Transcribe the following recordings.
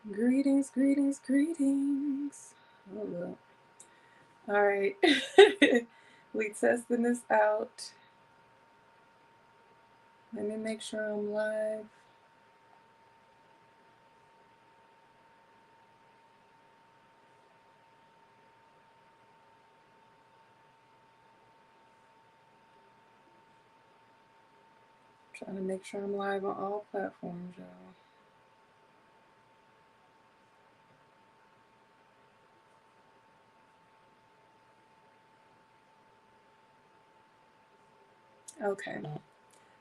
Greetings, greetings, greetings. Hold up. All right. We testing this out. Let me make sure I'm live. Trying to make sure I'm live on all platforms, y'all. Okay.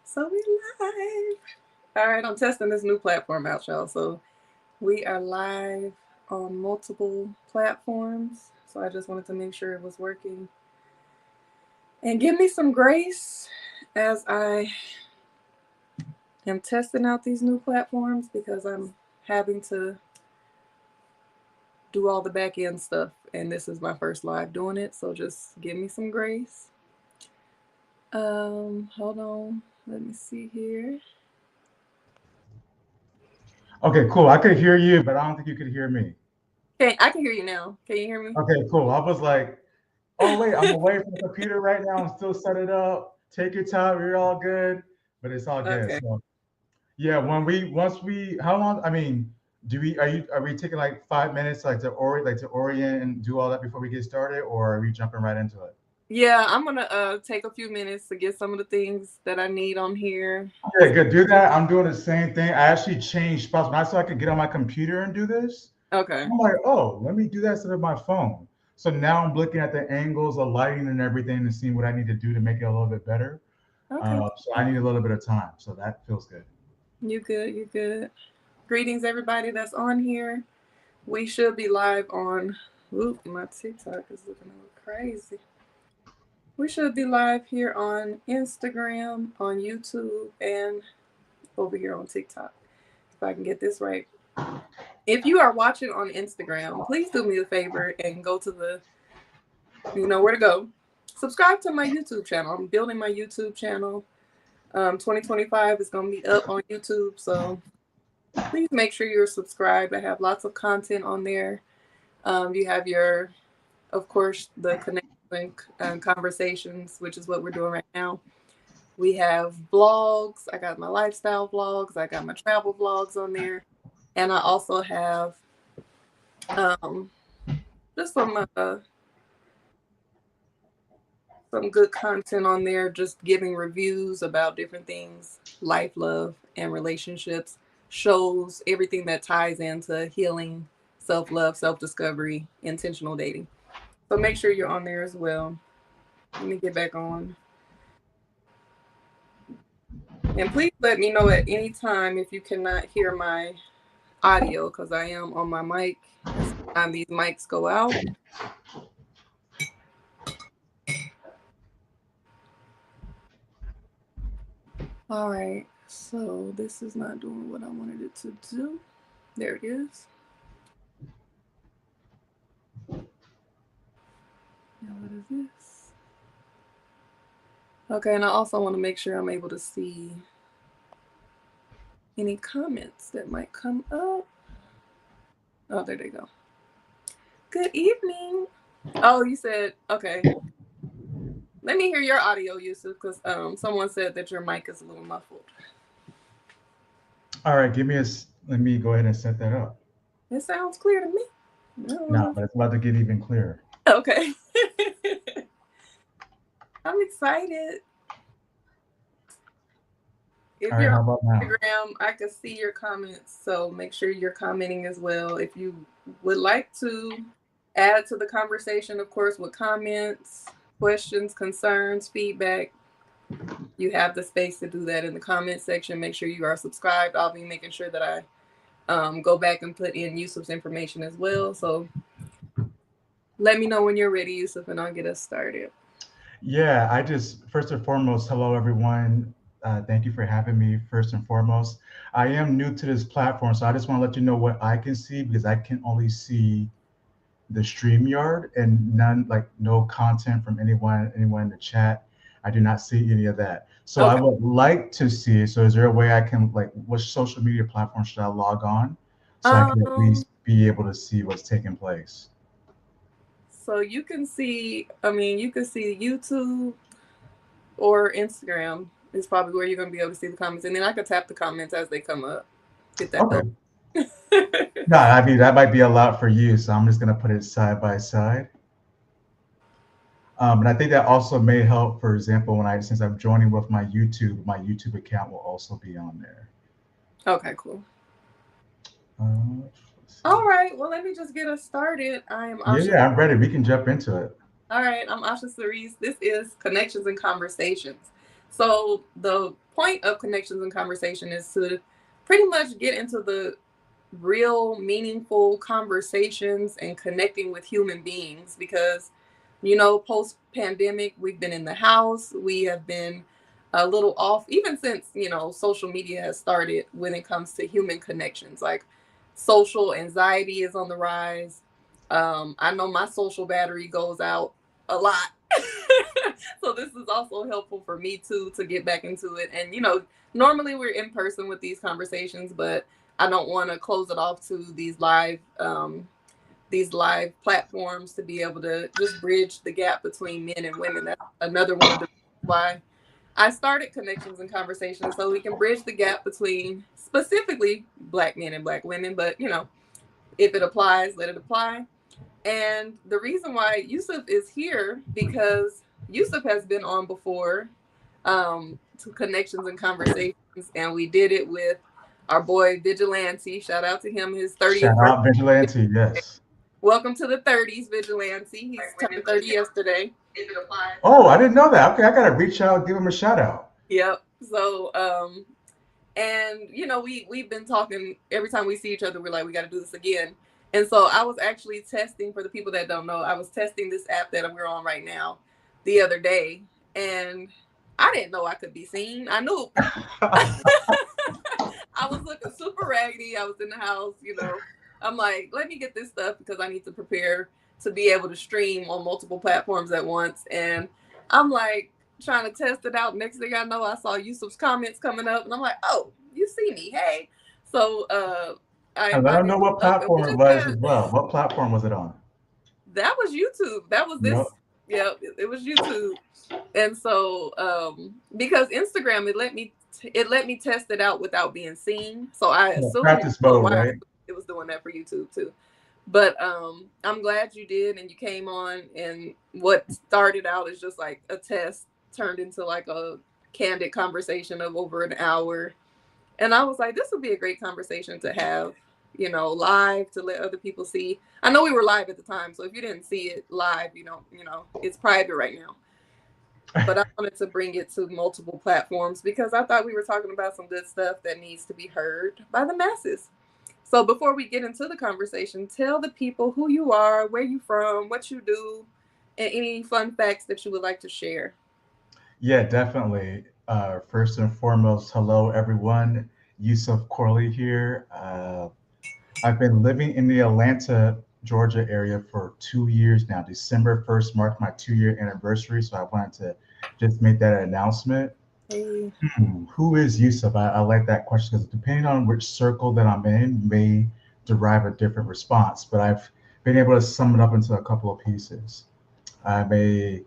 So we live. All right, I'm testing this new platform out, y'all. So we are live on multiple platforms. So I just wanted to make sure it was working. And give me some grace as I am testing out these new platforms because I'm having to do all the back end stuff. And this is my first live doing it. So just give me some grace. Hold on. Let me see here. Okay, cool. I could hear you, but I don't think you could hear me. Okay, I can hear you now. Can you hear me? Okay, cool. I was like, oh wait, I'm away from the computer right now. I'm still set it up. Take your time. You're all good, but it's all good. Okay. So yeah, once we how long? I mean, do we are we taking like 5 minutes to orient and do all that before we get started, or are we jumping right into it? Yeah, I'm gonna take a few minutes to get some of the things that I need on here. Yeah, good. Do that. I'm doing the same thing. I actually changed spots when I saw I could get on my computer and do this. Okay. I'm like, oh, let me do that instead of my phone. So now I'm looking at the angles, the lighting, and everything, and seeing what I need to do to make it a little bit better. Okay. So I need a little bit of time. So that feels good. You good, you good. Greetings everybody that's on here. We should be live on oop, my TikTok is looking a little crazy. We should be live here on Instagram, on YouTube, and over here on TikTok. If I can get this right. If you are watching on Instagram, please do me a favor and go to the, you know where to go. Subscribe to my YouTube channel. I'm building my YouTube channel. 2025 is going to be up on YouTube. So please make sure you're subscribed. I have lots of content on there. You have your, of course, the connection and conversations, which is what we're doing right now. We have vlogs. I got my lifestyle vlogs. I got my travel vlogs on there. And I also have um, just some good content on there, just giving reviews about different things, life, love, and relationships, shows, everything that ties into healing, self love, self discovery, intentional dating. So make sure you're on there as well. Let me get back on. And please let me know at any time if you cannot hear my audio because I am on my mic. And sometimes these mics go out. All right. So this is not doing what I wanted it to do. There it is. Now what is this? Okay, and I also want to make sure I'm able to see any comments that might come up. Oh, there they go. Good evening. Oh, you said okay. Let me hear your audio, Yusuf, because someone said that your mic is a little muffled. All right, let me go ahead and set that up. It sounds clear to me. I don't Now, know. but it's about to get even clearer. Okay. I'm excited. If All right, you're on how about now? Instagram, I can see your comments, so make sure you're commenting as well. If you would like to add to the conversation, of course, with comments, questions, concerns, feedback, you have the space to do that in the comment section. Make sure you are subscribed. I'll be making sure that I go back and put in Yusuf's information as well. So let me know when you're ready, Yusuf, and I'll get us started. Yeah, I just first and foremost, hello everyone. Thank you for having me. First and foremost, I am new to this platform, so I just want to let you know what I can see because I can only see the StreamYard and no content from anyone in the chat. I do not see any of that. So I Okay. would like to see it. So is there a way I can like which social media platform should I log on so I can at Um, least be able to see what's taking place? so you can see, I mean, you can see YouTube or Instagram is probably where you're gonna be able to see the comments, and then I can tap the comments as they come up if that Okay. helps. No, I mean that might be a lot for you, so I'm just gonna put it side by side. And I think that also may help. For example, since I'm joining with my YouTube account will also be on there. Okay, cool. Let's see. All right, well, let me just get us started. I am Yeah, Osha. yeah, I'm ready. We can jump into it. All right, I'm Osha Cerese. This is Connections and Conversations. So the point of Connections and Conversation is to pretty much get into the real meaningful conversations and connecting with human beings because post pandemic we've been in the house, we have been a little off even since social media has started when it comes to human connections. Like social anxiety is on the rise. I know my social battery goes out a lot. So this is also helpful for me too to get back into it. And normally we're in person with these conversations, but I don't want to close it off to these live platforms to be able to just bridge the gap between men and women. That's another one of the reasons why I started Connections and Conversations, so we can bridge the gap between specifically black men and black women. But if it applies, let it apply. And the reason why Yusuf is here because Yusuf has been on before to Connections and Conversations, and we did it with our boy Vigilante. Shout out to him, his 30th Shout birthday. out Vigilante, yes. Welcome to the 30s, Vigilante. He's turned 30 yesterday. Oh, I didn't know that. Okay, I gotta reach out, give him a shout out. Yep. So, and we've been talking every time we see each other. We're like, we got to do this again. And so I was actually testing, for the people that don't know, I was testing this app that we're on right now the other day, and I didn't know I could be seen. I knew I was looking super raggedy. I was in the house. I'm like, let me get this stuff because I need to prepare to be able to stream on multiple platforms at once. And I'm like trying to test it out. Next thing I know, I saw Yusuf's comments coming up, and I'm like, oh, you see me? Hey. So I And let them invited know him what up, and we platform it just was had as well. What platform was it on? that was YouTube. That was Yep. this. Yeah, it was YouTube. And so because Instagram, it let me test it out without being seen, so I Yeah, assumed practice for a mode, while right? it was doing that for YouTube too. But I'm glad you did and you came on, and what started out as just like a test turned into like a candid conversation of over an hour. And I was like, this would be a great conversation to have, live, to let other people see. I know we were live at the time, so if you didn't see it live, it's private right now. But I wanted to bring it to multiple platforms because I thought we were talking about some good stuff that needs to be heard by the masses. So before we get into the conversation, tell the people who you are, where you from, what you do, and any fun facts that you would like to share. Yeah, definitely. First and foremost, hello everyone. Yusuf Corley here. I've been living in the Atlanta, Georgia area for 2 years now. December 1st marked my 2 year anniversary, so I wanted to just make that announcement. Hey. Who is Yusuf? I like that question because depending on which circle that I'm in, may derive a different response. But I've been able to sum it up into a couple of pieces. I'm a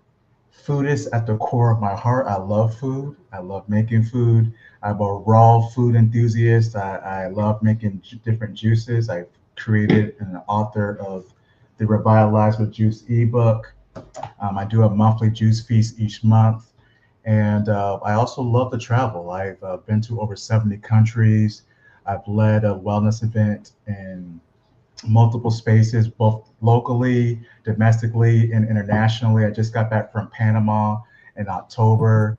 foodist at the core of my heart. I love food. I love making food. I'm a raw food enthusiast. I love making different juices. I've created and an author of the Revitalize with Juice ebook. I do a monthly juice feast each month. And I also love to travel. I've been to over 70 countries. I've led a wellness event in multiple spaces, both locally, domestically, and internationally. I just got back from Panama in October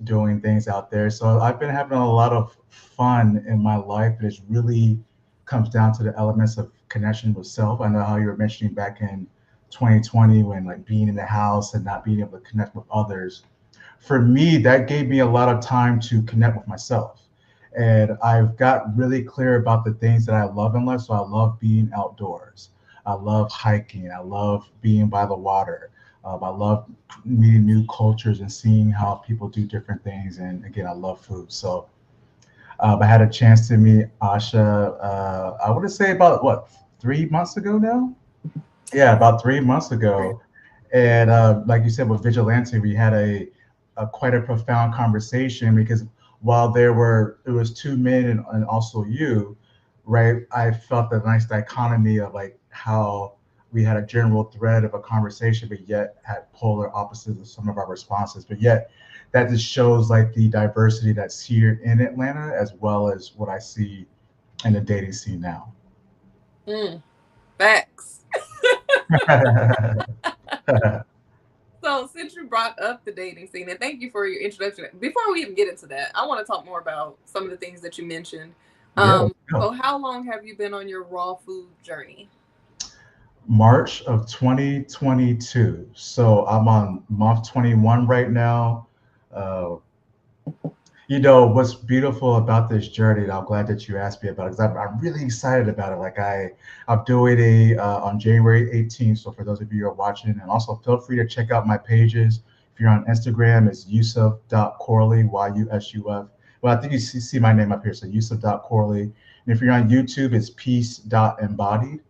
doing things out there. So I've been having a lot of fun in my life. It really comes down to the elements of connection with self. I know how you were mentioning back in 2020 when like being in the house and not being able to connect with others. For me, that gave me a lot of time to connect with myself. And I've got really clear about the things that I love in life. So I love being outdoors. I love hiking. I love being by the water. I love meeting new cultures and seeing how people do different things. And again, I love food. So I had a chance to meet Asha. I want to say about what 3 months ago now. Yeah, about 3 months ago. And like you said, with Vigilante, we had a quite a profound conversation because while there was two men and also you, right? I felt the nice dichotomy of like how we had a general thread of a conversation, but yet had polar opposites of some of our responses. But yet that just shows like the diversity that's here in Atlanta as well as what I see in the dating scene now. Mm, facts. So, since you brought up the dating scene, and thank you for your introduction. Before we even get into that, I want to talk more about some of the things that you mentioned. Yeah. So, how long have you been on your raw food journey? March of 2022. So I'm on month 21 right now. Uh, what's beautiful about this journey, and I'm glad that you asked me about it, because I'm really excited about it. I'm doing a on January 18th. So for those of you who are watching, and also feel free to check out my pages. If you're on Instagram, it's Yusuf.Corley, Yusuf. Well, I think you see my name up here, so Yusuf.Corley. And if you're on YouTube, it's peace.embodied.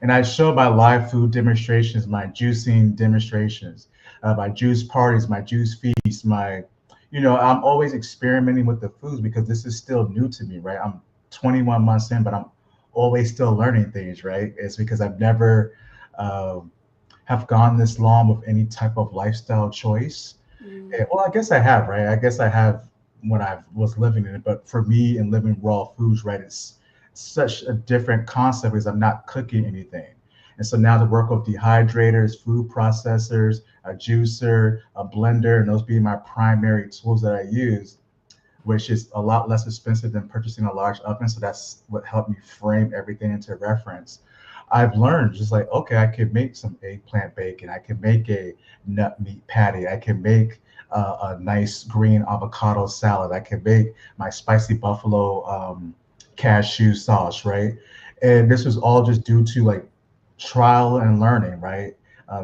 And I show my live food demonstrations, my juicing demonstrations, my juice parties, my juice feasts, I'm always experimenting with the foods because this is still new to me, right? I'm 21 months in, but I'm always still learning things, right? It's because I've never um have gone this long with any type of lifestyle choice. Mm, Well, I guess I have, right? I guess I have when I was living in it. But for me, in living raw foods, right, it's such a different concept because I'm not cooking anything. And so now the work of dehydrators, food processors, a juicer, a blender, and those being my primary tools that I use, which is a lot less expensive than purchasing a large oven. So that's what helped me frame everything into reference. I've learned just like, okay, I can make some eggplant bacon. I can make a nut meat patty. I can make a nice green avocado salad. I can make my spicy buffalo cashew sauce, right? And this was all just due to like trial and learning, right?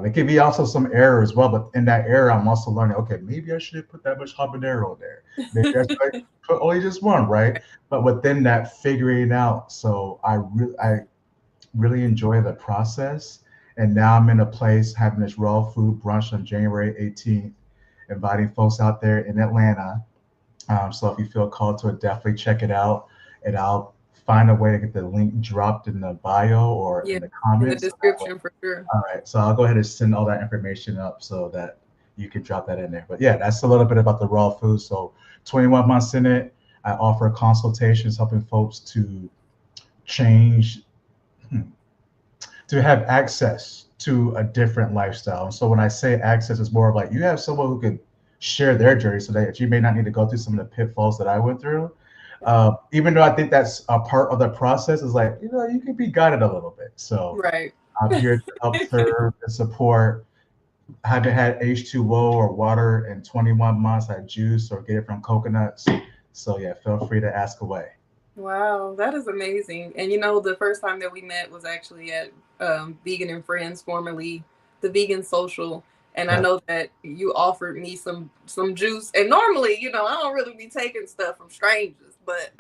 It could be also some error as well, but in that error, I'm also learning. Okay, maybe I shouldn't put that much habanero there. Maybe I should put only just one, right? But within that, figuring it out. So I really enjoy the process. And now I'm in a place having this raw food brunch on January 18th, inviting folks out there in Atlanta. So if you feel called to it, definitely check it out. And I'll find a way to get the link dropped in the bio or yeah, in the in the comments. So that way, description for sure. all right. So I'll go ahead and send all that information up so that you can drop that in there. But yeah, that's a little bit about the raw food. So 21 months in it, I offer consultations helping folks to change, hmm, to have access to a different lifestyle. And so when I say access, it's more of like you have someone who could share their journey so that you may not need to go through some of the pitfalls that I went through. Even though I think that's a part of the process, is like, you can be guided a little bit. So Right. I'm here to help serve and support. I haven't had H2O or water in 21 months. I juice or get it from coconuts. So yeah, feel free to ask away. Wow, that is amazing. And the first time that we met was actually at Vegan and Friends, formerly the Vegan Social. And I Yeah. know that you offered me some juice. And normally, I don't really be taking stuff from strangers, but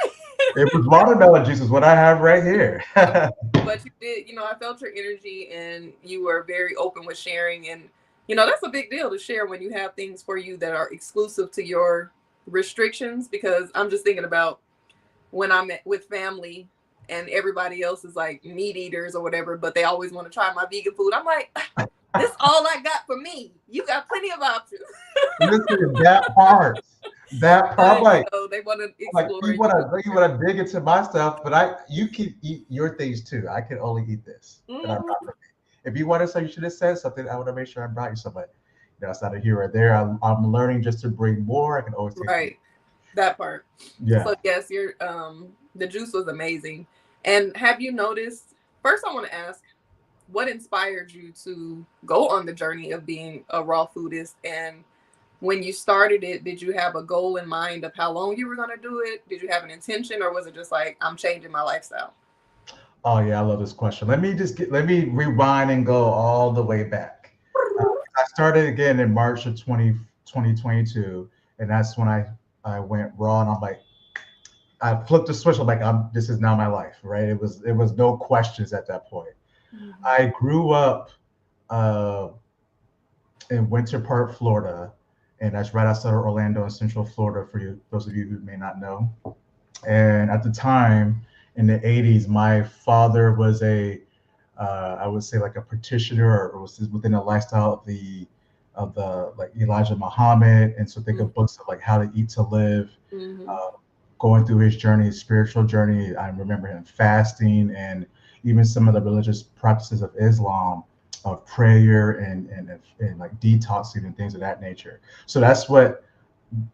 It was watermelon juice is what I have right here. but you did. I felt your energy, and you were very open with sharing. And that's a big deal to share when you have things for you that are exclusive to your restrictions. Because I'm just thinking about when I'm with family and everybody else is like meat eaters or whatever, but they always want to try my vegan food. I'm like, this is all I got for me. You got plenty of options. Listen, that part, But like, they want to like explore you and you wanna want to you share. wanna dig into my stuff, but you can eat your things too. I can only eat this that I brought Mm-hmm. for me. If you wanted something, you should have said something. I would have made sure I brought you some, but that's not a here or there. I'm learning just to bring more. I can always take more. Right. That part. Yeah. So yes, your the juice was amazing. And have you noticed, first I want to ask, what inspired you to go on the journey of being a raw foodist? And when you started it, did you have a goal in mind of how long you were going to do it? Did you have an intention, or was it just like, I'm changing my lifestyle? Oh yeah, I love this question. Let me rewind and go all the way back. I started again in March of 2022, and that's when I went raw, and I'm like, I flipped the switch. I'm like, this is now my life, right? It was no questions at that point. Mhm. I grew up uh, in Winter Park, Florida, and that's right outside of Orlando in Central Florida. For you, those of you who may not know. And at the time, in the '80s, my father was I would say like a practitioner, or was within the lifestyle of the like Elijah Muhammad. And so think of books of like How to Eat to Live, Mhm. uh, going through his journey, his spiritual journey. I remember him fasting and even some of the religious practices of Islam, of prayer and like detoxing and things of that nature. So that's what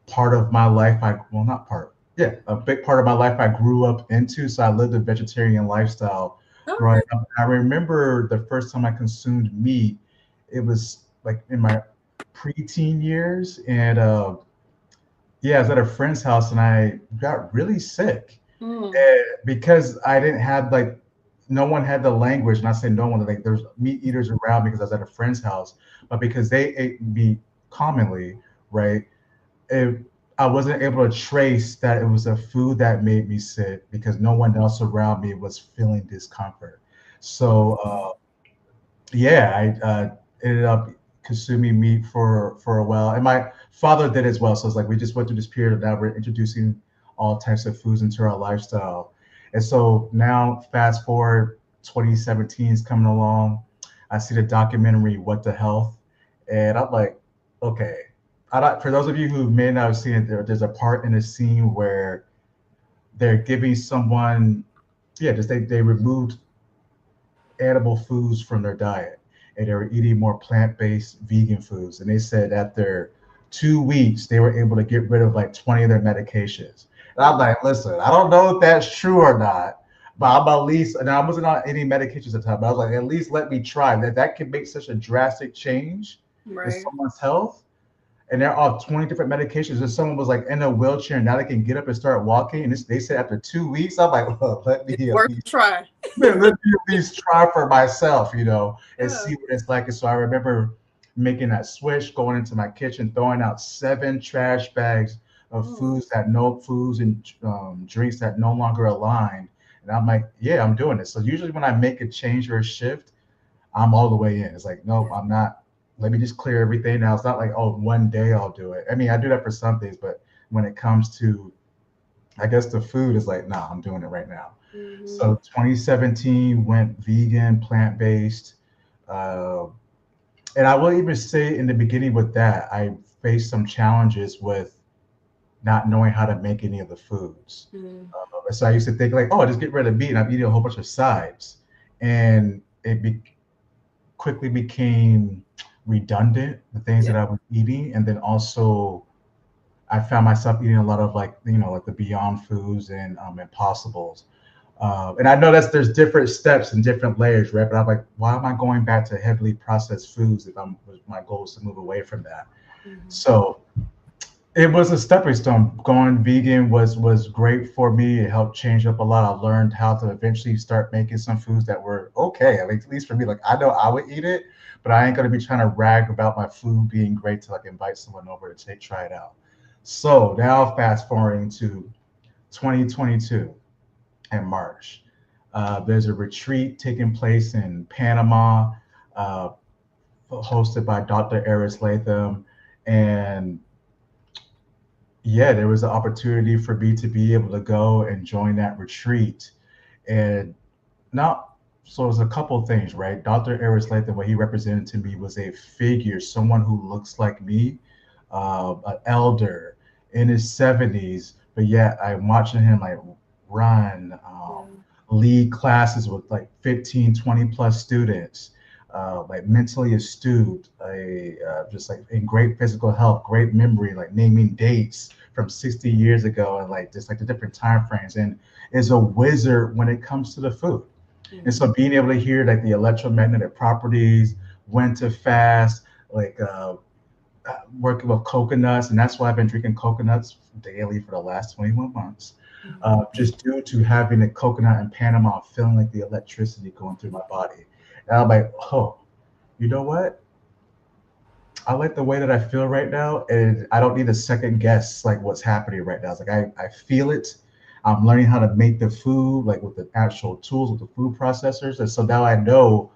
part of my life well, not part, yeah, a big part of my life I grew up into. So I lived a vegetarian lifestyle growing Okay. up. I remember the first time I consumed meat, it was like in my preteen years. And yeah, I was at a friend's house and I got really sick. Mm. And because I didn't have like, no one had the language, and I say no one, like there's meat eaters around because I was at a friend's house, but because they ate meat commonly, right? It, I wasn't able to trace that it was a food that made me sick because no one else around me was feeling discomfort. So yeah, I ended up consuming meat for a while, and my father did as well. So it's like we just went through this period of now we're introducing all types of foods into our lifestyle, and so now fast forward, 2017 is coming along. I see the documentary What the Health, and I'm like, okay. For those of you who may not have seen it, there's a part in the scene where they're giving someone, yeah, just they removed edible foods from their diet and they were eating more plant-based vegan foods. And they said after 2 weeks, they were able to get rid of like 20 of their medications. And I'm Mm. like, listen, I don't know if that's true or not, but I'm at least, and I wasn't on any medications at the time, but I was like, at least let me try that can make such a drastic change in Right. someone's health, and they're off 20 different medications. And someone was like in a wheelchair and now they can get up and start walking. And they said after 2 weeks, I'm like, well, let me It's at worth least a try. let me at least try for myself, and Yeah. see what it's like. And so I remember making that switch, going into my kitchen, throwing out 7 trash bags of Mm. foods and drinks that no longer aligned. And I'm like, yeah, I'm doing this. So usually when I make a change or a shift, I'm all the way in. It's like, nope, I'm not. Let me just clear everything now. It's not like, oh, one day I'll do it. I mean, I do that for some things, but when it comes to, I guess the food is like, nah, I'm doing it right now. Mhm. So 2017 went vegan, plant based. Uh, and I will even say in the beginning with that, I faced some challenges with not knowing how to make any of the foods. Mm. So I used to think like, oh, just get rid of meat and I'm eating a whole bunch of sides. And quickly became redundant, the things Yeah. that I was eating. And then also I found myself eating a lot of like, like the Beyond Foods and Impossibles. And I know there's different steps and different layers, right? But I'm like, why am I going back to heavily processed foods if my goal is to move away from that? Mhm. So it was a stepping stone. Going vegan was great for me. It helped change up a lot. I learned how to eventually start making some foods that were okay. At least for me, like I know I would eat it, but I ain't gonna be trying to rag about my food being great to like invite someone over to try it out. So now fast forwarding to 2022 in March. There's a retreat taking place in Panama, uh, hosted by Dr. Eris Latham. And yeah, there was an opportunity for me to be able to go and join that retreat. And not, so it was a couple of things, right? Dr. Eris Latham, what he represented to me was a figure, someone who looks like me, an elder in his 70s, but yet I'm watching him like run, Yeah. lead classes with like 15, 20 plus students, like mentally astute, just like in great physical health, great memory, like naming dates from 60 years ago and like just like the different time frames, and is a wizard when it comes to the food. And Mhm. so being able to hear like the electromagnetic properties, when to fast, like working with coconuts, and that's why I've been drinking coconuts daily for the last 21 months. Mhm. Just due to having a coconut in Panama, feeling like the electricity going through my body. And I'm like, oh, you know what? I like the way that I feel right now, and I don't need to second guess like what's happening right now. It's like I feel it. I'm learning how to make the food, like with the actual tools with the food processors. And so now I know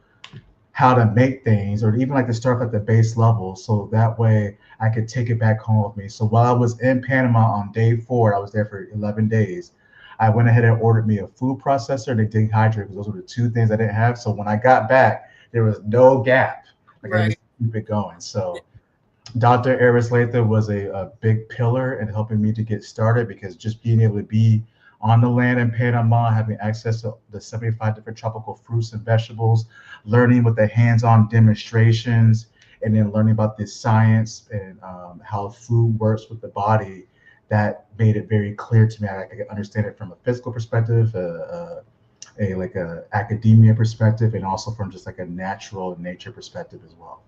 how to make things, or even like to start at the base level. So that way I could take it back home with me. So while I was in Panama on day 4, I was there for 11 days. I went ahead and ordered me a food processor and a dehydrator because those were the two things I didn't have. So when I got back, there was no gap. Like I Right. just keep it going. So Dr. Eris Latha was a big pillar in helping me to get started because just being able to be on the land in Panama, having access to the 75 different tropical fruits and vegetables, learning with the hands-on demonstrations, and then learning about the science and how food works with the body, that made it very clear to me. I could understand it from a physical perspective, a like a academia perspective, and also from just like a natural nature perspective as well.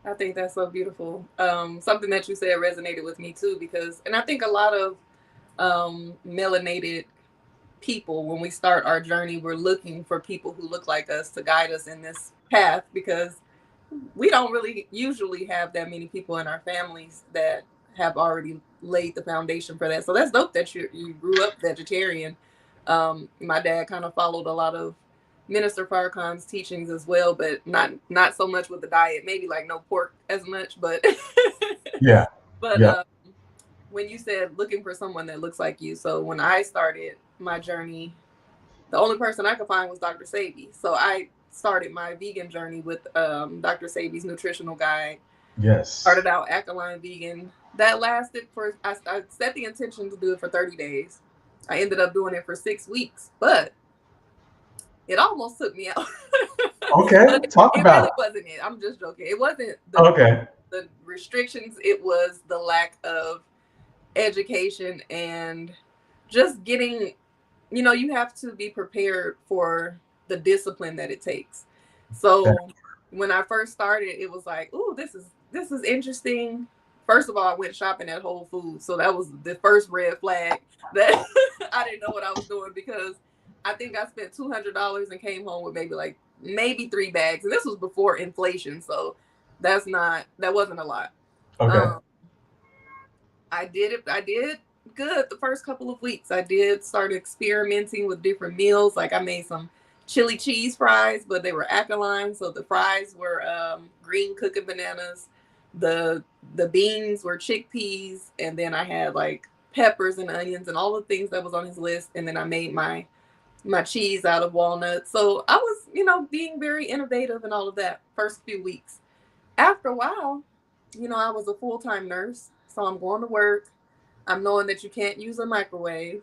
I think that's so beautiful. Something that you said resonated with me too, because, and I think a lot of melanated people, when we start our journey, we're looking for people who look like us to guide us in this path, because we don't really usually have that many people in our families that have already laid the foundation for that. So that's dope that you grew up vegetarian. My dad kind of followed a lot of Minister Farrakhan's teachings as well, but not so much with the diet. Maybe like no pork as much, but Yeah. but Yep. when you said looking for someone that looks like you, so when I started my journey, the only person I could find was Dr. Sabi. So I started my vegan journey with Dr. Sabi's nutritional guide. Yes. Started out alkaline vegan. That lasted for, I set the intention to do it for 30 days. I ended up doing it for 6 weeks, but it almost took me out. Okay. But Talk it about really it. wasn't it. I'm just joking. It wasn't Okay. the restrictions, it was the lack of education and just getting, you have to be prepared for the discipline that it takes. That, So when I first started, it was like, "Ooh, this is interesting." First of all, I went shopping at Whole Foods, so that was the first red flag that I didn't know what I was doing, because I think I spent $200 and came home with maybe 3 bags, and this was before inflation, so that wasn't a lot. okay. Um, I did it. I did good the first couple of weeks. I did start experimenting with different meals. Like I made some chili cheese fries, but they were alkaline. So the fries were green cooking bananas. The the beans were chickpeas, and then I had like peppers and onions and all the things that was on his list. And then I made my cheese out of walnuts. So I was, being very innovative and all of that first few weeks. After a while, I was a full time nurse, so I'm going to work. I'm knowing that you can't use a microwave.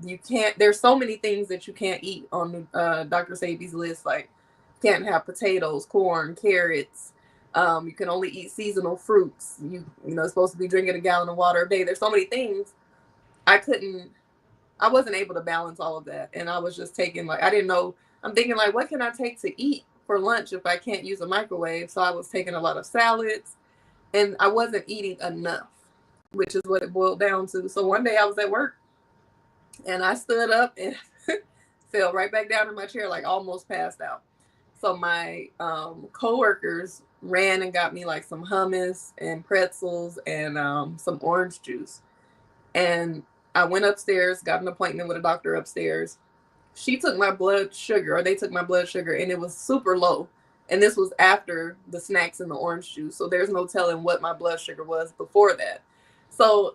You can't. There's so many things that you can't eat on Dr. Sabi's list. Like, can't have potatoes, corn, carrots. You can only eat seasonal fruits. Supposed to be drinking a gallon of water a day. There's so many things I couldn't. I wasn't able to balance all of that, and I was just taking, like, I didn't know. I'm thinking, like, what can I take to eat for lunch if I can't use a microwave? So I was taking a lot of salads, and I wasn't eating enough, which is what it boiled down to. So one day I was at work, and I stood up and fell right back down in my chair, like almost passed out. So my coworkers ran and got me like some hummus and pretzels and some orange juice. And I went upstairs, got an appointment with a doctor upstairs. She took my blood sugar, or they took my blood sugar, and it was super low. And this was after the snacks and the orange juice. So there's no telling what my blood sugar was before that. So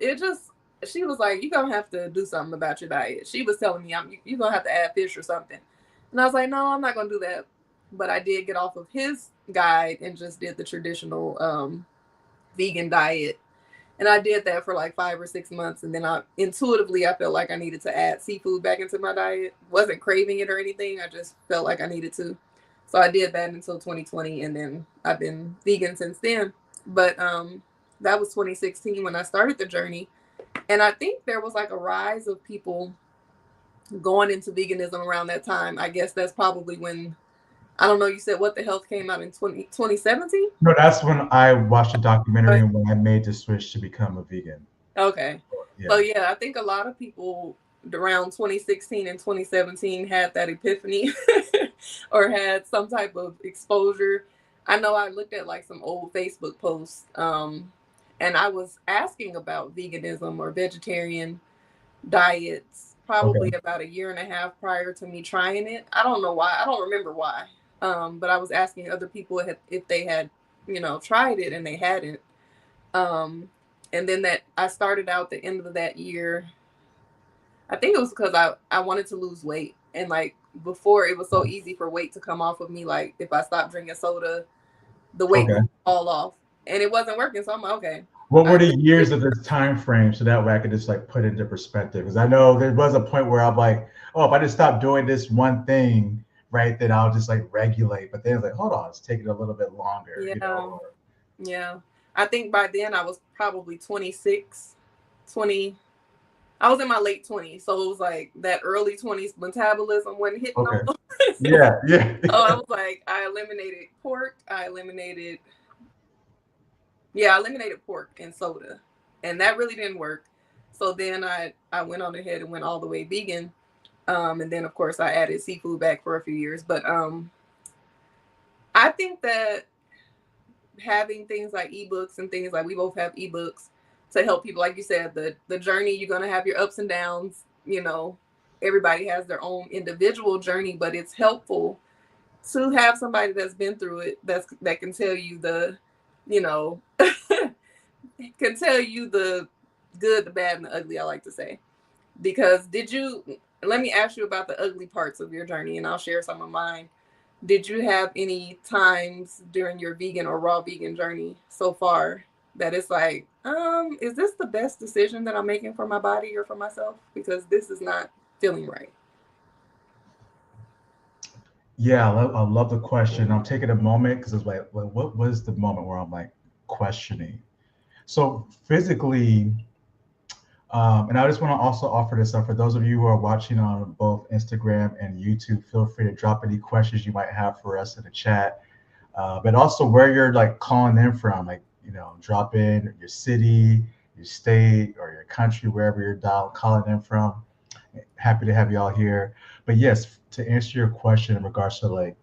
she was like, "You're going to have to do something about your diet." She was telling me, "You're going to have to add fish or something." And I was like, "No, I'm not going to do that." But I did get off of his guide and just did the traditional vegan diet, and I did that for like 5 or 6 months. And then I felt like I needed to add seafood back into my diet. Wasn't craving it or anything. I just felt like I needed to. So I did that until 2020. And then I've been vegan since then. But that was 2016 when I started the journey. And I think there was like a rise of people going into veganism around that time. I guess that's probably when, I don't know, you said What the Health came out in 2017? No, that's when I watched a documentary and when I made the switch to become a vegan. Okay. So Yeah. yeah, I think a lot of people around 2016 and 2017 had that epiphany or had some type of exposure. I know I looked at like some old Facebook posts, and I was asking about veganism or vegetarian, diets probably Okay. about a year and a half prior to me trying it. I don't know why. I don't remember why. But I was asking other people if they had, tried it and they hadn't. Um, and then that I started out the end of that year. I think it was because I wanted to lose weight. And like before, it was so easy for weight to come off of me. Like if I stopped drinking soda, the weight Okay. would fall off. And it wasn't working. So I'm like, okay. What were I the years of this time frame so that way I could just like put it into perspective? Because I know there was a point where I'm like, oh, if I just stop doing this one thing, right, then I'll just like regulate. But then it's like, hold on, it's taking a little bit longer, you know? Yeah. Yeah. I think by then I was probably 26, 20. I was in my late 20s. So it was like that early 20s metabolism wasn't hitting Okay. no more. Yeah, yeah. So I was like, I eliminated pork. I eliminated pork and soda. And that really didn't work. So then I went on ahead and went all the way vegan. And then of course I added seafood back for a few years. But I think that having things like ebooks and things like we both have ebooks to help people, like you said, the journey, you're gonna have your ups and downs, everybody has their own individual journey, but it's helpful to have somebody that's been through it that can tell you you know can tell you the good, the bad, and the ugly, I like to say. Because let me ask you about the ugly parts of your journey and I'll share some of mine. Did you have any times during your vegan or raw vegan journey so far that it's like, is this the best decision that I'm making for my body or for myself? Because this is not feeling right. Yeah, I love the question. I'm taking a moment because it's like, well, what was the moment where I'm like questioning? So physically, and I just want to also offer this up for those of you who are watching on both Instagram and YouTube. Feel free to drop any questions you might have for us in the chat, but also where you're like calling in from. Like drop in your city, your state, or your country, wherever you're calling in from. Happy to have you all here. But yes, to answer your question in regards to like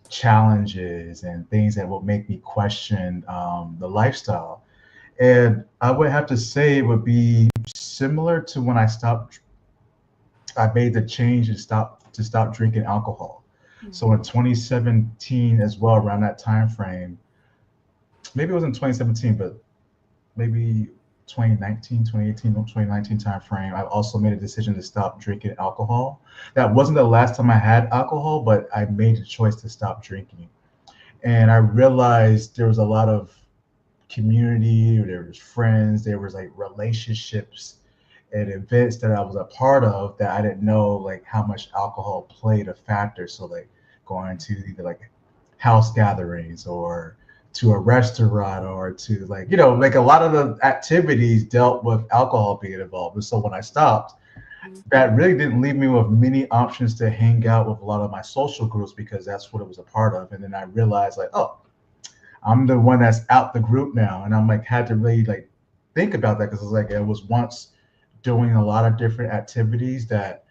challenges and things that will make me question the lifestyle. And I would have to say it would be similar to when I made the change and stop drinking alcohol. So in Mm-hmm. 2017 as well, around that time frame, maybe it was in 2017, but maybe 2019, 2018, or 2019 time frame, I also made a decision to stop drinking alcohol. That wasn't the last time I had alcohol, but I made a choice to stop drinking. And I realized there was a lot of community, there was friends, there was like relationships and events that I was a part of that I didn't know like how much alcohol played a factor. So like going to either like house gatherings or to a restaurant or to like like a lot of the activities dealt with alcohol being involved. And so when I stopped, that really didn't leave me with many options to hang out with a lot of my social groups because that's what it was a part of. And then I realized like, oh, I'm the one that's out the group now, and I'm like had to really like think about that because it's like I was once doing a lot of different activities that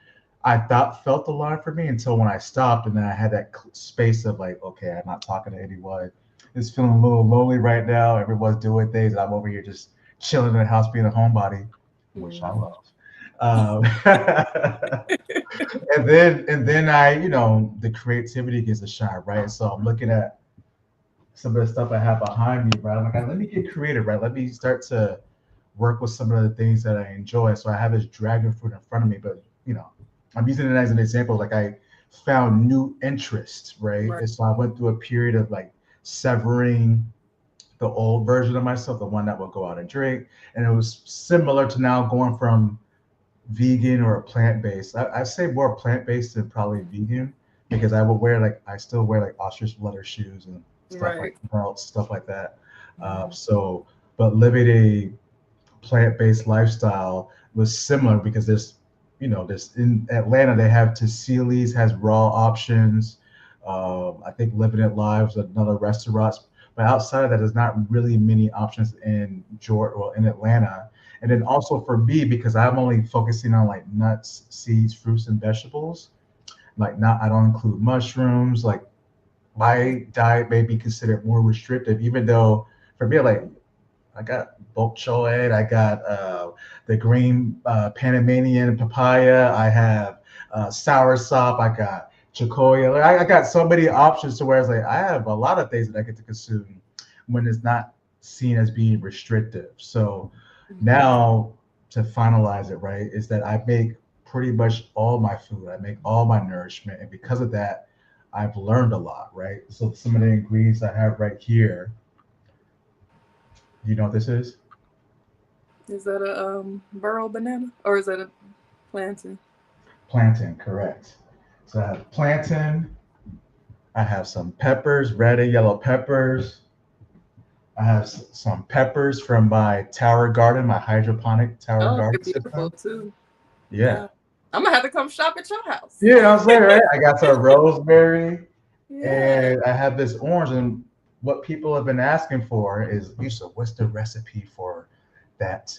I thought felt aligned for me until when I stopped, and then I had that space of like, okay, I'm not talking to anyone. It's feeling a little lonely right now. Everyone's doing things, and I'm over here just chilling in the house, being a homebody, which I Mm-hmm. love. Um, and then I, the creativity gets a shine, right? So I'm looking at some of the stuff I have behind me, right? I'm like, let me get creative, right? Let me start to work with some of the things that I enjoy. So I have this dragon fruit in front of me, but I'm using it as an example. Like I found new interests, right? Right. And so I went through a period of like severing the old version of myself, the one that would go out and drink. And it was similar to now going from vegan or plant-based. I say more plant-based than probably vegan because I still wear like ostrich leather shoes and stuff like Right. belts, stuff like that. Mm-hmm. So, but living a plant-based lifestyle was similar because there's in Atlanta they have Tassili's has raw options. I think Living It Live's another restaurant, but outside of that, there's not really many options in Georgia, well, in Atlanta. And then also for me, because I'm only focusing on like nuts, seeds, fruits, and vegetables. Like not, I don't include mushrooms. Like my diet may be considered more restrictive, even though for me, like I got bok choy. I got the green Panamanian papaya. I have sour sop. I got chicoria. Like, I got so many options to where it's like I have a lot of things that I get to consume when it's not seen as being restrictive. So Mhm. now to finalize it, right, is that I make pretty much all my food. I make all my nourishment, and because of that, I've learned a lot, right? So some of the ingredients I have right here, you know what this is? Is that a burro banana or is that a plantain? Plantain, correct. So I have plantain. I have some peppers, red and yellow peppers. I have some peppers from my tower garden, my hydroponic tower Oh, garden they're beautiful system. too. Yeah. Yeah, I'm gonna have to come shop at your house. Yeah, I was saying, right? I got some rosemary Yeah. and I have this orange. And what people have been asking for is, Yusuf, what's the recipe for that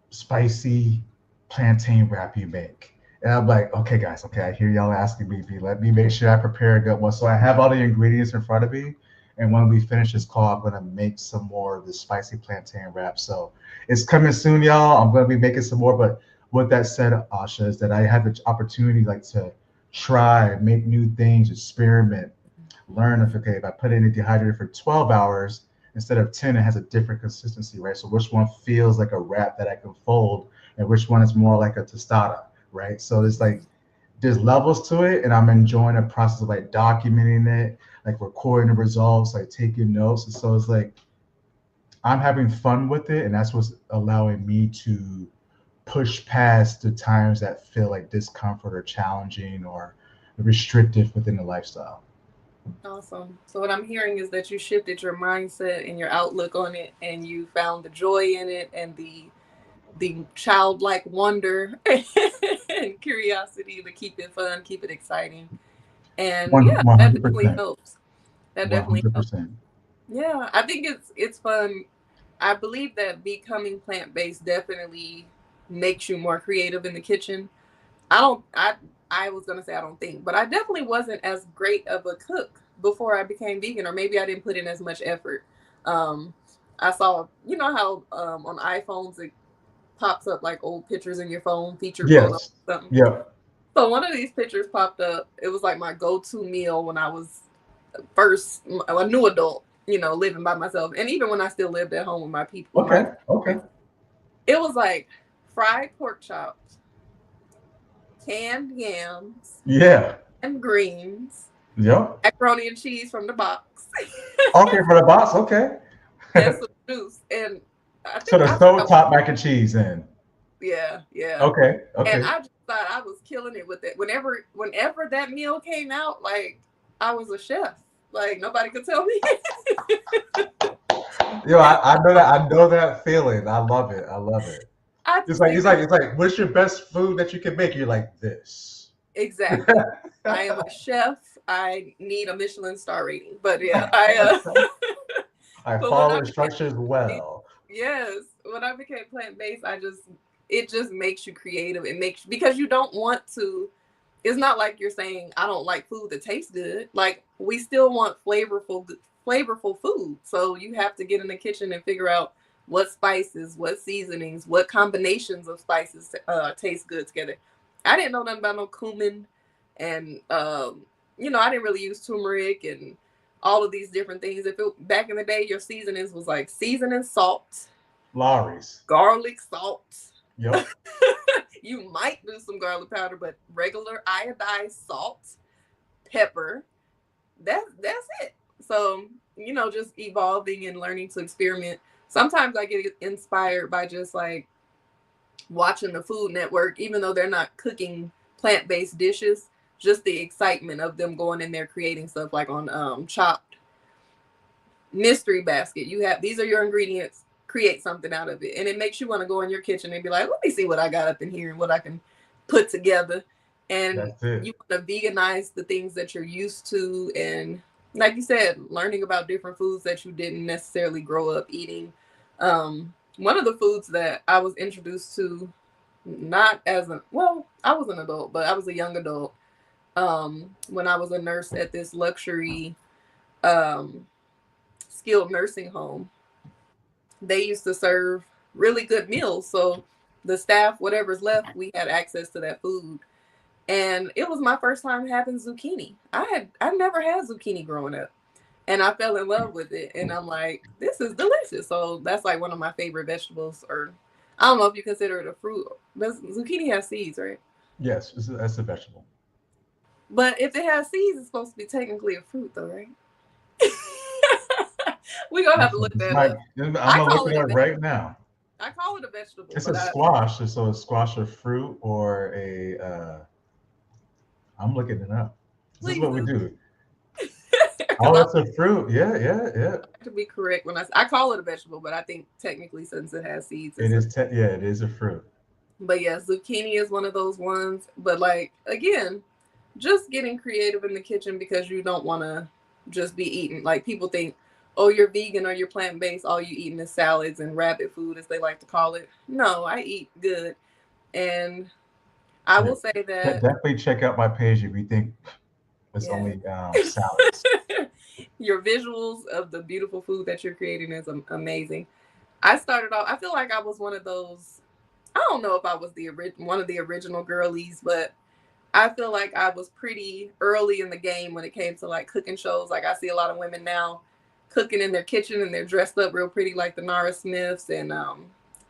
spicy plantain wrap you make? And I'm like, okay, guys, okay, I hear y'all asking me, let me make sure I prepare a good one. So I have all the ingredients in front of me. And when we finish this call, I'm gonna make some more of the spicy plantain wrap. So it's coming soon, y'all. I'm gonna be making some more. But with that said, Asha, is that I have the opportunity like to try, make new things, experiment, learn if okay, if I put it in a dehydrator for 12 hours instead of 10, it has a different consistency, right? So which one feels like a wrap that I can fold and which one is more like a tostada, right? So it's like there's levels to it, and I'm enjoying the process of like documenting it, like recording the results, like taking notes. And so it's like I'm having fun with it, and that's what's allowing me to push past the times that feel like discomfort or challenging or restrictive within the lifestyle. Awesome. So what I'm hearing is that you shifted your mindset and your outlook on it, and you found the joy in it and the childlike wonder and curiosity to keep it fun, keep it exciting. And One yeah, one that hundred definitely percent. helps. That One definitely hundred helps. percent. Yeah, I think it's fun. I believe that becoming plant-based definitely makes you more creative in the kitchen. I don't I was gonna say I don't think, but I definitely wasn't as great of a cook before I became vegan, or maybe I didn't put in as much effort. Um, I saw, you know how on iPhones it pops up like old pictures in your phone, featured photo, Yes. something. Yep. So one of these pictures popped up. It was like my go-to meal when I was first a new adult, you know, living by myself, and even when I still lived at home with my people, with my Okay. Okay. family. It was like fried pork chops, canned yams, Yeah. and greens, Yep. macaroni and cheese from the box, Okay, for the boss. Okay. and some juice. And So the I think I was, stovetop mac and cheese in. yeah, yeah. Okay. And Okay. I just thought I was killing it with it. Whenever that meal came out, like I was a chef. Like nobody could tell me. Yo, I know that. I know that feeling. I love it. I love it. I It's just like think it's that like it's like what's your best food that you can make? You're like this. exactly. I am a chef. I need a Michelin star rating. But yeah, I I but when follow I became instructions plant-based, well. yes, when I became plant-based, it just makes you creative. It makes because you don't want to. It's not like you're saying I don't like food that tastes good. Like we still want flavorful food. So you have to get in the kitchen and figure out what spices, what seasonings, what combinations of spices taste good together. I didn't know nothing about no cumin, and I didn't really use turmeric and all of these different things. If it back in the day, your seasonings was like seasoning salt, Lowry's. garlic salt. Yep. You might do some garlic powder, but regular iodized salt, pepper. That's it. So just evolving and learning to experiment. Sometimes I get inspired by just like watching the Food Network, even though they're not cooking plant based dishes. Just the excitement of them going in there creating stuff like on Chopped Mystery Basket. You have these are your ingredients. Create something out of it, and it makes you want to go in your kitchen and be like, "Let me see what I got up in here and what I can put together." And That's it. you want to veganize the things that you're used to, and like you said, learning about different foods that you didn't necessarily grow up eating. One of the foods that I was introduced to, not as a well, I was an adult, but I was a young adult. When I was a nurse at this luxury um, skilled nursing home, they used to serve really good meals. So the staff, whatever's left, we had access to that food. And it was my first time having zucchini. I never had zucchini growing up. And I fell in love with it. And I'm like, this is delicious. So that's like one of my favorite vegetables. Or I don't know if you consider it a fruit. Does zucchini have seeds, right? Yes, that's a vegetable. But if it has seeds, it's supposed to be technically a fruit, though, right? We're gonna have to look It's that like up. I'm I gonna look call it it a up ve- right now. I call it a vegetable, It's but a I squash, so a squash or fruit or a. I'm looking it up. This is please what we do. do. Because Oh, I it's a fruit. Yeah, yeah, yeah. like to be correct when I call it a vegetable, but I think technically since it has seeds, It it's a. is. Yeah, it is a fruit. But yeah, zucchini is one of those ones. But like again, just getting creative in the kitchen because you don't want to just be eating. Like people think, oh, you're vegan or you're plant based. All you eating is salads and rabbit food, as they like to call it. No, I eat good, and I Yeah, will say that definitely check out my page if you think it's yeah. only salads. Your visuals of the beautiful food that you're creating is amazing. I started off. I feel like I was one of those. I don't know if I was the one of the original girlies, but I feel like I was pretty early in the game when it came to like cooking shows. Like I see a lot of women now cooking in their kitchen and they're dressed up real pretty, like the Nara Smiths. And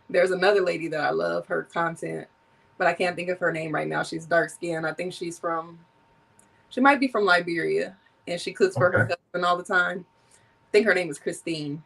there's another lady that I love her content, but I can't think of her name right now. She's dark skinned. I think she might be from Liberia, and she cooks for her Okay. husband all the time. I think her name is Christine.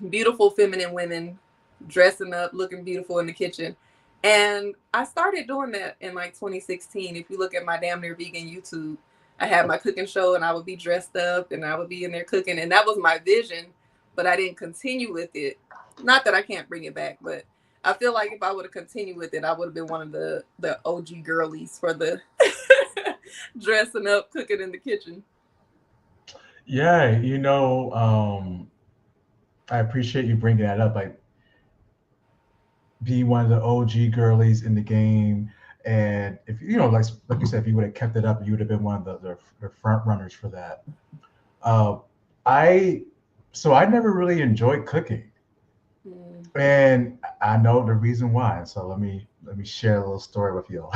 Beautiful feminine women dressing up, looking beautiful in the kitchen. And I started doing that in like 2016. If you look at my damn near vegan YouTube, I had my cooking show and I would be dressed up and I would be in there cooking. And that was my vision, but I didn't continue with it. Not that I can't bring it back, but I feel like if I would have continued with it, I would have been one of the OG girlies for the dressing up, cooking in the kitchen. Yeah, I appreciate you bringing that up. Like being one of the OG girlies in the game, and if like you said, if you would have kept it up, you would have been one of the front runners for that. Uh, I so I never really enjoyed cooking, Mm. and I know the reason why. So let me share a little story with you all.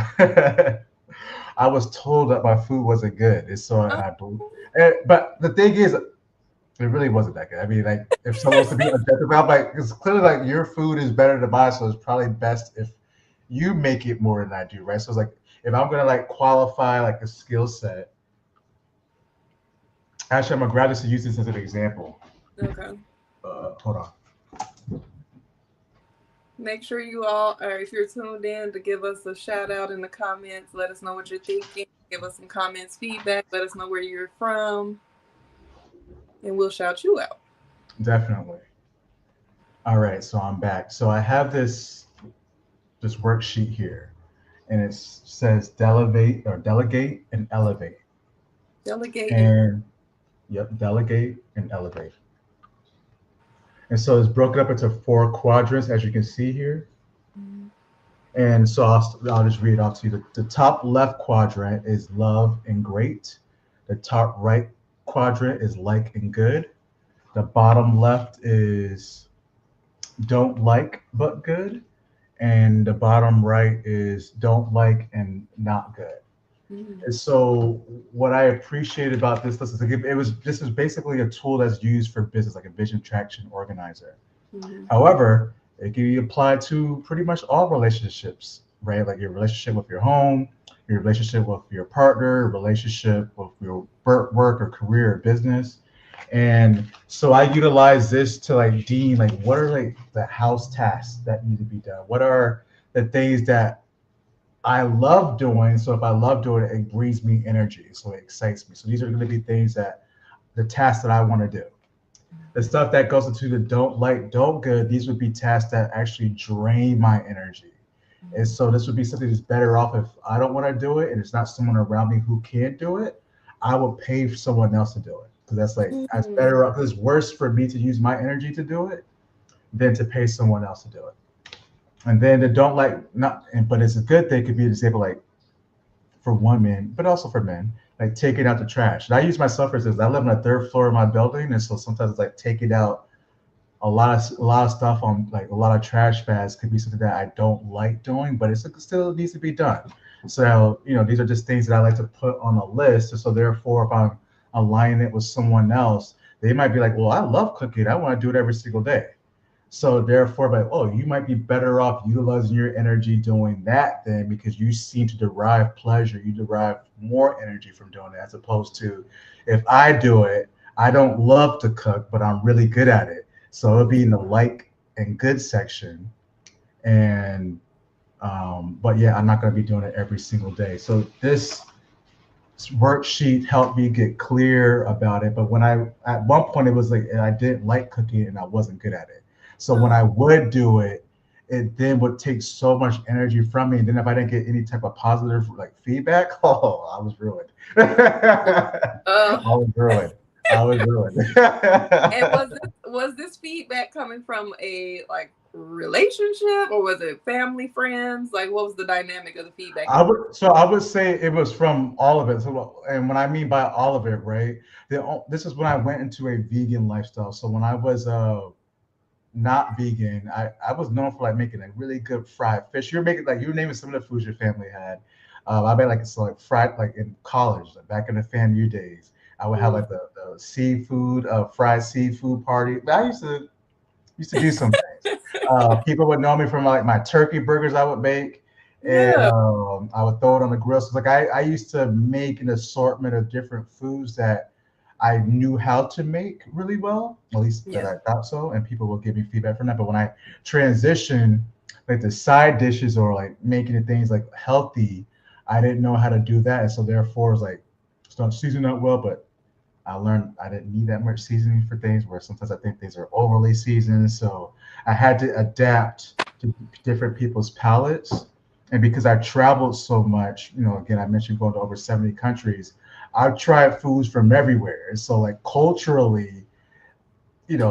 I was told that my food wasn't good, and so Oh. but the thing is, it really wasn't that good. I mean, like if someone was to be objective, I'm like, it's clearly like your food is better than mine, so it's probably best if you make it more than I do, right? So it's like if I'm gonna like qualify like a skill set, actually, I'm gonna grab this and use this as an example. Okay. Hold on. Make sure you all, or if you're tuned in, to give us a shout out in the comments. Let us know what you're thinking. Give us some comments, feedback. Let us know where you're from, and we'll shout you out. Definitely. All right, so I'm back. So I have this worksheet here, and it says delegate and elevate. Delegate and And yep, delegate and elevate. And so it's broken up into four quadrants, as you can see here. And so I'll just read it off to you. The top left quadrant is love and great. The top right quadrant is like and good. The bottom left is don't like but good. And the bottom right is don't like and not good. And so what I appreciate about this list is this is basically a tool that's used for business, like a vision traction organizer. mm-hmm. However, it can be applied to pretty much all relationships, right? Like your relationship with your home, your relationship with your partner, relationship with your work or career or business. And so I utilize this to like deem like what are like the house tasks that need to be done? What are the things that I love doing? So if I love doing it, it brings me energy. So it excites me. So these are going to be things that the tasks that I want to do. The stuff that goes into the don't like, don't good, these would be tasks that actually drain my energy. And so this would be something that's better off if I don't want to do it and it's not someone around me who can't do it. I would pay for someone else to do it. Because that's better off. It's worse for me to use my energy to do it than to pay someone else to do it. And then the don't like not but it's a good thing could be an example like for women, but also for men, like taking out the trash. And I use myself for instance. I live on the third floor of my building, and so sometimes it's like taking out a lot of stuff on like a lot of trash bags could be something that I don't like doing, but it still needs to be done. So these are just things that I like to put on a list. So therefore, if I'm aligning it with someone else, they might be like, "Well, I love cooking. I want to do it every single day." So therefore, like, oh, you might be better off utilizing your energy doing that then because you seem to derive pleasure. You derive more energy from doing it as opposed to if I do it, I don't love to cook, but I'm really good at it. So it'll be in the like and good section. And but yeah, I'm not going to be doing it every single day. So this worksheet helped me get clear about it. But when I at one point it was like I didn't like cooking and I wasn't good at it. So when I would do it, it then would take so much energy from me. And then if I didn't get any type of positive like feedback, oh, I was ruined. I Uh, was ruined. I was ruined. and was this feedback coming from a like relationship, or was it family, friends? Like, what was the dynamic of the feedback you were? I would say it was from all of it. So, and when I mean by all of it, right? This is when I went into a vegan lifestyle. So when I was not vegan, I was known for like making a really good fried fish. You're making like you were naming some of the foods your family had. I made like so like fried like in college, like back in the FAMU days. I would have Mm. like the seafood, fried seafood party. I used to do some things. People would know me from like my turkey burgers I would make, and Yeah. I would throw it on the grill. So like I used to make an assortment of different foods that I knew how to make really well, at least that Yeah. I thought so, and people would give me feedback from that. But when I transitioned, like the side dishes or like making the things like healthy, I didn't know how to do that, and so therefore it was like start seasoning up well, but I learned I didn't need that much seasoning for things where sometimes I think things are overly seasoned. So I had to adapt to different people's palates. And because I traveled so much, again, I mentioned going to over 70 countries, I've tried foods from everywhere. And so, like, culturally,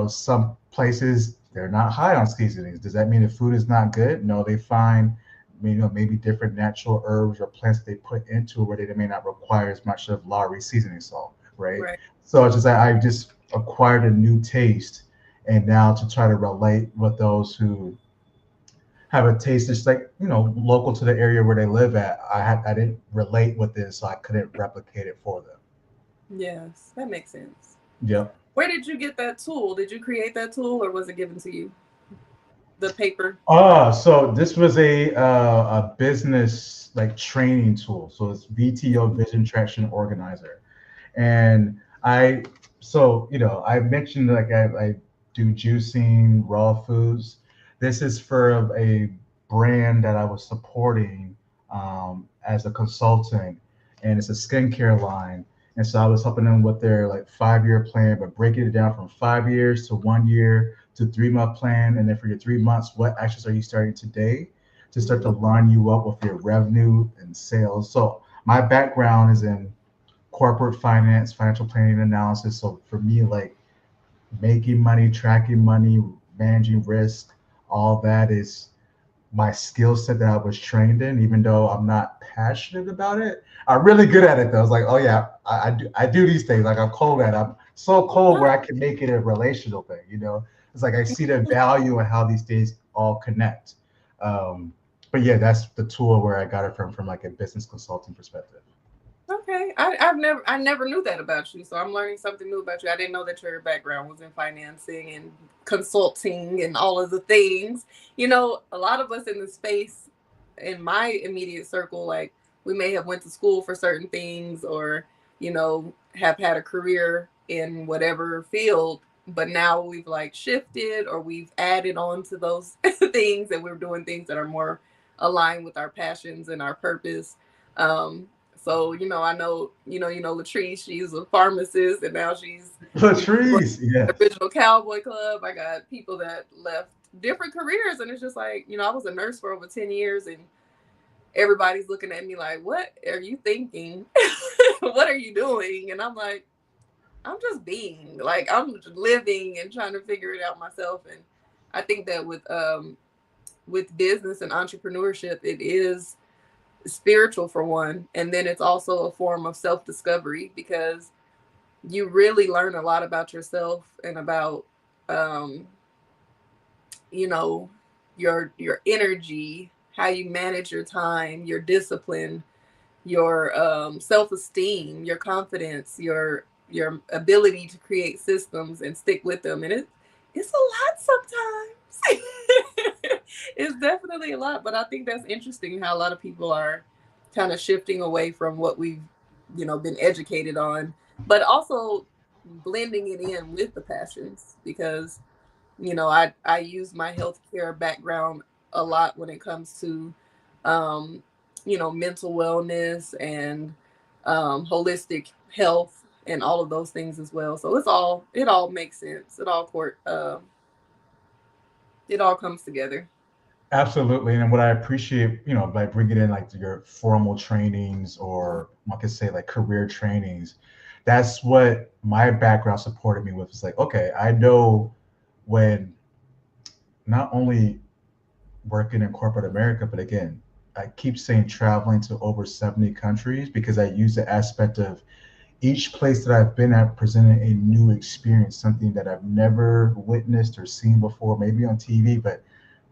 some places they're not high on seasonings. Does that mean the food is not good? No, they find maybe different natural herbs or plants that they put into it where they may not require as much of Lowry seasoning salt, right? Right. So it's just that I just acquired a new taste, and now to try to relate with those who have a taste that's like local to the area where they live at, I didn't relate with this, so I couldn't replicate it for them. Yes, that makes sense. Yep. Where did you get that tool? Did you create that tool, or was it given to you? The paper. So this was a business like training tool. So it's VTO Vision Traction Organizer, and I mentioned like I do juicing, raw foods. This is for a brand that I was supporting as a consultant, and it's a skincare line. And so I was helping them with their like 5 year plan, but breaking it down from 5 years to 1 year to 3 month plan. And then for your 3 months, what actions are you starting today to start to Mhm. line you up with your revenue and sales? So my background is in corporate finance, financial planning analysis. So for me, like making money, tracking money, managing risk, all that is my skill set that I was trained in, even though I'm not passionate about it. I'm really good at it though. It's like, oh yeah, I do these things. Like I'm cold at it. I'm so cold where I can make it a relational thing. It's like I see the value in how these things all connect. Um, but yeah, that's the tool where I got it from like a business consulting perspective. Okay, I never knew that about you, so I'm learning something new about you. I didn't know that your background was in financing and consulting and all of the things. A lot of us in the space, in my immediate circle, like we may have went to school for certain things, or have had a career in whatever field, but now we've like shifted, or we've added on to those things, and we're doing things that are more aligned with our passions and our purpose. So, I know, Latrice, she's a pharmacist, and now she's, running Latrice, the yes. original Cowboy Club. I got people that left different careers, and it's just like, I was a nurse for over 10 years, and everybody's looking at me like, what are you thinking? What are you doing? And I'm like, I'm just being, like, I'm living and trying to figure it out myself. And I think that with business and entrepreneurship, it is spiritual for one, and then it's also a form of self-discovery, because you really learn a lot about yourself and about um you know, your energy, how you manage your time, your discipline, your self-esteem, your confidence, your ability to create systems and stick with them. And it's a lot sometimes. It's definitely a lot, but I think that's interesting how a lot of people are kind of shifting away from what we've, been educated on, but also blending it in with the passions because I use my healthcare background a lot when it comes to um, mental wellness and holistic health and all of those things as well. So it all makes sense. It all comes together. Absolutely. And what I appreciate, by bringing in like your formal trainings or one could say like career trainings, that's what my background supported me with. It's like, okay, I know when not only working in corporate America, but again, I keep saying traveling to over 70 countries because I use the aspect of each place that I've been at presented a new experience, something that I've never witnessed or seen before, maybe on TV, but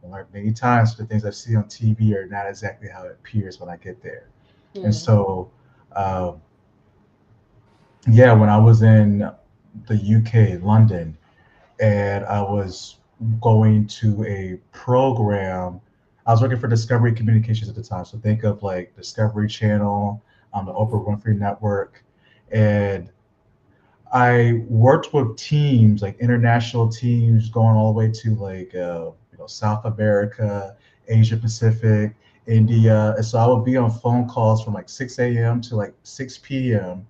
like many times the things I see on TV are not exactly how it appears when I get there. And Mm. so, uh, yeah, when I was in the UK, London, and I was going to a program. I was working for Discovery Communications at the time. So think of like Discovery Channel, the Oprah Winfrey Network. And I worked with teams, like international teams, going all the way to like South America, Asia Pacific, India. And so I would be on phone calls from like 6 a.m. to like 6 p.m.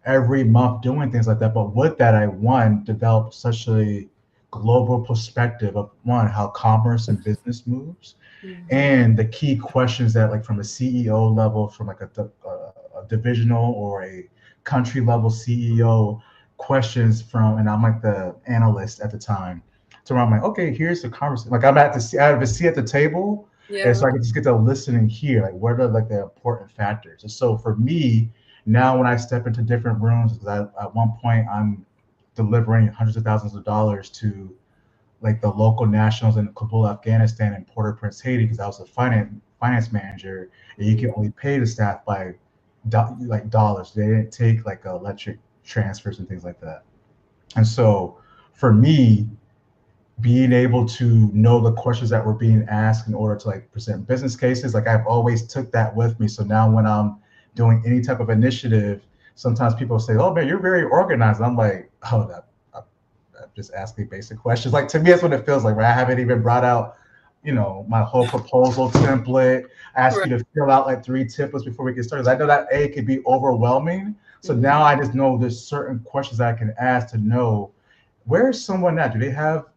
every month doing things like that. But with that, I one developed such a global perspective of one how commerce and business moves, Mm-hmm. and the key questions that like from a CEO level, from like a divisional or a country level CEO questions from, and I'm like the analyst at the time. So I'm like, okay, here's the conversation. Like I'm at the I have a seat at the table, and Yeah. so I can just get to listen and hear like what are like the important factors. And so for me, now when I step into different rooms, because at one point I'm delivering hundreds of thousands of dollars to like the local nationals in Kabul, Afghanistan, and Port-au-Prince, Haiti, because I was a finance manager, and you can Mm-hmm. only pay the staff by like dollars. They didn't take like electric transfers and things like that. And so for me, being able to know the questions that were being asked in order to like present business cases, like I've always took that with me. So now when I'm doing any type of initiative, sometimes people say, "Oh man, you're very organized." I'm like, "Oh, I'm just asking basic questions." Like to me, that's what it feels like. Right? I haven't even brought out, my whole proposal template. I ask Right. you to fill out like three templates before we get started. 'Cause I know that could be overwhelming. So Mm-hmm. now I just know there's certain questions that I can ask to know where's someone at. Do they have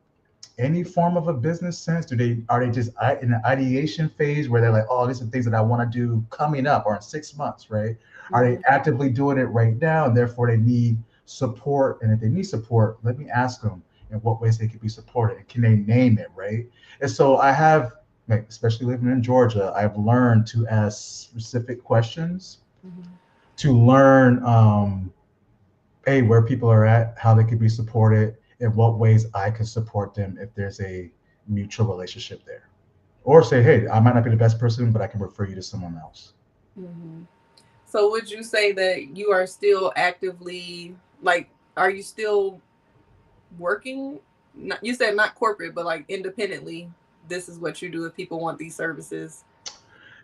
any form of a business sense? Are they just in an ideation phase where they're like, oh, these are things that I want to do coming up or in 6 months, right? Are they Mm-hmm. actively doing it right now and therefore they need support? And if they need support, let me ask them in what ways they could be supported and can they name it, right? And so I have, like, especially living in Georgia, I've learned to ask specific questions Mm-hmm. to learn where people are at, how they could be supported, in what ways I can support them if there's a mutual relationship there. Or say, hey, I might not be the best person, but I can refer you to someone else. Mm-hmm. So would you say that you are still actively like? Are you still working? Not, you said not corporate, but like independently. This is what you do if people want these services.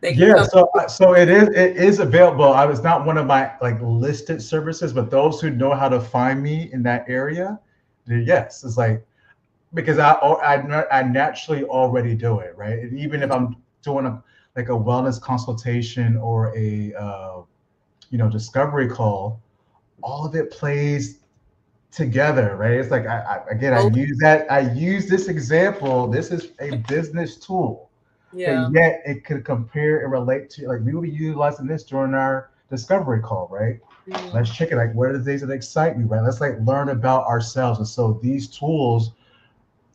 They can Yeah, come. so it is available. I was not one of my like listed services, but those who know how to find me in that area, yes, it's like because I naturally already do it, right? And even if I'm doing like a wellness consultation or a discovery call, all of it plays together, right? It's like again, Oh, I use this example. This is a business tool, but yeah. yet it could compare and relate to like we will be utilizing this during our discovery call, right? Mm, Let's check it. Like, what are the things that excite you, right? Let's like learn about ourselves. And so these tools,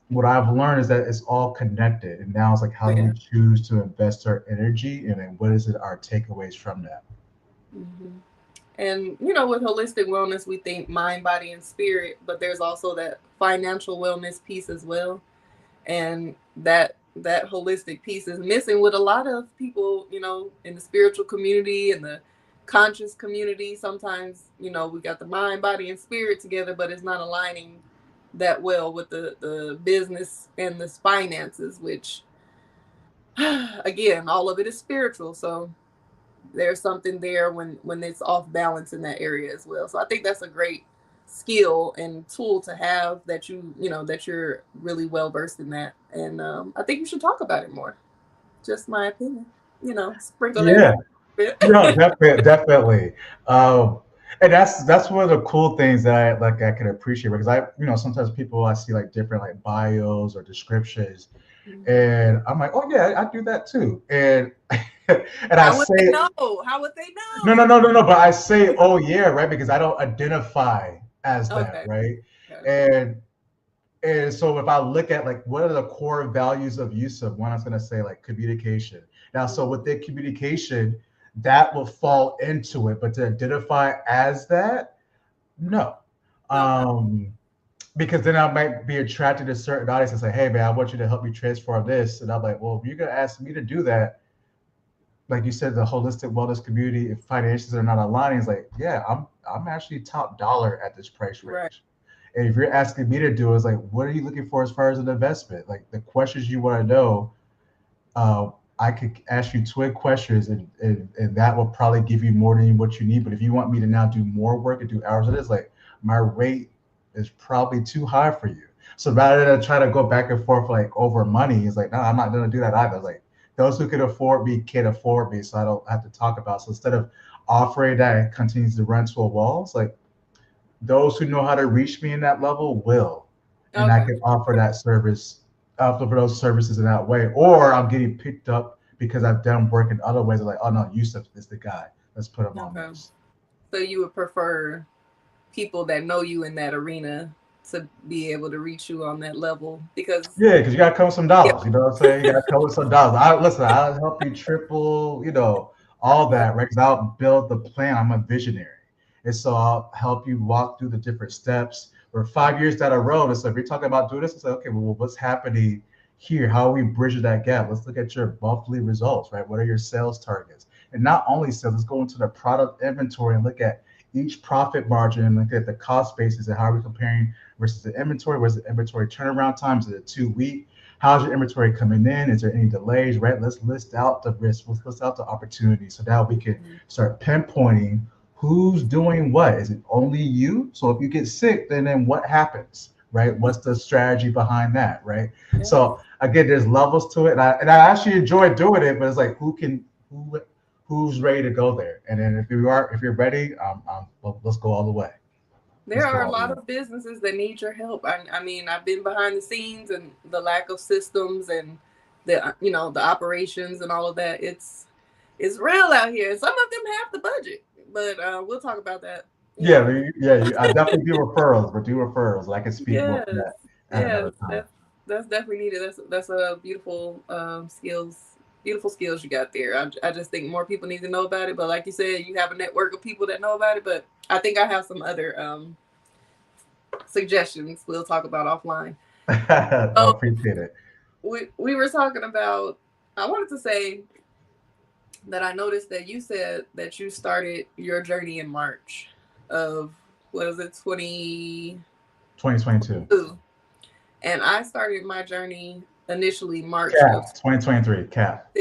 what I've learned is that it's all connected. And now it's like, how do we yeah. choose to invest our energy, and then what is it our takeaways from that? Hmm. And with holistic wellness, we think mind, body, and spirit, but there's also that financial wellness piece as well. And that holistic piece is missing with a lot of people, in the spiritual community and the conscious community. Sometimes, we got the mind, body, and spirit together, but it's not aligning that well with the business and the finances, which again, all of it is spiritual. So there's something there when it's off balance in that area as well. So I think that's a great skill and tool to have, that that you're really well versed in that. And I think you should talk about it more. Just my opinion. Sprinkle that in Yeah. a bit. No, definitely, definitely. Um, and that's one of the cool things that I can appreciate because sometimes people I see like different like bios or descriptions, and I'm like, oh yeah, I do that too, and and I How would they say know? How would they no, no, know? no, no, no, but I say oh yeah, right, because I don't identify as that, Okay. right, Okay. and and so if I look at like what are the core values of Yusuf, one I was gonna say like communication. Now, so Mhm. within communication, that will fall into it, but to identify as that, no. Okay. Um, because then I might be attracted to certain audience and say, hey man, I want you to help me transform this. And I'm like, well, if you're gonna ask me to do that, like you said, the holistic wellness community, if finances are not aligning, it's like, yeah, I'm actually top dollar at this price Right. range. And if you're asking me to do it, it's like, what are you looking for as far as an investment? Like the questions you want to know, uh, I could ask you twin questions and that will probably give you more than what you need. But if you want me to now do more work and do hours of this, like my rate is probably too high for you. So rather than try to go back and forth like over money, it's like, no, I'm not gonna do that either. It's like those who can afford me can afford me, so I don't have to talk about. So instead of offering that and continues to run to a wall, it's like those who know how to reach me in that level will, and I Okay. can offer that service, offer those services in that way. Or I'm getting picked up because I've done work in other ways. I'm like, oh no, Yusuf is the guy. Let's put him on Okay. this. So you would prefer people that know you in that arena to be able to reach you on that level, because Yeah, because you gotta come with some yeah. dollars. You know what I'm saying? You gotta come with some dollars. Listen. I'll help you triple. All that, right? Because I'll build the plan. I'm a visionary, and so I'll help you walk through the different steps. We're 5 years down the road, and so if you're talking about doing this, it's like, okay, well, what's happening here? How are we bridging that gap? Let's look at your monthly results, right? What are your sales targets? And not only sales, let's go into the product inventory and look at each profit margin and look at the cost basis and how are we comparing versus the inventory. Where's the inventory turnaround time? Is it a 2 week? How's your inventory coming in? Is there any delays? Right? Let's list out the risks. Let's list out the opportunities so that we can start pinpointing who's doing what. Is it only you? So if you get sick, then what happens? Right? What's the strategy behind that? Right? Yeah. So again, there's levels to it, and I actually enjoy doing it. But it's like who who's ready to go there? And then if you're ready, well, let's go all the way. There Let's go are a all the lot way. of businesses that need your help. I mean, I've been behind the scenes, and the lack of systems and the operations and all of that. It's real out here. Some of them have the budget, but we'll talk about that. You Yeah, know, I definitely do referrals, but do referrals. I can speak more to yes, that at yes, another time. that's definitely needed. That's a beautiful beautiful skills you got there. I just think more people need to know about it. But like you said, you have a network of people that know about it. But I think I have some other suggestions we'll talk about offline. I So appreciate it. we were talking about. I wanted to say that I noticed that you said that you started your journey in March of, what is it, 2022. 22, and I started my journey initially March of Cap, 2023, cap.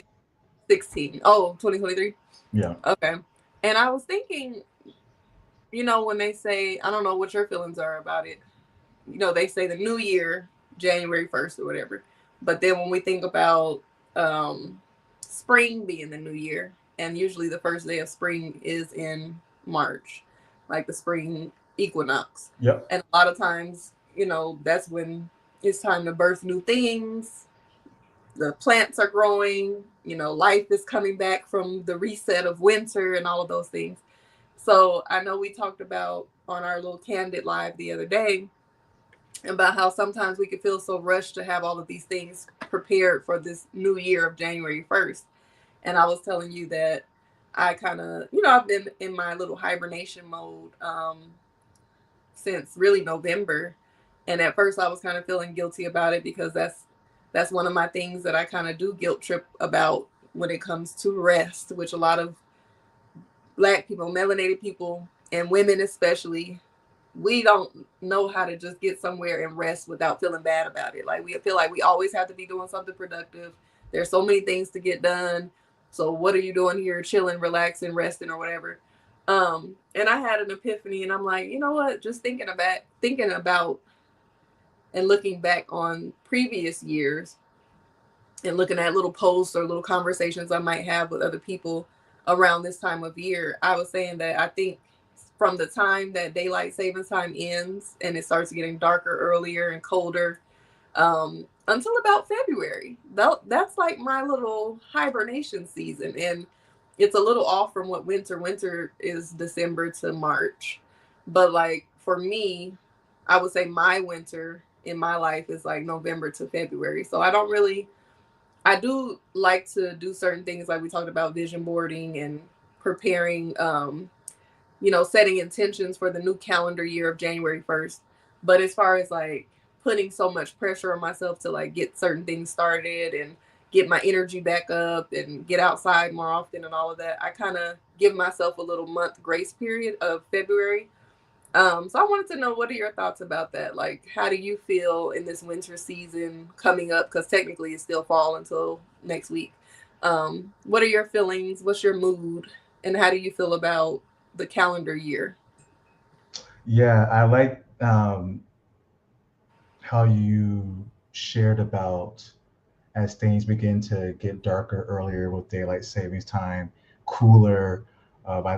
16. Oh, 2023. Yeah. Okay. And I was thinking, when they say, I don't know what your feelings are about it. They say the new year, January 1st or whatever. But then when we think about um, spring being the new year, and usually the first day of spring is in March, like the spring equinox. Yep. And a lot of times, that's when it's time to birth new things. The plants are growing, life is coming back from the reset of winter and all of those things. So I know we talked about on our little candid live the other day about how sometimes we can feel so rushed to have all of these things prepared for this new year of January 1st. And I was telling you that I kind of, I've been in my little hibernation mode since really November. And at first I was kind of feeling guilty about it because that's That's one of my things that I kind of do guilt trip about when it comes to rest, which a lot of Black people, melanated people, and women especially, we don't know how to just get somewhere and rest without feeling bad about it. Like we feel like we always have to be doing something productive. There's so many things to get done. So what are you doing here? Chilling, relaxing, resting, or whatever. And I had an epiphany, and I'm like, you know what? Just thinking about and looking back on previous years, and looking at little posts or little conversations I might have with other people around this time of year, I was saying that I think from the time that daylight savings time ends and it starts getting darker earlier and colder, until about February, that's like my little hibernation season. And it's a little off from what winter is December to March. But like for me, I would say my winter in my life is like November to February. So I do like to do certain things like we talked about, vision boarding and preparing, setting intentions for the new calendar year of January 1st. But as far as like putting so much pressure on myself to like get certain things started and get my energy back up and get outside more often and all of that, I kind of give myself a little month grace period of February. So I wanted to know, what are your thoughts about that? Like, how do you feel in this winter season coming up? Because technically it's still fall until next week. What are your feelings? What's your mood? And how do you feel about the calendar year? Yeah, I like how you shared about as things begin to get darker earlier with daylight savings time, cooler. I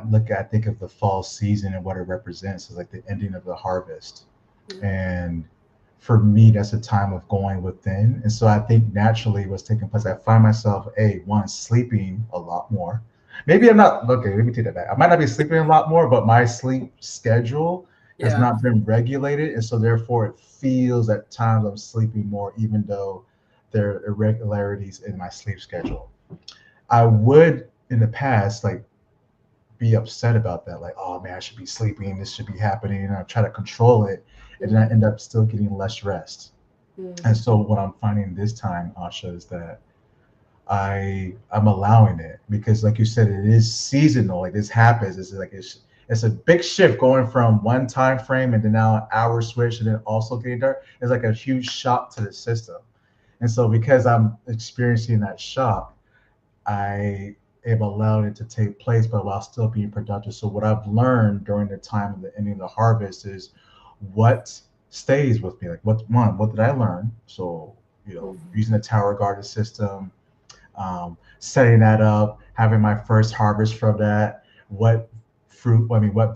think of the fall season and what it represents is like the ending of the harvest. Mm-hmm. And for me, that's a time of going within. And so I think naturally what's taking place, I find myself, one, sleeping a lot more. Maybe I'm not, okay, let me take that back. I might not be sleeping a lot more, but my sleep schedule has Yeah. not been regulated. And so therefore it feels at times I'm sleeping more, even though there are irregularities in my sleep schedule. I would in the past, like, be upset about that. Like, oh man, I should be sleeping. This should be happening. And I try to control it, and then I end up still getting less rest. And Mm-hmm. so what I'm finding this time, Asha, is that I'm allowing it because, like you said, it is seasonal. Like this happens. It's a big shift going from one time frame and then now an hour switch and then also getting dark. It's like a huge shock to the system. And so because I'm experiencing that shock, I am allowed it to take place, but while still being productive. So what I've learned during the time of the ending of the harvest is what stays with me. Like what did I learn? So, Mm-hmm. using the tower garden system, setting that up, having my first harvest from that, what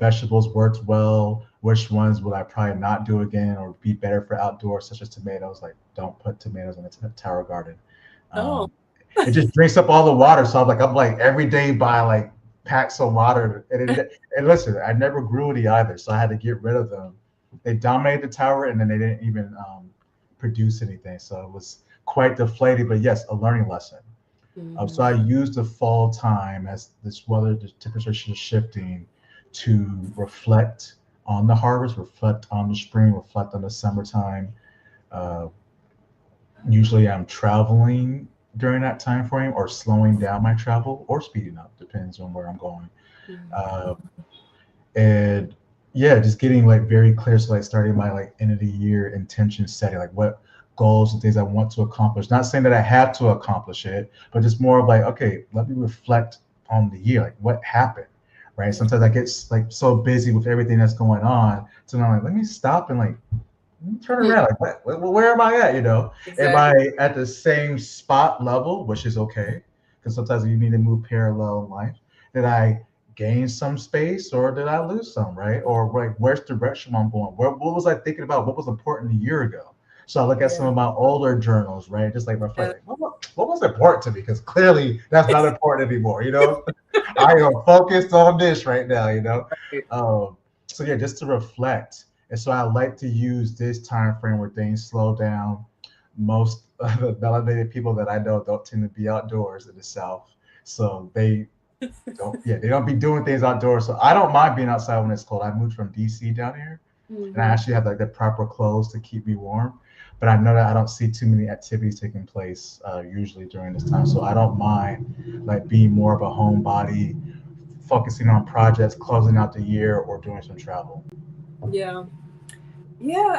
vegetables worked well, which ones will I probably not do again or be better for outdoors, such as tomatoes. Like, don't put tomatoes in the tower garden. Oh. Um, it just drinks up all the water. So I'm like every day buy like packs of water. And listen, I never grew any either, so I had to get rid of them. They dominated the tower, and then they didn't even produce anything. So it was quite deflating. But yes, a learning lesson. So Mm-hmm. I used the fall time as this weather, the temperature is shifting, to reflect on the harvest, reflect on the spring, reflect on the summertime. Uh, Usually I'm traveling during that time frame or slowing down my travel or speeding up, depends on where I'm going. Uh, and yeah, just getting like very clear. So like starting my like end of the year intention setting, like what goals and things I want to accomplish. Not saying that I have to accomplish it, but just more of like, okay, let me reflect on the year, like what happened, right? Mm-hmm. Sometimes I get like so busy with everything that's going on, so I'm like, let me stop and like turn around. Like, where am I at? Am Exactly. I at the same spot level, which is okay, because sometimes you need to move parallel in life. Did I gain some space, or did I lose some? Right? Or like, where's the direction I'm going? What was I thinking about? What was important a year ago? So I look at some Yeah. of my older journals, right? Just like reflect, Yeah. like, what was important to me? Because clearly that's not important anymore. I am focused on this right now. Right. So yeah, just to reflect. And so I like to use this time frame where things slow down. Most of the validated people that I know don't tend to be outdoors in the South. So they don't be doing things outdoors. So I don't mind being outside when it's cold. I moved from DC down here and I Mm-hmm. actually have like the proper clothes to keep me warm. but I know that I don't see too many activities taking place usually during this time. So I don't mind like being more of a homebody, focusing on projects, closing out the year, or doing some travel. Yeah. Yeah,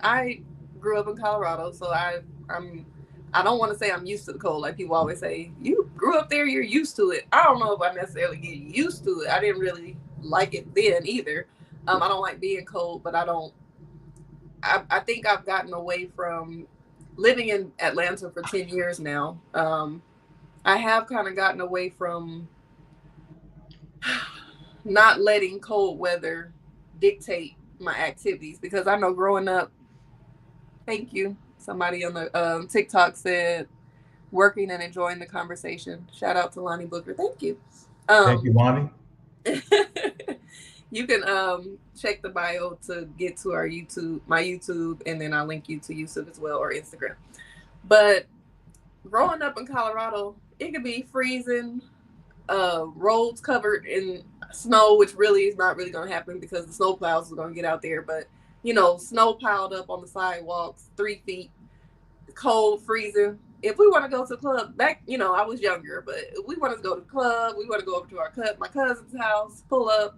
I grew up in Colorado, so I'm I don't want to say I'm used to the cold. Like people always say, you grew up there, you're used to it. I don't know if I necessarily get used to it. I didn't really like it then either. I don't like being cold, but I think I've gotten away from living in Atlanta for 10 years now. I have kind of gotten away from not letting cold weather dictate my activities because I know growing up, thank you. Somebody on the TikTok said working and enjoying the conversation. Shout out to Lonnie Booker. Thank you. Thank you, Um, Lonnie. you can check the bio to get to our YouTube, my YouTube, and then I'll link you to Yusuf as well or Instagram. But growing up in Colorado, it could be freezing, roads covered in snow, which really is not really going to happen because the snow plows are going to get out there. But snow piled up on the sidewalks, 3 feet, cold, freezing. If we want to go to the club, back, I was younger, but if we want to go to the club, we want to go over to my cousin's house, pull up.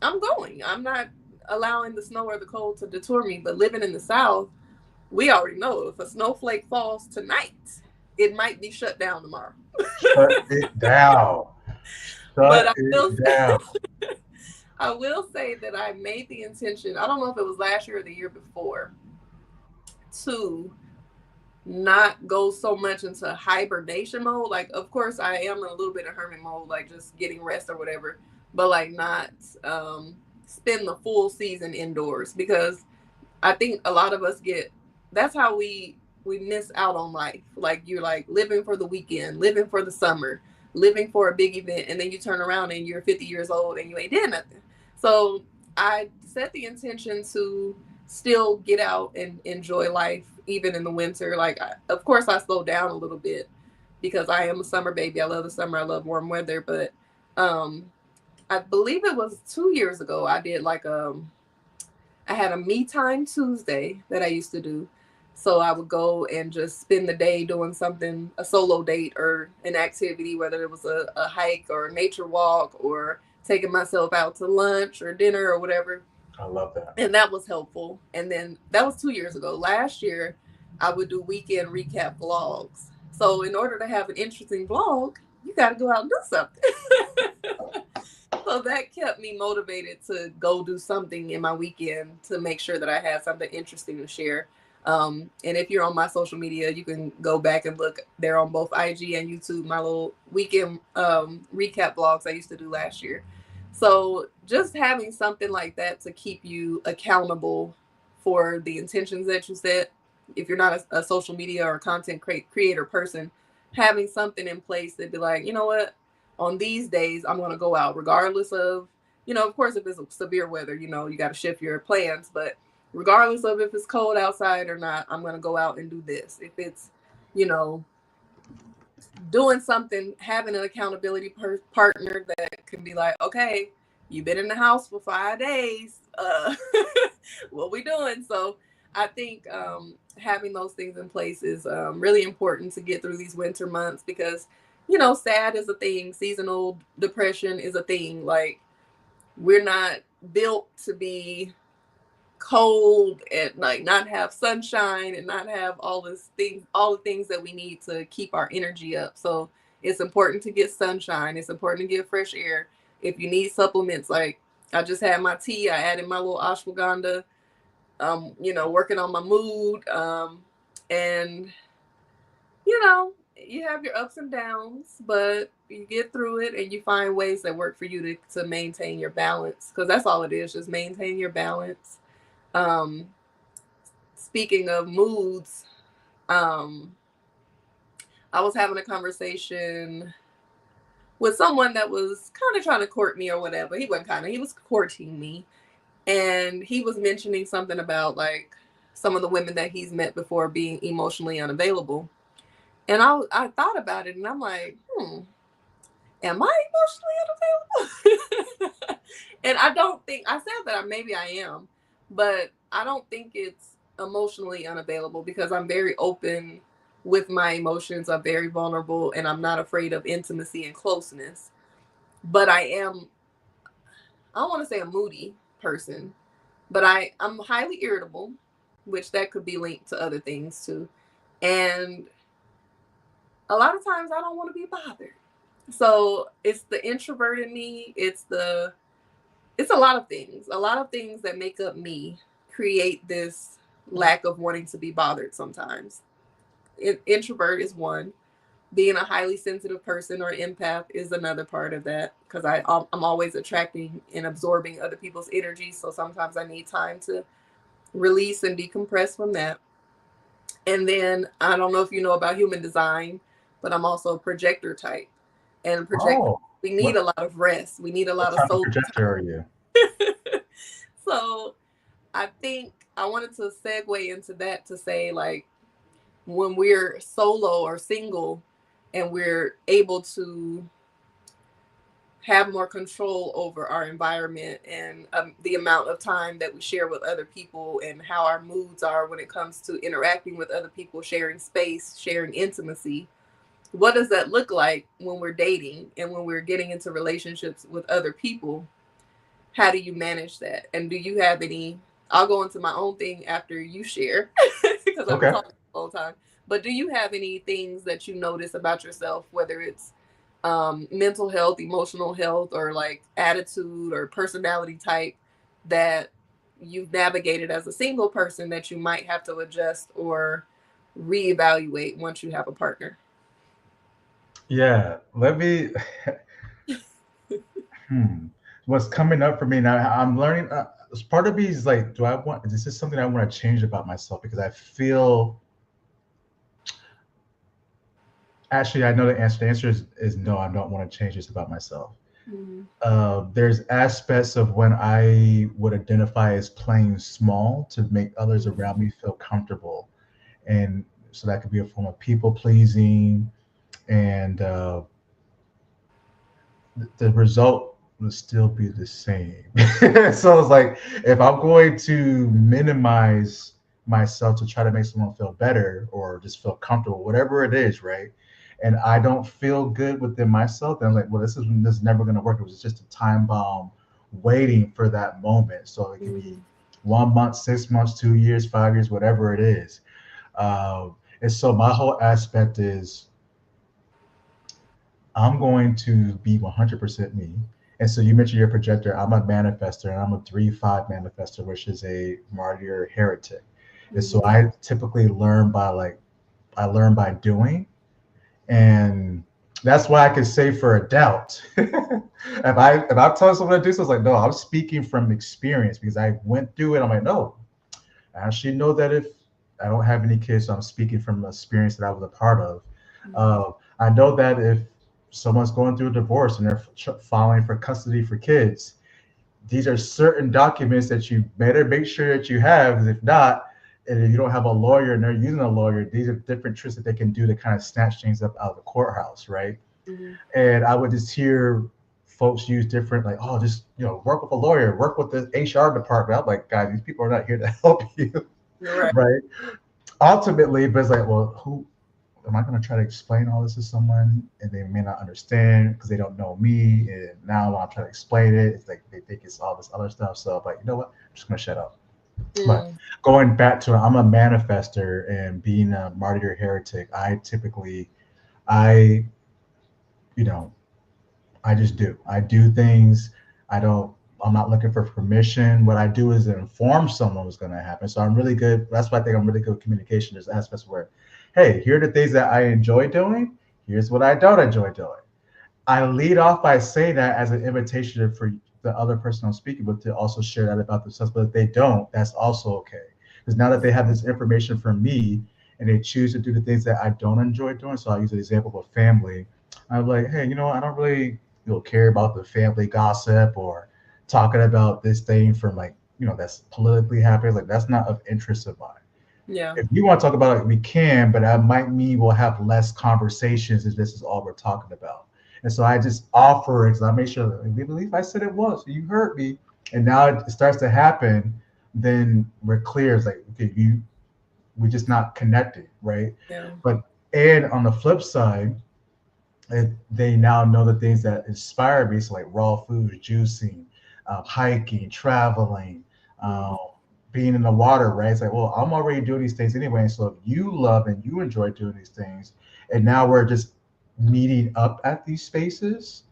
I'm going. I'm not allowing the snow or the cold to deter me. But living in the South, we already know if a snowflake falls tonight, it might be shut down tomorrow. Shut it down. But Shut it down. I will say that I made the intention. I don't know if it was last year or the year before to not go so much into hibernation mode. Like, of course, I am in a little bit of hermit mode, like just getting rest or whatever, but like not spend the full season indoors because I think a lot of us that's how we miss out on life. Like you're like living for the weekend, living for the summer, living for a big event, and then you turn around and you're 50 years old and you ain't did nothing. So I set the intention to still get out and enjoy life even in the winter. Like of course I slow down a little bit because I am a summer baby. I love the summer. I love warm weather. But um I believe it was 2 years ago I did like I had a me time Tuesday that I used to do. So I would go and just spend the day doing something, a solo date or an activity, whether it was a hike or a nature walk or taking myself out to lunch or dinner or whatever. I love that. And that was helpful. And then that was 2 years ago. Last year, I would do weekend recap vlogs. So in order to have an interesting vlog, you got to go out and do something. So that kept me motivated to go do something in my weekend to make sure that I had something interesting to share. And if you're on my social media, you can go back and look there on both IG and YouTube, my little weekend recap vlogs I used to do last year. So just having something like that to keep you accountable for the intentions that you set. If you're not a social media or content creator person, having something in place that'd be like, you know what, on these days, I'm going to go out regardless of, of course, if it's severe weather, you got to shift your plans. But regardless of if it's cold outside or not, I'm going to go out and do this. If it's, you know, doing something, having an accountability partner that can be like, okay, you've been in the house for 5 days. What we doing? So I think having those things in place is really important to get through these winter months because, sad is a thing. Seasonal depression is a thing. Like we're not built to be cold and like not have sunshine and not have all the things that we need to keep our energy up. So it's important to get sunshine. It's important to get fresh air. If you need supplements, like I just had my tea, I added my little ashwagandha, working on my mood. And you have your ups and downs, but you get through it and you find ways that work for you to maintain your balance. Because that's all it is, just maintain your balance. um Speaking of moods, um I was having a conversation with someone that was kind of trying to court me or whatever. He was courting me, and he was mentioning something about like some of the women that he's met before being emotionally unavailable. And I thought about it and I'm like, am I emotionally unavailable? And I don't think I said that maybe I am, but I don't think it's emotionally unavailable because I'm very open with my emotions. I'm very vulnerable and I'm not afraid of intimacy and closeness. But I don't want to say a moody person, but I'm highly irritable, which that could be linked to other things too. And a lot of times I don't want to be bothered. So it's the introvert in me. It's a lot of things. A lot of things that make up me create this lack of wanting to be bothered sometimes. Introvert is one. Being a highly sensitive person or empath is another part of that because I'm always attracting and absorbing other people's energy. So sometimes I need time to release and decompress from that. And then I don't know if you know about human design, but I'm also a projector type. And projector, Oh, we need what a lot of rest. We need a what lot of type of soul projector are you? time. So I think I wanted to segue into that to say, like, when we're solo or single and we're able to have more control over our environment and the amount of time that we share with other people and how our moods are when it comes to interacting with other people, sharing space, sharing intimacy. What does that look like when we're dating and when we're getting into relationships with other people? How do you manage that? And do you have any? I'll go into my own thing after you share because I've been Okay. talking the whole time. But do you have any things that you notice about yourself, whether it's mental health, emotional health, or like attitude or personality type that you've navigated as a single person that you might have to adjust or reevaluate once you have a partner? Yeah. Let me. Hmm. What's coming up for me now? I'm learning. Part of me is like, do I want? Is this something I want to change about myself? Because I feel. Actually, I know the answer. The answer is no. I don't want to change this about myself. Mm-hmm. There's aspects of when I would identify as playing small to make others around me feel comfortable, and so that could be a form of people pleasing, and the result would still be the same. So it's like if I'm going to minimize myself to try to make someone feel better or just feel comfortable, whatever it is, right? And I don't feel good within myself, then I'm like, well, this is never going to work. It was just a time bomb waiting for that moment. So it could be Mm-hmm. 1 month, 6 months, 2 years, 5 years, whatever it is. And so my whole aspect is I'm going to be 100% me. And so you mentioned your projector. I'm a manifester, and I'm a 3-5 manifester, which is a martyr heretic. And so Mm-hmm. I typically I learn by doing, and that's why I can say for a doubt. If I'm telling someone to do something, it's like no, I'm speaking from experience because I went through it. I'm like no, I actually know that if I don't have any kids, so I'm speaking from the experience that I was a part of. Mm-hmm. Uh, I know that if someone's going through a divorce and they're filing for custody for kids, these are certain documents that you better make sure that you have. Because if not, and if you don't have a lawyer and they're using a lawyer, these are different tricks that they can do to kind of snatch things up out of the courthouse, right? Mm-hmm. And I would just hear folks use different, like, oh, just work with a lawyer, work with the HR department. I'm like, guys, these people are not here to help you, Right. right? Ultimately, but it's like, well, who am I going to try to explain all this to someone and they may not understand because they don't know me? And now when I'm trying to explain it, it's like they think it's all this other stuff. So I'm like, you know what? I'm just going to shut up. But Mm. going back to it, I'm a manifester and being a martyr heretic, I, you know, I just do. I do things. I don't. I'm not looking for permission. What I do is inform someone what's going to happen. So I'm really good. That's why I think I'm really good with communication. There's aspects where, hey, here are the things that I enjoy doing. Here's what I don't enjoy doing. I lead off by saying that as an invitation for the other person I'm speaking with to also share that about themselves. But if they don't, that's also okay. Because now that they have this information from me and they choose to do the things that I don't enjoy doing, so I'll use an example of family. I'm like, hey, I don't really care about the family gossip or talking about this thing from like, that's politically happening. Like that's not of interest of mine. Yeah. If you want to talk about it, we can, but that might mean we'll have less conversations if this is all we're talking about. And so I just offer it. So I make sure, we believe I said it once, you heard me. And now it starts to happen, then we're clear. It's like, okay, we're just not connected, right? Yeah. But and on the flip side, they now know the things that inspire me, so like raw food, juicing, hiking, traveling, Mm. um, being in the water, right? It's like, well, I'm already doing these things anyway. So if you love and you enjoy doing these things, and now we're just meeting up at these spaces,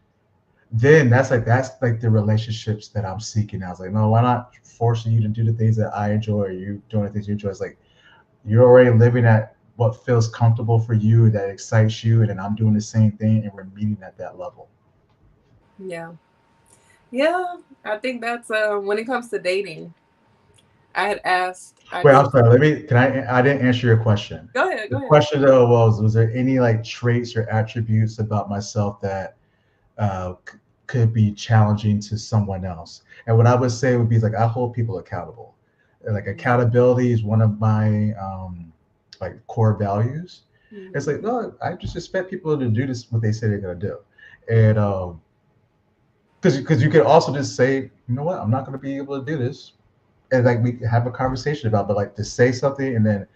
then that's like the relationships that I'm seeking. I was like, no, why not forcing you to do the things that I enjoy, or you doing the things you enjoy? It's like you're already living at what feels comfortable for you, that excites you, and then I'm doing the same thing, and we're meeting at that level. Yeah. Yeah. I think that's when it comes to dating. I had asked. I Wait, I'm did. sorry. Let me. Can I? I didn't answer your question. Go ahead. The Go ahead. question though was there any like traits or attributes about myself that could be challenging to someone else? And what I would say would be like I hold people accountable. And, like accountability is one of my like core values. It's Mm-hmm. like no, I just expect people to do this what they say they're gonna do, and Mm-hmm. because you could also just say, you know what, I'm not gonna be able to do this, and like we have a conversation about, but like to say something and then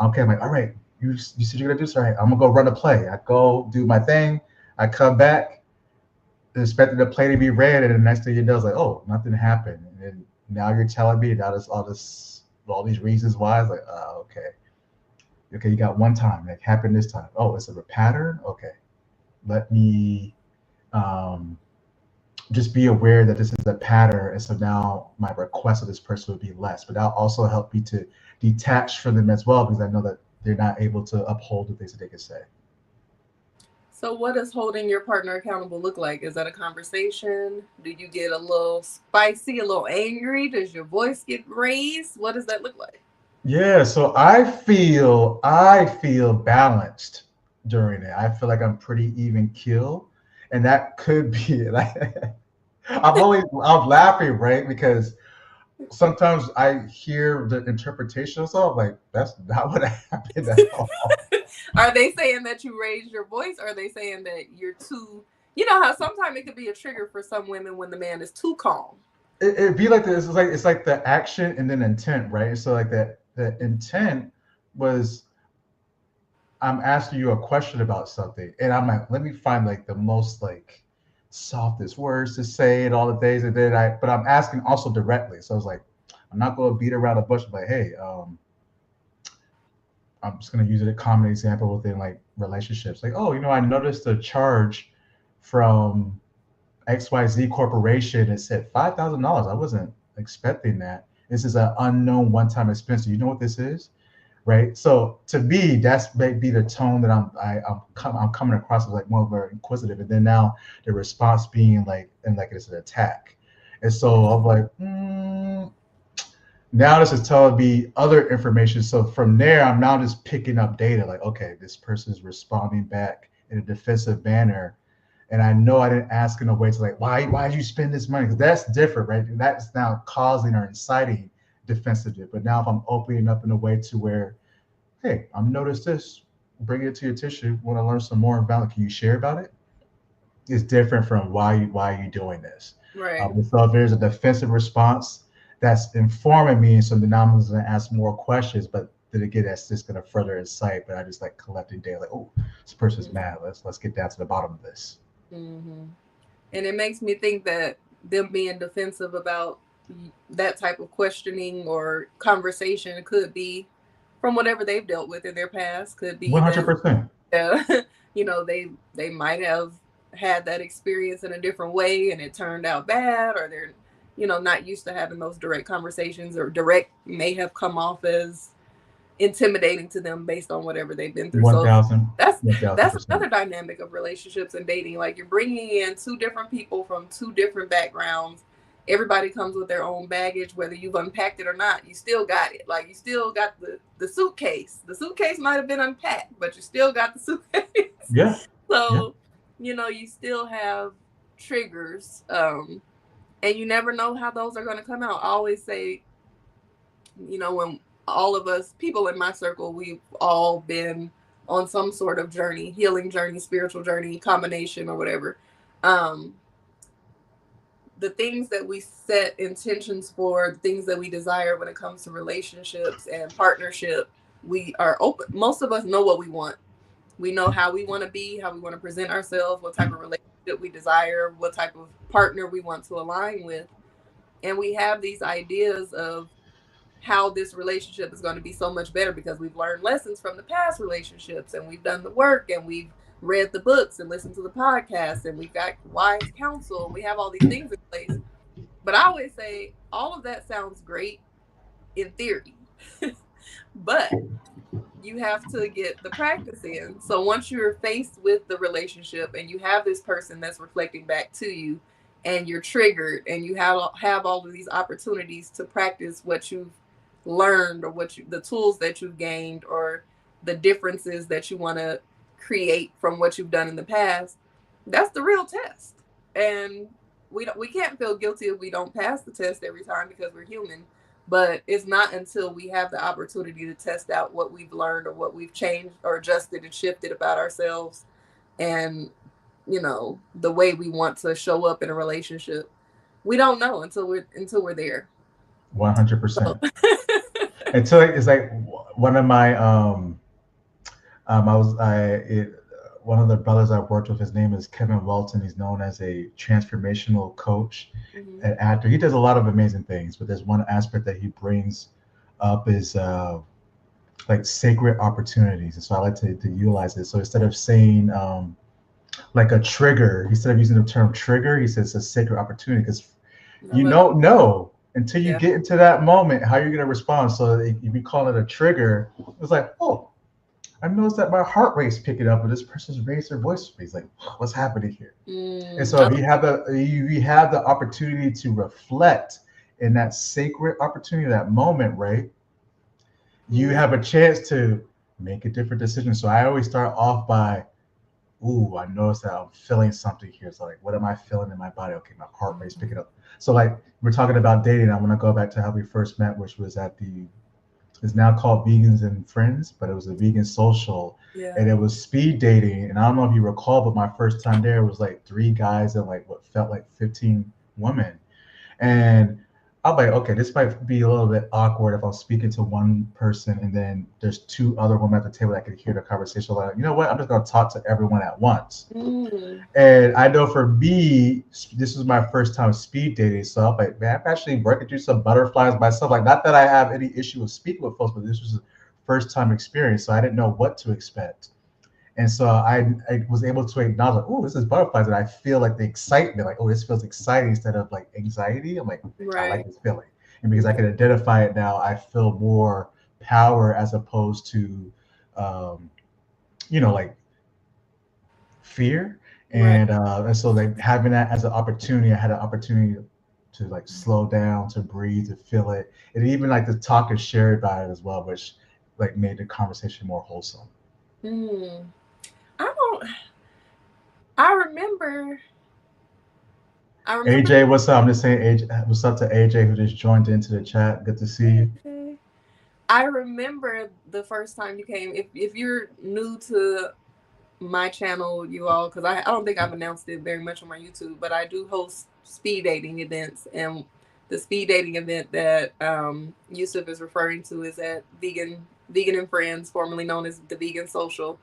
okay, I'm like, all right, you said you're gonna do this, all right, I'm gonna go run a play. I go do my thing, I come back, expecting the play to be read, and the next thing you know, it's like, oh, nothing happened, and then now you're telling me now this all these reasons why. It's like, okay, okay, you got one time, like happened this time. Oh, it's a pattern. Okay, let me um, just be aware that this is a pattern, and so now my request of this person would be less. But that'll also help me to detach from them as well, because I know that they're not able to uphold the things that they can say. So, what does holding your partner accountable look like? Is that a conversation? Do you get a little spicy, a little angry? Does your voice get raised? What does that look like? Yeah, so I feel balanced during it. I feel like I'm pretty even kill, and that could be like I'm laughing, right? Because sometimes I hear the interpretation of something like that's not what happened at all. Are they saying that you raised your voice? Or are they saying that you're too, you know, how sometimes it could be a trigger for some women when the man is too calm? It'd be like this. It's like the action and then intent, right? So like that the intent was I'm asking you a question about something, and I'm like, let me find like the most like softest words to say and all the things, and then but I'm asking also directly. So I was like, I'm not going to beat around the bush, but hey, I'm just going to use it a common example within like relationships. Like, oh, I noticed a charge from XYZ Corporation. It said $5,000. I wasn't expecting that. This is an unknown one-time expense. Do you know what this is? Right. So to me, that's maybe the tone that I'm coming across as like more very inquisitive, and then now the response being like and like it's an attack, and so I'm like, now this is telling me other information. So from there, I'm now just picking up data. Like, okay, this person is responding back in a defensive manner, and I know I didn't ask in a way to like, why did you spend this money? Because that's different, right? And that's now causing or inciting defensiveness. But now if I'm opening up in a way to where hey, I've noticed this. Bring it to your tissue. Want to learn some more about it? Can you share about it? It's different from why are you doing this? Right. So if there's a defensive response that's informing me, and so then I'm going to ask more questions. But then again, that's just going to further incite. But I just like collecting data. Like, oh, this person's mad. Let's get down to the bottom of this. Mm-hmm. And it makes me think that them being defensive about that type of questioning or conversation could be from whatever they've dealt with in their past. Could be One hundred that percent. you know they might have had that experience in a different way and it turned out bad, or they're not used to having those direct conversations, or direct may have come off as intimidating to them based on whatever they've been through. One So thousand. that's One thousand that's percent. another dynamic of relationships and dating. Like, you're bringing in two different people from two different backgrounds. Everybody comes with their own baggage, whether you've unpacked it or not. You still got it. Like, you still got the suitcase. The suitcase might have been unpacked, but you still got the suitcase. Yeah. Yeah. So you still have triggers, and you never know how those are going to come out. I always say, when all of us, people in my circle, we've all been on some sort of journey, healing journey, spiritual journey, combination, or whatever. Um, the things that we set intentions for, the things that we desire when it comes to relationships and partnership, we are open. Most of us know what we want. We know how we want to be, how we want to present ourselves, what type of relationship we desire, what type of partner we want to align with. And we have these ideas of how this relationship is going to be so much better because we've learned lessons from the past relationships, and we've done the work, and we've read the books and listened to the podcasts, and we've got wise counsel, and we have all these things in place. But I always say all of that sounds great in theory, but you have to get the practice in. So once you're faced with the relationship and you have this person that's reflecting back to you, and you're triggered, and you have all of these opportunities to practice what you've learned, or the tools that you've gained, or the differences that you want to create from what you've done in the past, that's the real test. And we can't feel guilty if we don't pass the test every time, because we're human. But it's not until we have the opportunity to test out what we've learned, or what we've changed or adjusted and shifted about ourselves, and the way we want to show up in a relationship. We don't know until we're there. 100%. So. Until it's like one of my I was one of the brothers I worked with. His name is Kevin Welton. He's known as a transformational coach Mhm. and actor. He does a lot of amazing things, but there's one aspect that he brings up is like sacred opportunities, and so I like to utilize it. So instead of saying like a trigger, instead of using the term trigger, he says it's a sacred opportunity, because I you love it. don't know until you Yeah. get into that moment how you're going to respond. So if you call it a trigger, it's like, oh, I noticed that my heart rate's picking up, and this person's raised their voice with me. It's like, what's happening here? And so I if you have the opportunity to reflect in that sacred opportunity, that moment, right? You mm, have a chance to make a different decision. So I always start off by, ooh, I noticed that I'm feeling something here. So like, what am I feeling in my body? Okay, my heart rate's picking up. So like, we're talking about dating. I'm gonna go back to how we first met, which was at the it's now called Vegans and Friends, but it was a vegan social, yeah. and it was speed dating. And I don't know if you recall, but my first time there was like three guys and like what felt like 15 women. And I'm like, okay, this might be a little bit awkward if I'm speaking to one person and then there's two other women at the table that can hear the conversation. Like, you know what? I'm just gonna talk to everyone at once. Mm, And I know for me, this was my first time speed dating. So I'm like, man, I'm actually working through some butterflies myself. Like, not that I have any issue with speaking with folks, but this was a first time experience. So I didn't know what to expect. And so I was able to acknowledge, like, oh, this is butterflies. And I feel like the excitement, like, oh, this feels exciting instead of like anxiety. I'm like, I like right. this feeling. And because I Okay. can identify it now, I feel more power as opposed to, um, like fear. Right. And so like having that as an opportunity, I had an opportunity to like slow down, to breathe, to feel it, and even like to talk and share about it as well, which like made the conversation more wholesome. Mm. I don't. I remember. I remember. AJ, what's up? I'm just saying, AJ, what's up to AJ who just joined into the chat. Good to see you. I remember the first time you came. If you're new to my channel, you all, because I don't think I've announced it very much on my YouTube, but I do host speed dating events, and the speed dating event that Yusuf is referring to is at Vegan and Friends, formerly known as the Vegan Social.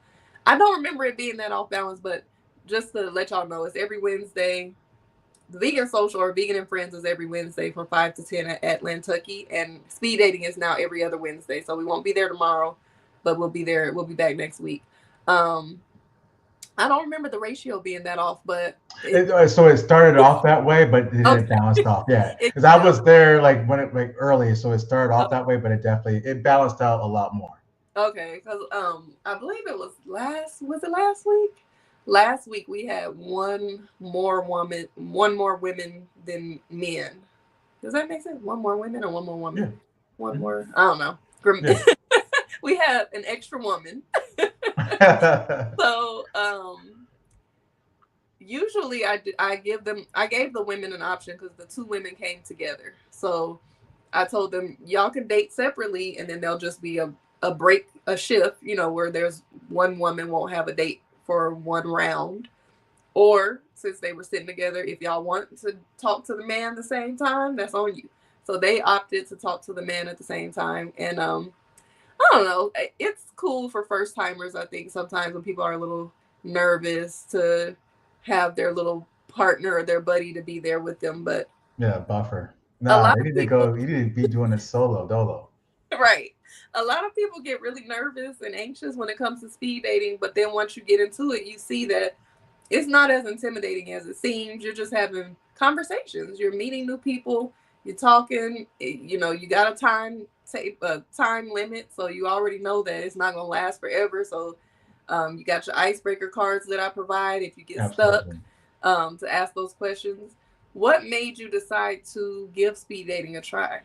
I don't remember it being that off balance, but just to let y'all know, it's every Wednesday. The Vegan Social or Vegan and Friends is every Wednesday from 5 to 10 at Lantucky, and speed dating is now every other Wednesday. So we won't be there tomorrow, but we'll be there. We'll be back next week. Um, I don't remember the ratio being that off, but So it started off that way, but then it okay. balanced off. Yeah, It because I balanced. was there like when it like early, so it started off Oh, that way, but it balanced out a lot more. okay, because I believe it was last week? Last week we had one more women than men. Does that make sense? One more women or one more woman? Yeah. One Mhm. more. I don't know. Yeah. We had an extra woman. So usually I gave the women an option because the two women came together. So I told them y'all can date separately, and then there'll just be a shift, where there's one woman won't have a date for one round. Or since they were sitting together, if y'all want to talk to the man at the same time, that's on you. So they opted to talk to the man at the same time. And I don't know. It's cool for first timers. I think sometimes when people are a little nervous to have their little partner or their buddy to be there with them, but Yeah, buffer. a Nah, lot they of need to people, go. You need to be doing it solo, dolo. right? A lot of people get really nervous and anxious when it comes to speed dating, but then once you get into it, you see that it's not as intimidating as it seems. You're just having conversations. You're meeting new people. You're talking. You know, you got a time limit, so you already know that it's not gonna last forever. So, you got your icebreaker cards that I provide if you get stuck, Absolutely. to ask those questions. What made you decide to give speed dating a try?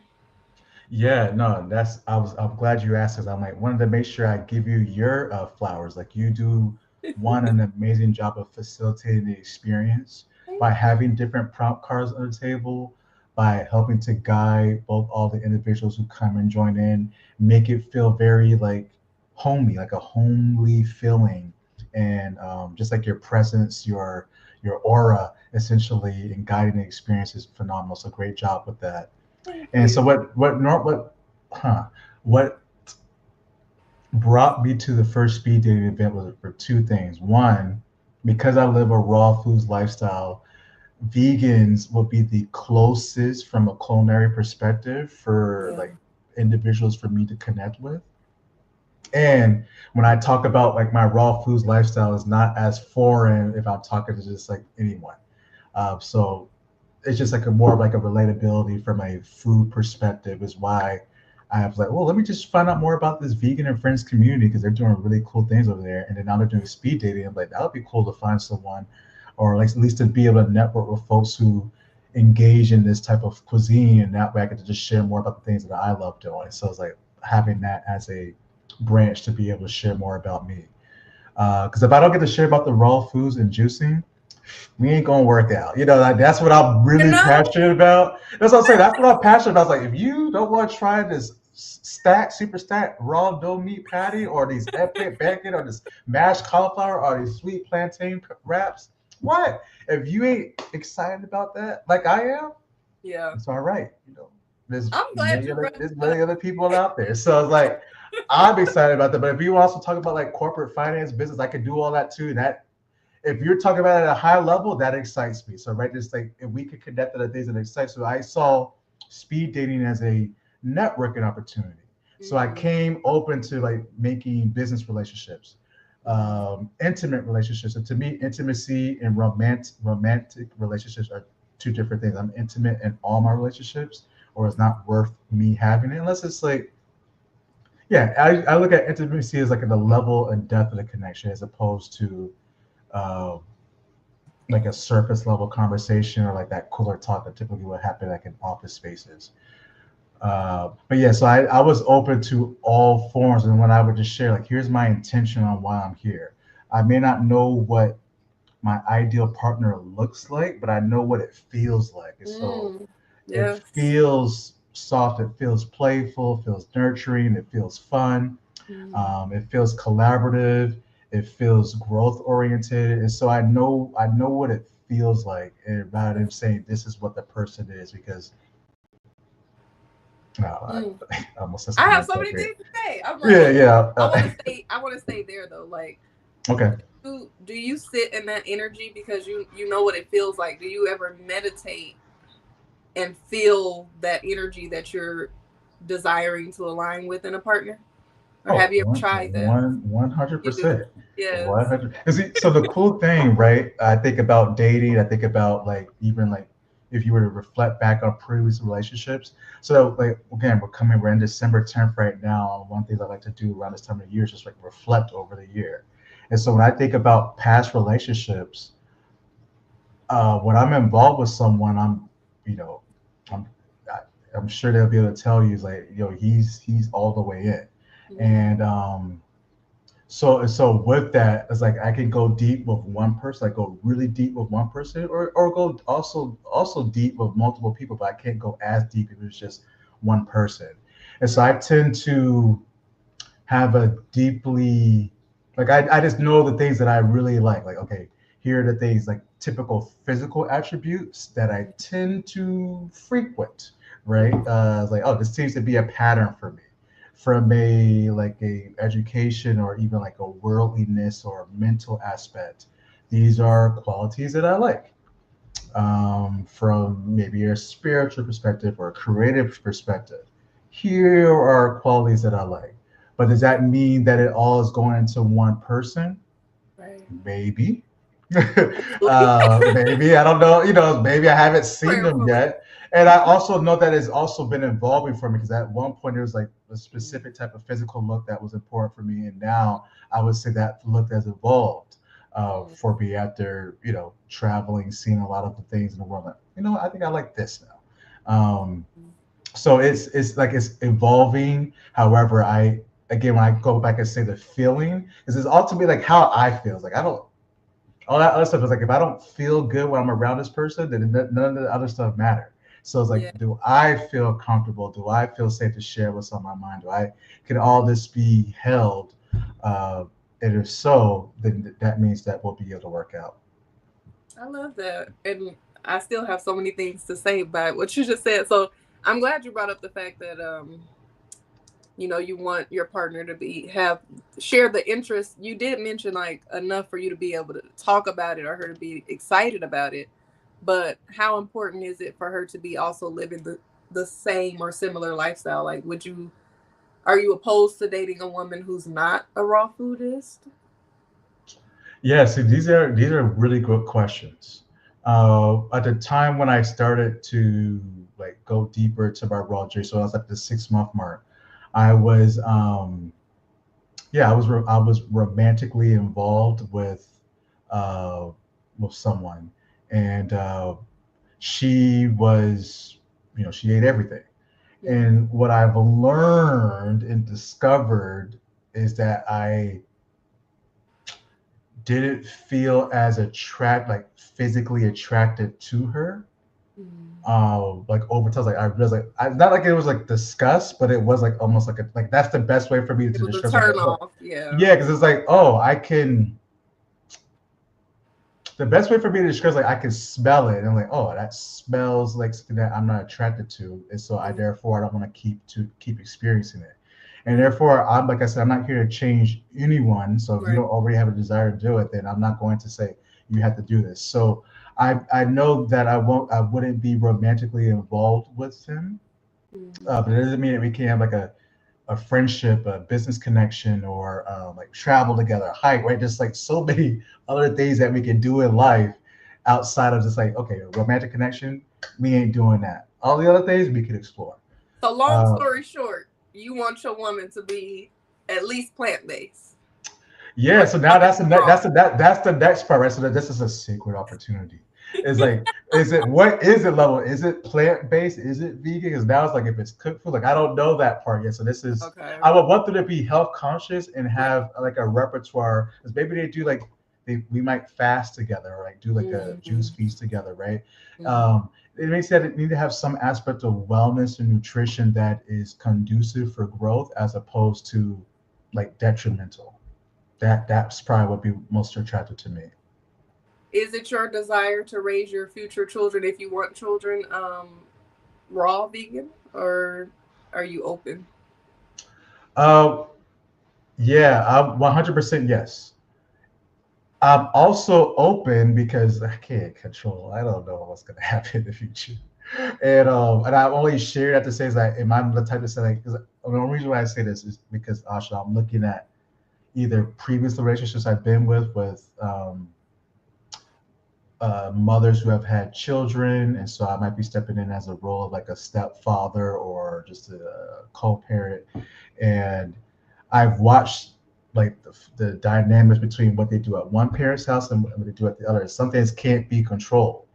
Yeah, no, I'm glad you asked, because I'm like wanted to make sure I give you your flowers. Like you do an amazing job of facilitating the experience Thank by you. having different prompt cards on the table, by helping to guide both all the individuals who come and join in, make it feel very like homey, like a homely feeling, and just like your presence, your aura, essentially, in guiding the experience is phenomenal. So great job with that. Thank And so you. huh, what brought me to the first speed dating event was for two things. One, because I live a raw foods lifestyle, vegans will be the closest from a culinary perspective for Yeah. like individuals for me to connect with. And when I talk about like my raw foods lifestyle is not as foreign if I'm talking to just like anyone. So it's just like a more of like a relatability from a food perspective is why I was like, well, let me just find out more about this vegan and friends community because they're doing really cool things over there. And then now they're doing speed dating. I'm like, that would be cool to find someone, or like at least to be able to network with folks who engage in this type of cuisine, and that way I get to just share more about the things that I love doing. So it's like having that as a branch to be able to share more about me. Because if I don't get to share about the raw foods and juicing, we ain't gonna work out. You know, like that's what I'm You really know? passionate about. That's what I'm saying. That's what I'm passionate about. It's like if you don't want to try this super stacked raw dough meat patty, or these epic bacon, or this mashed cauliflower, or these sweet plantain wraps, what? If you ain't excited about that, like I am, Yeah. it's all right. You know, I'm glad you brought there's it up. many other people out there. So it's like I'm excited about that. But if you also talk about like corporate finance, business, I can do all that too. That if you're talking about it at a high level, that excites me. So right, just like if we could connect to the things that excite. So I saw speed dating as a networking opportunity. So I Mm-hmm. came open to like making business relationships, Mm-hmm. intimate relationships. And to me, intimacy and romantic relationships are two different things. I'm intimate in all my relationships, or it's not worth me having it unless it's like, yeah, I look at intimacy as like the level and depth of the connection as opposed to uh, like a surface level conversation or like that cooler talk that typically would happen like in office spaces. But yeah, so I was open to all forms, and when I would just share, like, here's my intention on why I'm here. I may not know what my ideal partner looks like, but I know what it feels like. And so Mm. it Yes. feels soft, it feels playful, it feels nurturing, it feels fun. Mm. It feels collaborative. It feels growth oriented, and so I know what it feels like, and rather than saying this is what the person is, because Mm. I almost said I something have so many inappropriate. things to say. I'm Yeah, running. yeah. I want to stay there though. Like, Okay. do you sit in that energy because you know what it feels like? Do you ever meditate and feel that energy that you're desiring to align with in a partner? Or Oh, have you ever tried that? one hundred You do. percent. Yes. 100. So the cool thing, right? I think about dating. I think about like even like if you were to reflect back on previous relationships. So like again, we're in December 10th right now. One thing I like to do around this time of the year is just like reflect over the year. And so when I think about past relationships, when I'm involved with someone, you know, I'm, I'm sure they'll be able to tell you like, he's all the way in, Mm. and so with that, it's like I can go deep with one person, like go really deep with one person, or go also deep with multiple people, but I can't go as deep if it's just one person. And so I Right. tend to have a deeply like I just know the things that I really like. Like, okay, here are the things like typical physical attributes that I tend to frequent, right? It's like, oh, this seems to be a pattern for me. from a like a education or even like a worldliness or mental aspect. These are qualities that I like. From maybe a spiritual perspective or a creative perspective, here are qualities that I like. But does that mean that it all is going into one person? Right. Maybe. Hopefully. Maybe I don't know. Maybe I haven't seen them Prayerfully. yet. And I also know that it's also been evolving for me because at one point there was like a Mm. specific type of physical look that was important for me, and now I would say that look has evolved for me after traveling, seeing a lot of the things in the world. Like, I think I like this now. So it's like it's evolving. However, I again when I go back and say the feeling, is it's ultimately like how I feel. It's like I don't all that other stuff is like if I don't feel good when I'm around this person, then none of the other stuff matter. So it's like, Yeah, do I feel comfortable? Do I feel safe to share what's on my mind? Do I can all this be held? Uh, and if so, then that means that we'll be able to work out. I love that. And I still have so many things to say about what you just said. So I'm glad you brought up the fact that you want your partner to be have share the interest. You did mention like enough for you to be able to talk about it or her to be excited about it. But how important is it for her to be also living the same or similar lifestyle? Like would you are you opposed to dating a woman who's not a raw foodist? Yeah, see, these are really good questions. At the time when I started to like go deeper to my raw journey, so I was at the 6 month mark. I was I was romantically involved uh, with someone, and she was, she ate everything. Mm. And what I've learned and discovered is that I didn't feel as like physically attracted to her. Mm. Like over time, like I realized, like not like it was like disgust, but it was like almost like like that's the best way for me It to was a describe. Like, turn oh, off, yeah. yeah, because it's like, oh, I can. The best way for me to describe is like I can smell it, and I'm like, oh, that smells like something that I'm not attracted to, and so I Mm. therefore I don't want to keep experiencing it, and Mm. therefore I'm like I said, I'm not here to change anyone. So if you Right. don't already have a desire to do it, then I'm not going to say you have to do this. So I know that I wouldn't be romantically involved with him, Mm. but it doesn't mean that we can't have like a friendship, a business connection, or like travel together, hike, right? Just like so many other things that we can do in life outside of just like, okay, a romantic connection, we ain't doing that. All the other things we could explore. So long Uh, story short, you want your woman to be at least plant based, yeah, or you so now want her to be raw. that's the next part, right? So that this is a secret opportunity. It's like, what is it level? Is it plant based? Is it vegan? Because now it's like if it's cooked food, like I don't know that part yet. So this is Okay. I would want them to be health conscious and Right. have like a repertoire. Because maybe they do like we might fast together or like do like a juice Mm-hmm. feast together, right? Mm-hmm. It makes that it need to have some aspect of wellness and nutrition that is conducive for growth as opposed to like detrimental. That's probably what would be most attractive to me. Is it your desire to raise your future children, if you want children, raw vegan, or are you open? Uh, yeah, I'm 100% yes. I'm also open because I can't control. I don't know what's gonna happen in the future, and I only share that to say is that, am I the type to say like? Because the only reason why I say this is because Asha, I'm looking at either previous relationships I've been with mothers who have had children, and so I might be stepping in as a role of like a stepfather or just a co-parent. And I've watched like the dynamics between what they do at one parent's house and what they do at the other. Some things can't be controlled,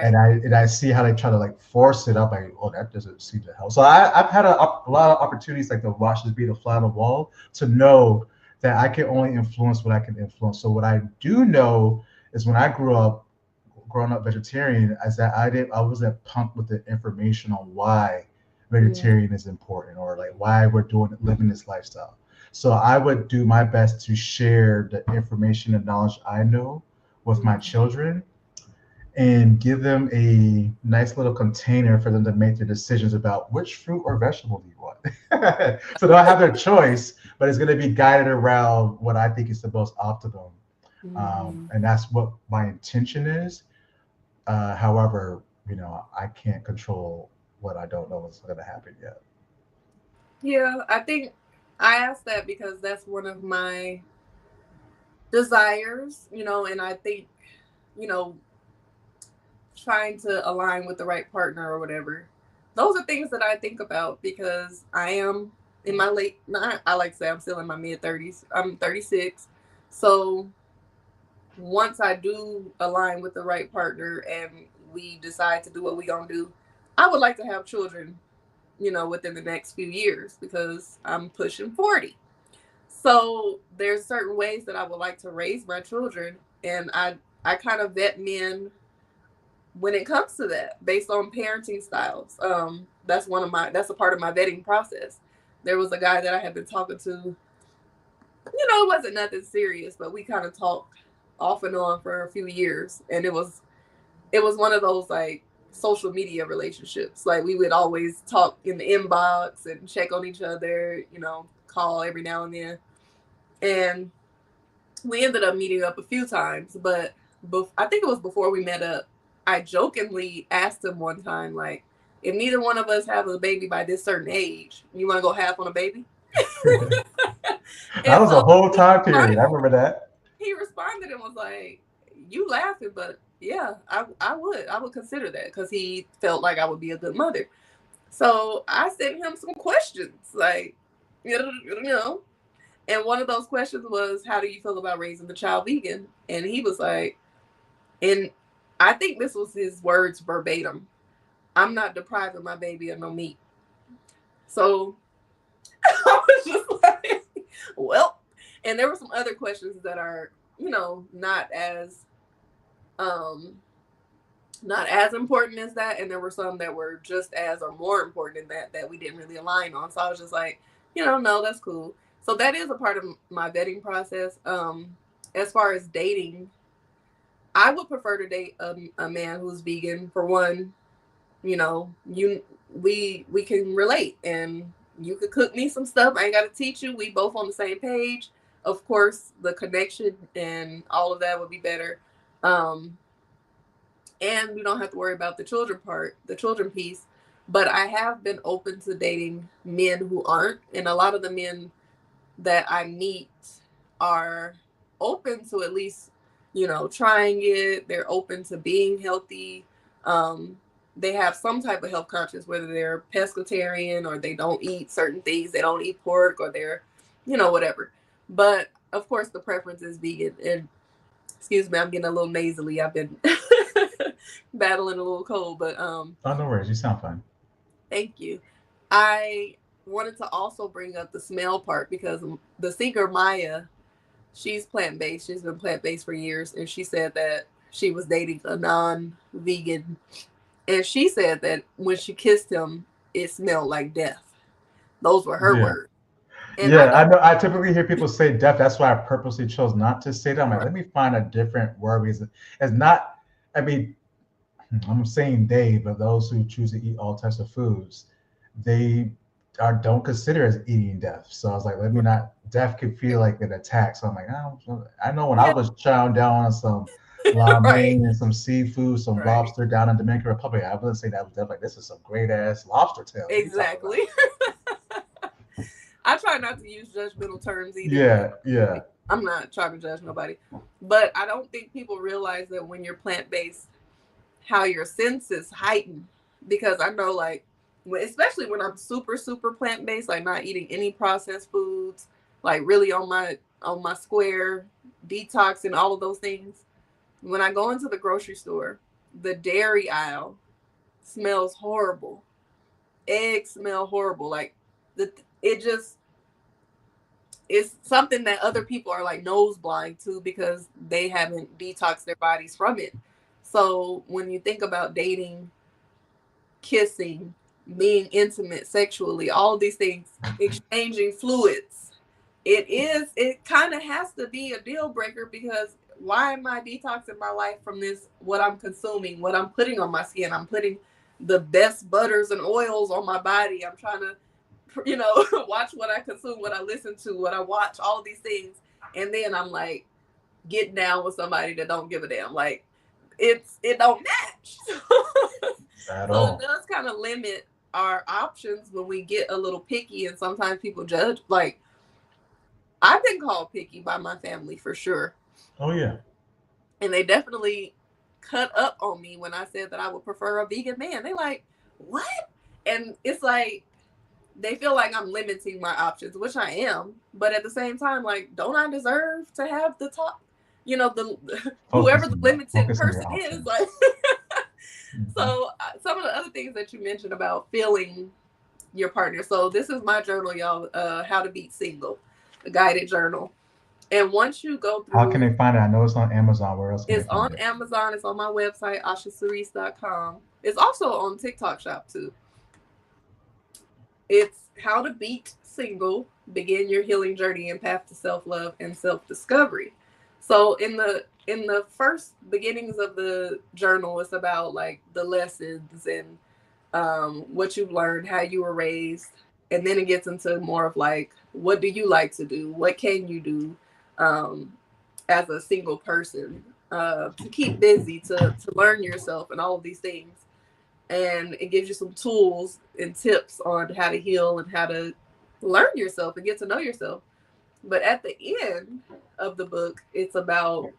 and Right. I see how they try to like force it up. Like, oh, that doesn't seem to help. So I've had a lot of opportunities like to watch this be the fly on the wall to know that I can only influence what I can influence. So what I do know is when I grew up growing up vegetarian is that I wasn't pumped with the information on why Mm-hmm. vegetarian is important or like why we're doing living this lifestyle. So I would do my best to share the information and knowledge I know with my children, and give them a nice little container for them to make their decisions about which fruit or vegetable do you want. So they'll have their choice, but it's going to be guided around what I think is the most optimum. Mhm. And that's what my intention is. However, I can't control what I don't know is going to happen yet. Yeah, I think I asked that because that's one of my desires, and I think, you know, trying to align with the right partner or whatever. Those are things that I think about because I am in my late, not, I like to say I'm still in my mid 30s. I'm 36. So once I do align with the right partner and we decide to do what we going to do, I would like to have children, within the next few years because I'm pushing 40. So there's certain ways that I would like to raise my children, and I kind of vet men when it comes to that based on parenting styles. That's a part of my vetting process. There was a guy that I had been talking to. It wasn't nothing serious, but we kind of talked off and on for a few years, and it was one of those like social media relationships. Like we would always talk in the inbox and check on each other, call every now and then. And we ended up meeting up a few times, but I think it was before we met up. I jokingly asked him one time, like, if neither one of us have a baby by this certain age, you want to go half on a baby? That And was a so whole he time period. I responded, remember that. he responded and was like, "You laughing, but yeah, I would consider that because he felt like I would be a good mother." So I sent him some questions, like, you know, and one of those questions was, "How do you feel about raising the child vegan?" And he was like, and I think this was his words verbatim, "I'm not depriving my baby of no meat." So I was just like, well, and there were some other questions that are, um not as important as that, and there were some that were just as or more important than that we didn't really align on. So I was just like, no, that's cool. So that is a part of my vetting process. As far as dating, I would prefer to date a man who's vegan. For one, we can relate, and you could cook me some stuff. I ain't got to teach you. We both on the same page. Of course, the connection and all of that would be better. Um, and we don't have to worry about the children piece. But I have been open to dating men who aren't, and a lot of the men that I meet are open to at least, trying it. They're open to being healthy. Um, they have some type of health conscious, whether they're pescatarian or they don't eat certain things, they don't eat pork, or they're, whatever. But of course, the preference is vegan. And excuse me, I'm getting a little nasally. I've been battling a little cold, but Oh, no worries. You sound fine. thank you. I wanted to also bring up the smell part because the singer Maya, she's plant based. She's been plant based for years, and she said that she was dating a non-vegan, and she said that when she kissed him, it smelled like death. Those were her Yeah. words, and I Yeah, I don't. know. I typically hear people say deaf. That's why I purposely chose not to say that. I'm like, Right. let me find a different word because it's not. I mean, I'm saying they, but those who choose to eat all types of foods, they don't consider as eating deaf. So I was like, let me Right. not. Deaf could feel like an attack. So I'm like, oh, I know when I Yeah. was chowing down on some la Right. mein and some seafood, some Right. lobster down in Dominican Republic, I wouldn't say that was deaf. Like, this is some great ass lobster tail. What are you talking Exactly. about? I try not to use judgmental terms either because Yeah, yeah. I'm not trying to judge nobody. But I don't think people realize that when you're plant based, how your senses heighten. Because I know, like, especially when I'm super, super plant based, like not eating any processed foods, like really on my square detox and all of those things. When I go into the grocery store, the dairy aisle smells horrible. Eggs smell horrible. Like it just it's something that other people are like nose blind to because they haven't detoxed their bodies from it. So when you think about dating, kissing, being intimate sexually, all these things, exchanging fluids, it kind of has to be a deal breaker because why am I detoxing my life from this? What I'm consuming, what I'm putting on my skin. I'm putting the best butters and oils on my body. I'm trying to, watch what I consume, what I listen to, what I watch, all of these things. And then I'm like getting down with somebody that don't give a damn. Like it don't match. At So it all. does kind of limit our options when we get a little picky, and sometimes people judge. Like I've been called picky by my family for sure. Oh yeah. And they definitely cut up on me when I said that I would prefer a vegan man. They like, what? And it's like they feel like I'm limiting my options, which I am. But at the same time, like, don't I deserve to have the top? The whoever the limited Focus on your person is, options. like. Hmm. So some of the other things that you mentioned about feeling your partner. So this is my journal, y'all. How to Beat Single, a guided journal. And once you go How can through, they find it? I know it's on Amazon. Where else can they it's find on it? Amazon. It's on my website, oshacerese.com. It's also on TikTok Shop too. It's How to Beat Single, Begin Your Healing Journey and Path to Self-Love and Self-Discovery. So in the first beginnings of the journal, it's about like the lessons and what you've learned, how you were raised, and then it gets into more of like, what do you like to do? What can you do um, as a single person to keep busy, to learn yourself, and all of these things. And it gives you some tools and tips on how to heal and how to learn yourself and get to know yourself. But at the end of the book, it's about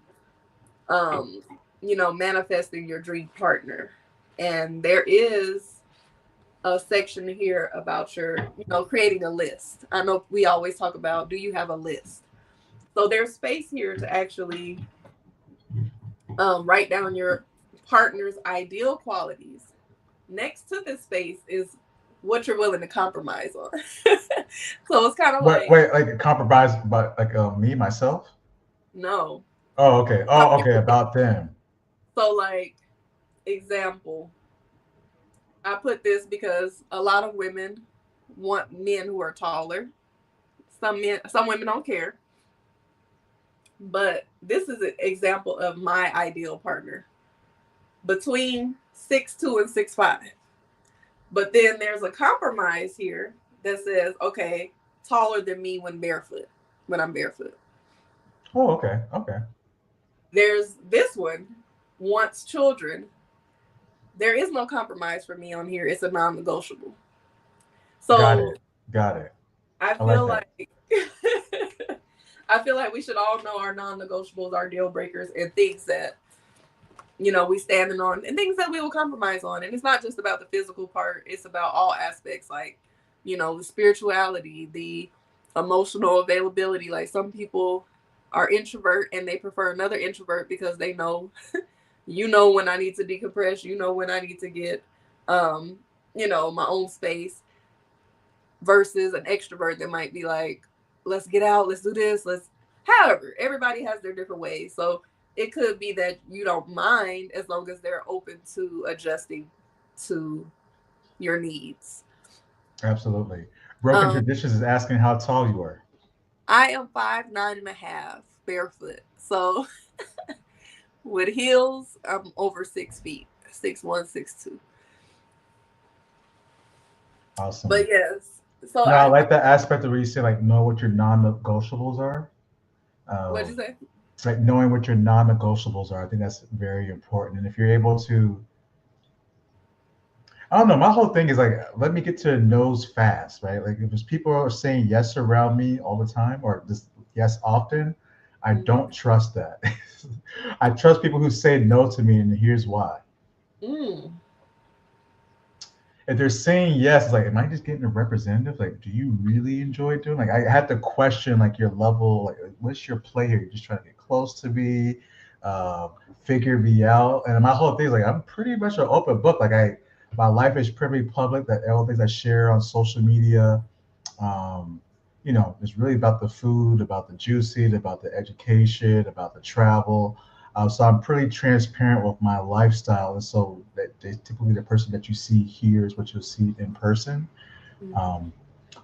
manifesting your dream partner. And there is a section here about creating a list. I know we always talk about, do you have a list? So there's space here to actually write down your partner's ideal qualities. Next to this space is what you're willing to compromise on. So it's kind of Wait, like, wait, like a compromise, but like me myself. no. Oh, okay. How Oh, you okay. would think. About them. So, like, example, I put this because a lot of women want men who are taller. Some women don't care. But this is an example of my ideal partner, between 6'2" and 6'5". But then there's a compromise here that says, okay, taller than me when I'm barefoot. Oh, okay. Okay. There's this one, wants children. There is no compromise for me on here. It's a non-negotiable. Got So it. Got it. I I like feel that. like I feel like we should all know our non-negotiables, our deal breakers, and things that we standing on, and things that we will compromise on. And it's not just about the physical part, it's about all aspects, like the spirituality, the emotional availability. Like some people are introvert and they prefer another introvert because they know when I need to decompress, when I need to get my own space, versus an extrovert that might be like, let's get out, let's do this, let's. However, everybody has their different ways. So it could be that you don't mind as long as they're open to adjusting to your needs. Absolutely. Broken Um, Traditions is asking how tall you are. I am 5'9.5" barefoot. So with heels, I'm over 6 feet, 6'1", 6'2". But Awesome. yes, so No, I like that aspect of where you say like know what your non-negotiables are. what'd Uh, you say? like knowing what your non-negotiables are. I think that's very important. And if you're able to, I don't know, my whole thing is like, let me get to no's fast, right? Like if there's people are saying yes around me all the time or just yes often, I Mm-hmm. don't trust that. I trust people who say no to me, and here's why. Mm. If they're saying yes, it's like, am I just getting a representative? Like, do you really enjoy doing? Like, I have to question like your level. Like, what's your play here? You're just trying to get close to me, uh, figure me out. And my whole thing is like, I'm pretty much an open book. Like, my life is pretty public. That all the things I share on social media, um, it's really about the food, about the juicy, about the education, about the travel. So I'm pretty transparent with my lifestyle, and so that typically the person that you see here is what you'll see in person. Mm-hmm. Um,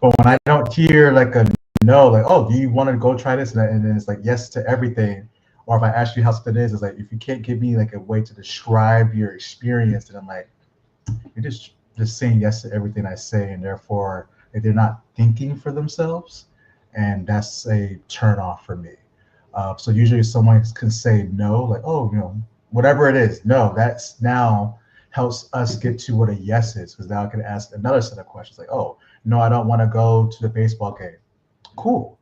but when I don't hear like a no, like, oh, do you want to go try this, and then it's like yes to everything, Or if I ask you how something is, it's like if you can't give me like a way to describe your experience, then I'm like, you're just saying yes to everything I say, and therefore if they're not thinking for themselves, and that's a turn off for me. So usually someone can say no, like, oh, whatever it is, no, that's now helps us get to what a yes is, because now I can ask another set of questions like, oh, no, I don't want to go to the baseball game. Cool.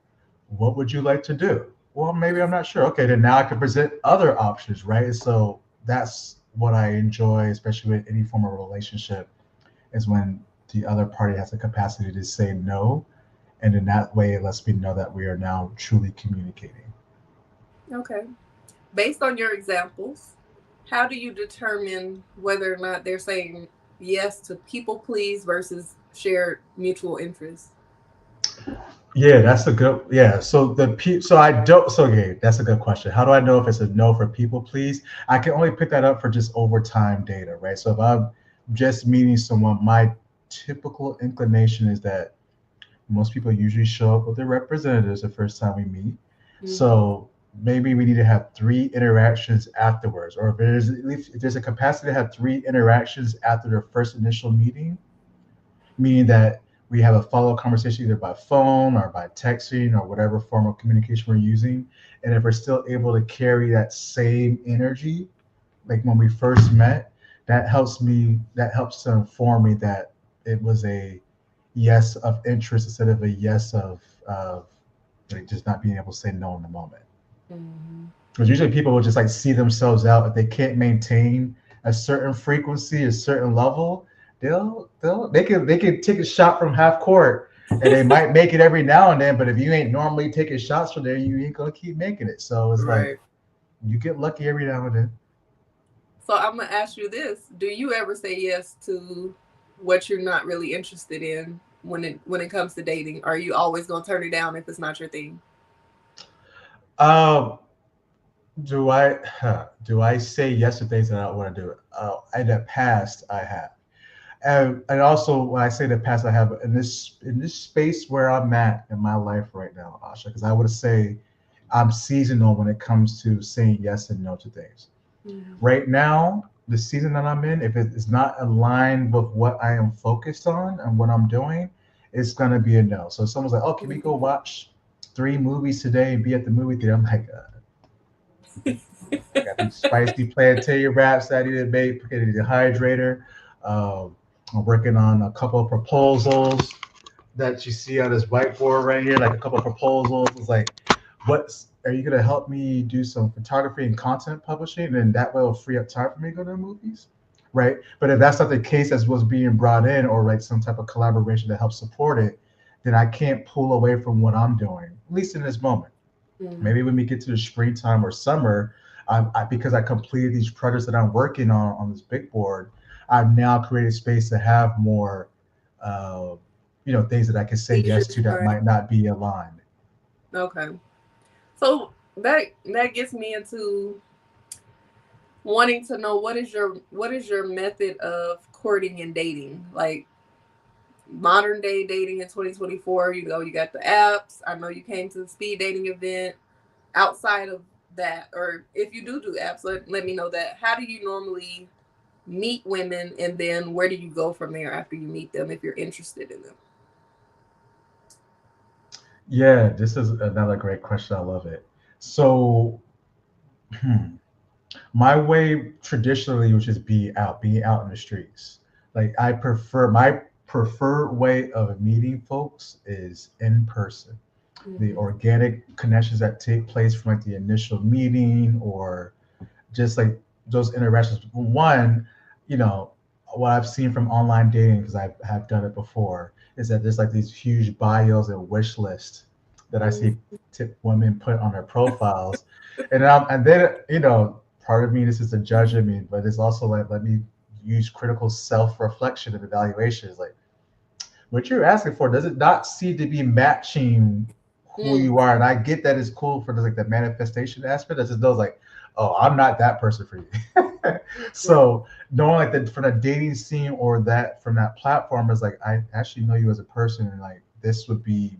What would you like to do? Well, maybe I'm not sure. Okay, then now I can present other options, right? So that's what I enjoy, especially with any form of relationship, is when the other party has the capacity to say no. And in that way, it lets me know that we are now truly communicating. Okay. Based on your examples, how do you determine whether or not they're saying yes to people please versus shared mutual interest? Yeah, that's a good. Yeah, so so I don't. So okay, that's a good question. How do I know if it's a no for people please? I can only pick that up for just over time data, right? So if I'm just meeting someone, my typical inclination is that most people usually show up with their representatives the first time we meet. Mm-hmm. So maybe we need to have three interactions afterwards, or if there's a capacity to have three interactions after the first initial meeting, meaning that we have a follow-up conversation either by phone or by texting or whatever form of communication we're using. And if we're still able to carry that same energy, like when we first met, that helps to inform me that it was a yes of interest instead of a yes of like just not being able to say no in the moment. Mm-hmm. Because usually people will just like see themselves out if they can't maintain a certain frequency, a certain level. They can take a shot from half court, and they might make it every now and then. But if you ain't normally taking shots from there, you ain't gonna keep making it. So it's like Right. you get lucky every now and then. So I'm gonna ask you this: do you ever say yes to what you're not really interested in when it comes to dating? Are you always gonna turn it down if it's not your thing? Um, do I say yes to things that I don't want to do? In the past, I have. And also when I say the past, I have in this space where I'm at in my life right now, Asha, because I would say I'm seasonal when it comes to saying yes and no to things. Mm-hmm. Right now, the season that I'm in, if it is not aligned with what I am focused on and what I'm doing, it's gonna be a no. So if someone's like, "Oh, can we go watch three movies today and be at the movie theater?" I'm like, I got these spicy plantain wraps that I need to make, I need a hydrator. I'm working on a couple of proposals that you see on this whiteboard right here, like a couple of proposals. It's like, what are you gonna help me do some photography and content publishing? And that will free up time for me to go to the movies, right? But if that's not the case as was being brought in, or like some type of collaboration to help support it, then I can't pull away from what I'm doing, at least in this moment. Maybe when we get to the springtime or summer, because I completed these projects that I'm working on this big board, I've now created space to have more, uh, things that I can say Leisure yes to that time. might not be aligned. Okay. So that gets me into wanting to know what is your method of courting and dating? Like modern day dating in 2024, you got the apps. I know you came to the speed dating event. Outside of that, or if you do apps, let me know that. How do you normally meet women, and then where do you go from there after you meet them if you're interested in them? Yeah, this is another great question. I love it. So, my way traditionally would just being out in the streets. Like my preferred way of meeting folks is in person. The Mm-hmm. organic connections that take place from like the initial meeting, or just like those interactions. One, you know, what I've seen from online dating, because I have done it before, is that there's like these huge bios and wish lists that I see women put on their profiles, and then part of me, this is a judge of me, but it's also like, let me use critical self-reflection and evaluation. Is like, what you're asking for does it not seem to be matching who Mm-hmm. you are? And I get that it's cool for like the manifestation aspect. I just knows like, oh, I'm not that person for you. Right. So knowing like that from the dating scene or that from that platform is like, I actually know you as a person, and like this would be,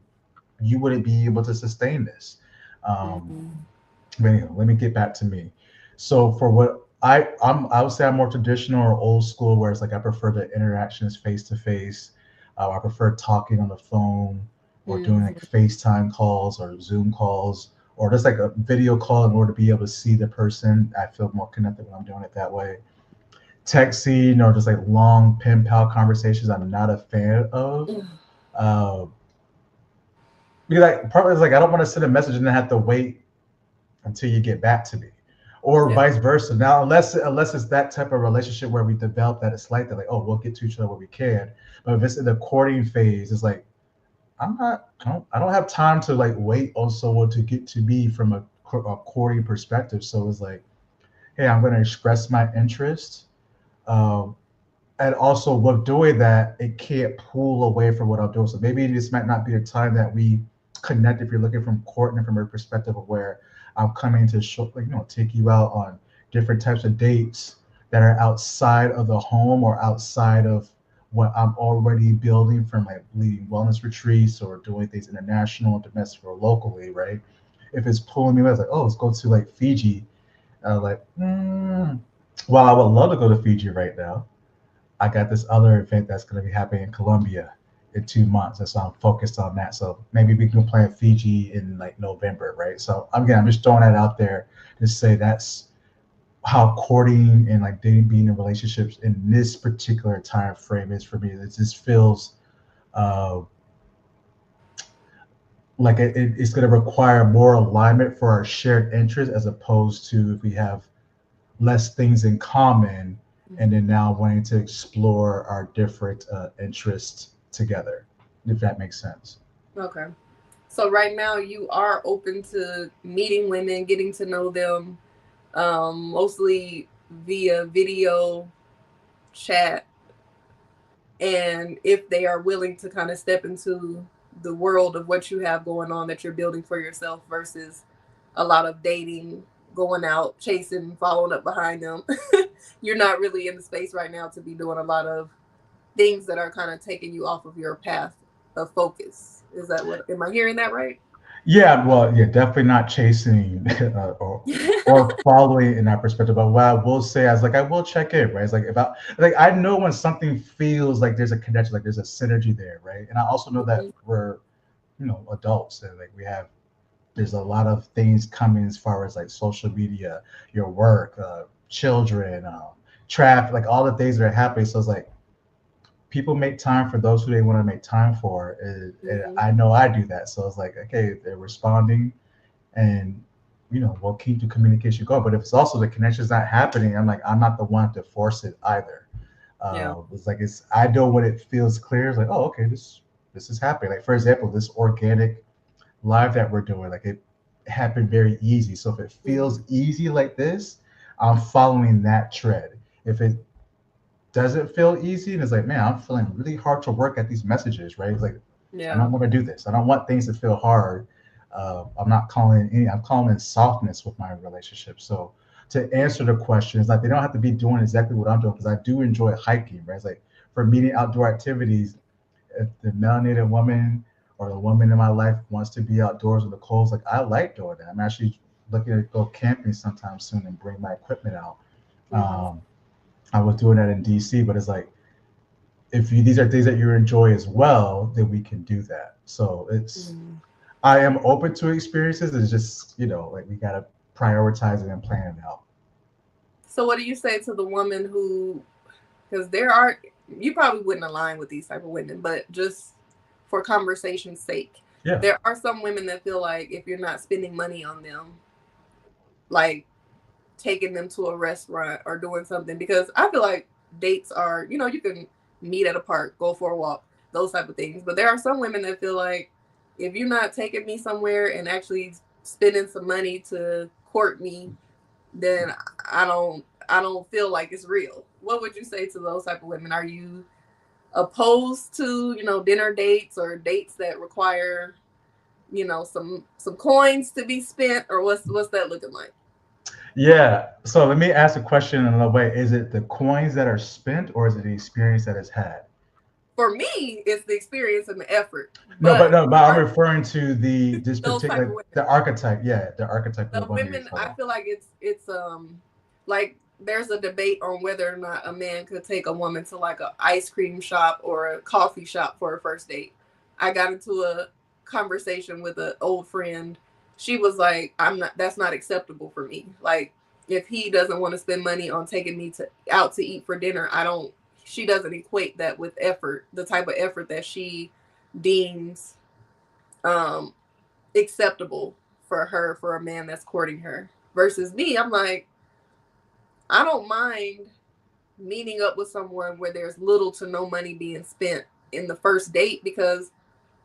you wouldn't be able to sustain this. Um, Mm-hmm. But anyway, let me get back to me. So for what I would say I'm more traditional or old school, where it's like I prefer the interactions face to face. I prefer talking on the phone or doing like Mm-hmm. FaceTime calls or Zoom calls or just like a video call in order to be able to see the person. I feel more connected when I'm doing it that way. Texting or just like long pen pal conversations, I'm not a fan of. Uh, because like partly it's like I don't want to send a message and then have to wait until you get back to me, or Yeah. vice versa. Now, unless it's that type of relationship where we develop that it's like that, like oh we'll get to each other when we can. But if it's in the courting phase, it's like I don't have time to like wait on someone to get to me from a courting perspective. So it's like, hey, I'm going to express my interest. Um, and also with doing that, it can't pull away from what I'm doing. So maybe this might not be the time that we connect if you're looking from courting from a perspective of where I'm coming to show, like, take you out on different types of dates that are outside of the home or outside of what I'm already building from like leading wellness retreats or doing things international, domestic, or locally, right? If it's pulling me away, it's like, oh, let's go to like Fiji. Like, well, I would love to go to Fiji right now. I got this other event that's going to be happening in Colombia in 2 months, and so I'm focused on that. So maybe we can plan Fiji in like November, right? So again, I'm just throwing that out there to say that's how courting and like dating, being in relationships in this particular time frame is for me. It just feels uh, like it's going to require more alignment for our shared interests as opposed to if we have less things in common and then now wanting to explore our different interests together, if that makes sense. Okay. So right now you are open to meeting women, getting to know them, mostly via video chat, and if they are willing to kind of step into the world of what you have going on that you're building for yourself versus a lot of dating, going out, chasing, following up behind them. You're not really in the space right now to be doing a lot of things that are kind of taking you off of your path of focus. Is that what, am I hearing that right? Yeah, well, yeah, definitely not chasing or following in that perspective. But what I will say is like I will check in, right? It's like if I know when something feels like there's a connection, like there's a synergy there, right? And I also know that Mhm. we're adults and like there's a lot of things coming as far as like social media, your work, children, traffic, like all the things that are happening. So it's like people make time for those who they want to make time for. And Mhm. I know I do that. So it's like, okay, they're responding and, we'll keep the communication going. But if it's also the connection's not happening, I'm like, I'm not the one to force it either. Yeah. It's like, I know when it feels clear. It's like, oh, okay, this is happening. Like, for example, this organic live that we're doing, like it happened very easy. So if it Mhm. feels easy like this, I'm following that tread. If it doesn't feel easy and it's like, man, I'm feeling really hard to work at these messages, right? It's like, I Yeah. don't want to do this. I don't want things to feel hard. I'm calling in softness with my relationship. So to answer the question, it's like they don't have to be doing exactly what I'm doing because I do enjoy hiking, right? It's like for meeting outdoor activities, if the melanated woman or the woman in my life wants to be outdoors with the cold, like I like doing that. I'm actually looking to go camping sometime soon and bring my equipment out. Mhm. Um, I was doing that in DC, but it's like if these are things that you enjoy as well, then we can do that. So Mhm. I am open to experiences. It's just like we gotta prioritize it and plan it out. So what do you say to the woman who, because there are, you probably wouldn't align with these type of women, but just for conversation's sake, Yeah. there are some women that feel like if you're not spending money on them, like taking them to a restaurant or doing something, because I feel like dates are, you can meet at a park, go for a walk, those type of things. But there are some women that feel like if you're not taking me somewhere and actually spending some money to court me, then I don't feel like it's real. What would you say to those type of women? Are you opposed to, dinner dates or dates that require, some coins to be spent, or what's that looking like? Yeah. So let me ask a question in another way. Is it the coins that are spent or is it the experience that is had? For me, it's the experience and the effort. No, but But no, but I'm are referring to the this those type of particular women, the archetype. Yeah, the archetype of the the money you're women, talking I about. feel like it's like there's a debate on whether or not a man could take a woman to like a ice cream shop or a coffee shop for a first date. I got into a conversation with an old friend. She was like, I'm not, that's not acceptable for me. Like, if he doesn't want to spend money on taking me to out to eat for dinner, I don't, she doesn't equate that with effort, the type of effort that she deems um acceptable for her, for a man that's courting her. Versus me, I'm like, I don't mind meeting up with someone where there's little to no money being spent in the first date, because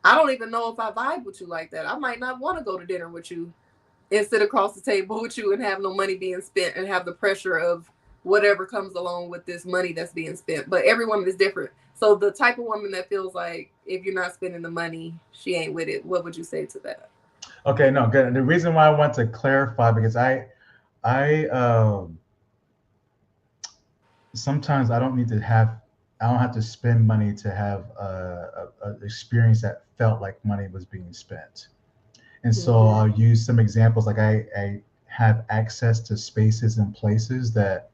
I don't even know if I vibe with you like that. I might not want to go to dinner with you and sit across the table with you and have no money being spent and have the pressure of whatever comes along with this money that's being spent. But every woman is different. So the type of woman that feels like if you're not spending the money, she ain't with it. What would you say to that? Okay, no, good. The reason why I want to clarify because I sometimes I don't have to spend money to have a experience that felt like money was being spent. And so Mm-hmm. I'll use some examples like I have access to spaces and places that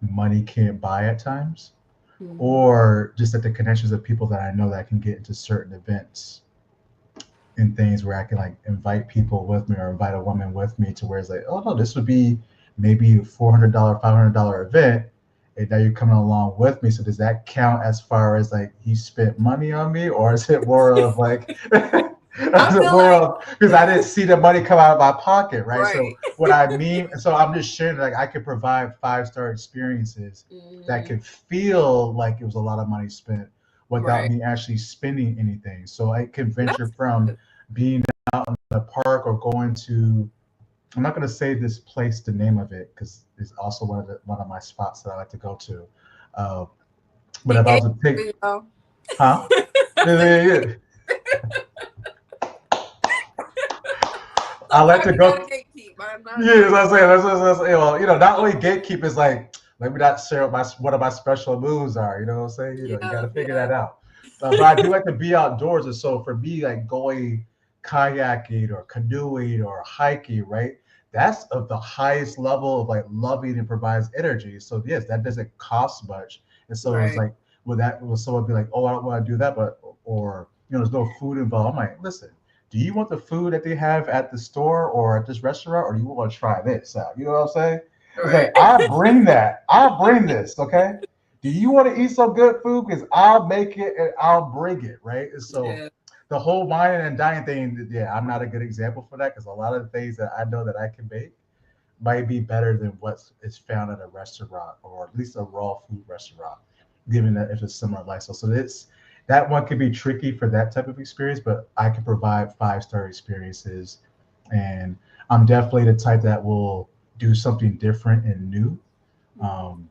money can't buy at times, Mm-hmm. or just at the connections of people that I know that I can get into certain events and things where I can like invite people with me or invite a woman with me to where it's like, oh no, this would be maybe a $400, $500 event. And now you're coming along with me. So does that count as far as like he spent money on me, or is it more of like, I is it feel more like of because I didn't see the money come out of my pocket, right? right. So what I mean, so I'm just sharing like I could provide 5-star experiences that Mm-hmm. could feel like it was a lot of money spent without Right. me actually spending anything. So I can venture That's from good. being in a park or going to, I'm not going to say this place the name of it because it's also one of my spots that I like to go to. Uh, but He if I gave was to pick, it, y'all. huh? Yeah, yeah, yeah. I like Sometimes to you gotta go. gatekeep. I'm not Yeah, trying that's to. what I'm saying. That's well, not only gatekeep is like, let me not share what my special moves are. You know what I'm saying? You got Yeah, to figure yeah. that out. But I do like to be outdoors, and so for me, like going kayaking or canoeing or hiking, right? That's of the highest level of like loving and provides energy. So yes, that doesn't cost much, and so it's Right. like, will someone be like, oh, I don't want to do that, but or there's no food involved. I'm like, listen, do you want the food that they have at the store or at this restaurant, or do you want to try this out? You know what I'm saying? It's like Right. I bring that. I'll bring this. Okay. Do you want to eat some good food? Because I'll make it and I'll bring it. Right. And so Yeah. the whole wine and dining thing, yeah, I'm not a good example for that because a lot of the things that I know that I can make might be better than what is found at a restaurant or at least a raw food restaurant, given that if it's similar lifestyle. So that one can be tricky for that type of experience, but I can provide 5-star experiences, and I'm definitely the type that will do something different and new, Mm-hmm. um,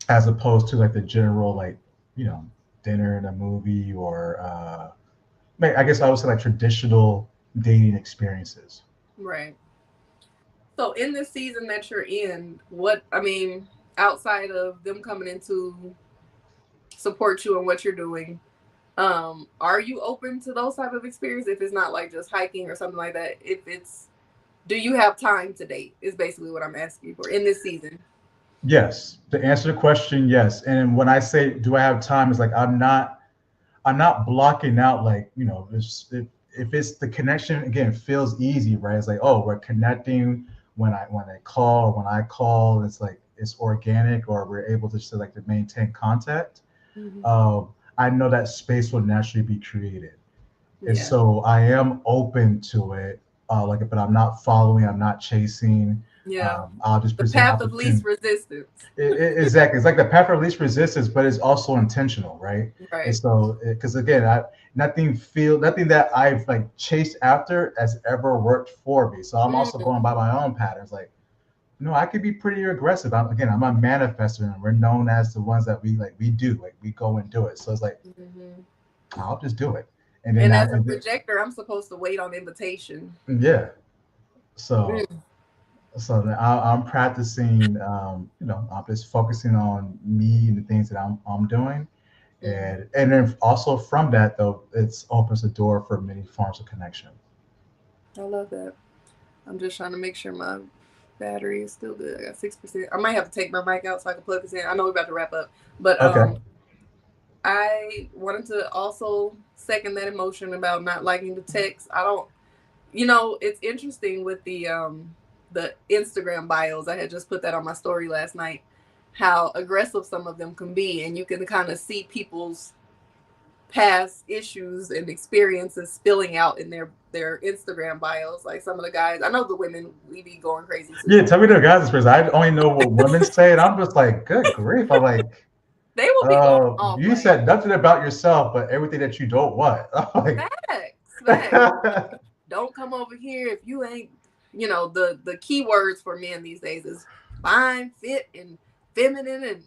as opposed to like the general like you know dinner and a movie or I guess I would say like traditional dating experiences. Right. So in this season that you're in, what I mean, outside of them coming in to support you and what you're doing, are you open to those type of experience? If it's not like just hiking or something like that, if it's, do you have time to date? Is basically what I'm asking for in this season. Yes, to answer the question, yes. And when I say do I have time, it's like I'm not blocking out like if it's the connection again feels easy, right? It's like oh we're connecting when I call or when I call, it's like it's organic or we're able to just like to maintain contact. Mm-hmm. Um, I know that space will naturally be created. And Yeah. so I am open to it. Like, but I'm not following. I'm not chasing. Yeah. I'll just The present path of least opportunity. resistance. Exactly. It's like the path of least resistance, but it's also intentional, right? And Right. so, because again, nothing that I've like chased after has ever worked for me. So I'm also Mm-hmm. going by my own patterns. Like, no, I could be pretty aggressive. I'm a manifestor, and we're known as the ones that we do, like we go and do it. So it's like Mm-hmm. I'll just do it, and then And I, as a and projector, I'm supposed to wait on invitation. then, yeah. So Mm. I'm practicing. I'm just focusing on me and the things that I'm doing, Mm-hmm. And then also from that though, it's opens the door for many forms of connection. I love that. I'm just trying to make sure my battery is still good. I got 6%. I might have to take my mic out so I can plug this in. I know we're about to wrap up, but Okay. I wanted to also second that emotion about not liking the text. I don't, you know, it's interesting with the Instagram bios. I had just put that on my story last night. How aggressive some of them can be, and you can kind of see people's past issues and experiences spilling out in their Instagram bios. Like some of the guys, I know the women we be going crazy too. Yeah, tell me the guys' experience. I only know what women say, and I'm just like, good grief. I'm like, They will be going off you like said nothing about yourself, but everything that you don't want. I'm like, facts, facts. Don't come over here if you ain't, you know, the key words for men these days is fine, fit, and feminine, and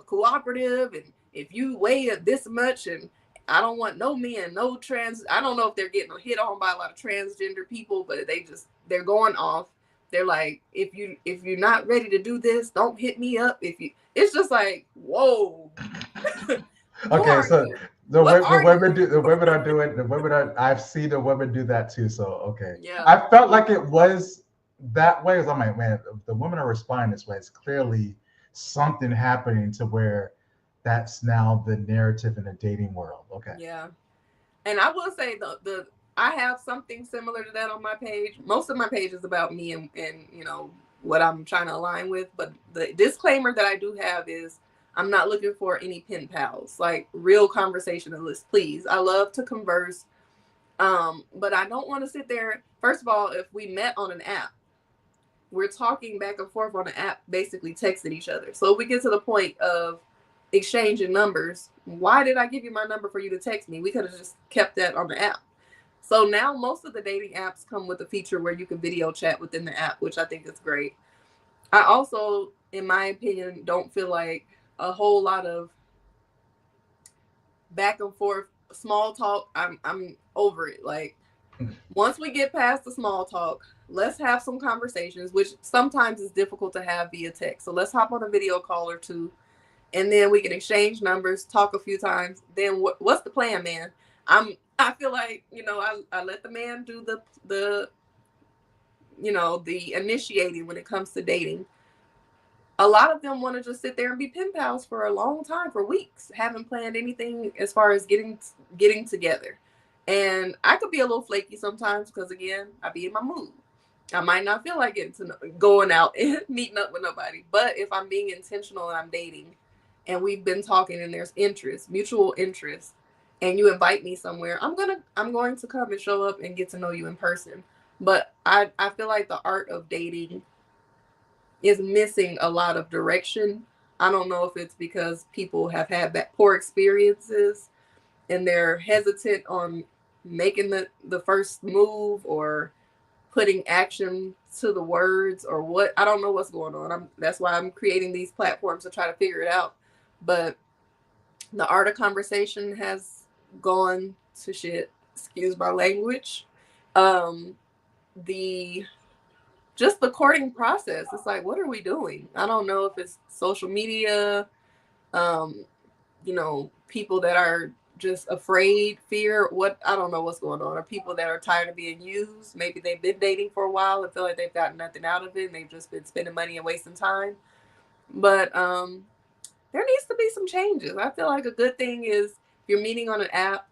cooperative, and if you weigh this much, and I don't want no men, no trans. I don't know if they're getting hit on by a lot of transgender people, but they're going off. They're like, if you're not ready to do this, don't hit me up. If you, it's just like, whoa, who okay, are so you? What are you? the women are doing the women are I've seen the women do that too. So okay, Yeah, I felt like it was that way. Because I'm like, man, the women are responding this way. It's clearly something happening to where that's now the narrative in the dating world. Okay. yeah. And I will say the I have something similar to that on my page. Most of my page is about me and you know what I'm trying to align with. But the disclaimer that I do have is I'm not looking for any pen pals, like real conversationalists. Please, I love to converse, but I don't want to sit there. First of all, if we met on an app, we're talking back and forth on the app, basically texting each other. So if we get to the point of exchanging numbers, why did I give you my number for you to text me? We could have just kept that on the app. So now most of the dating apps come with a feature where you can video chat within the app, which I think is great. I also, in my opinion, don't feel like a whole lot of back and forth small talk. I'm over it. Like once we get past the small talk, let's have some conversations, which sometimes is difficult to have via text. So let's hop on a video call or two, and then we can exchange numbers, talk a few times. Then what's the plan, man? I feel like I let the man do the the initiating when it comes to dating. A lot of them want to just sit there and be pen pals for a long time, for weeks, haven't planned anything as far as getting together. And I could be a little flaky sometimes because again, I be in my mood. I might not feel like going out and meeting up with nobody. But if I'm being intentional and I'm dating and we've been talking and there's interest, mutual interest, and you invite me somewhere, I'm going to come and show up and get to know you in person. But I feel like the art of dating is missing a lot of direction. I don't know if it's because people have had poor experiences and they're hesitant on making the first move or putting action to the words or what. I don't know what's going on. That's why I'm creating these platforms to try to figure it out. But the art of conversation has gone to shit. Excuse my language. Um, the just the courting process. It's like, what are we doing? I don't know if it's social media, um, people that are just afraid, fear, what I don't know what's going on. Or people that are tired of being used. Maybe they've been dating for a while and feel like they've gotten nothing out of it and they've just been spending money and wasting time. But there needs to be some changes. I feel like a good thing is if you're meeting on an app,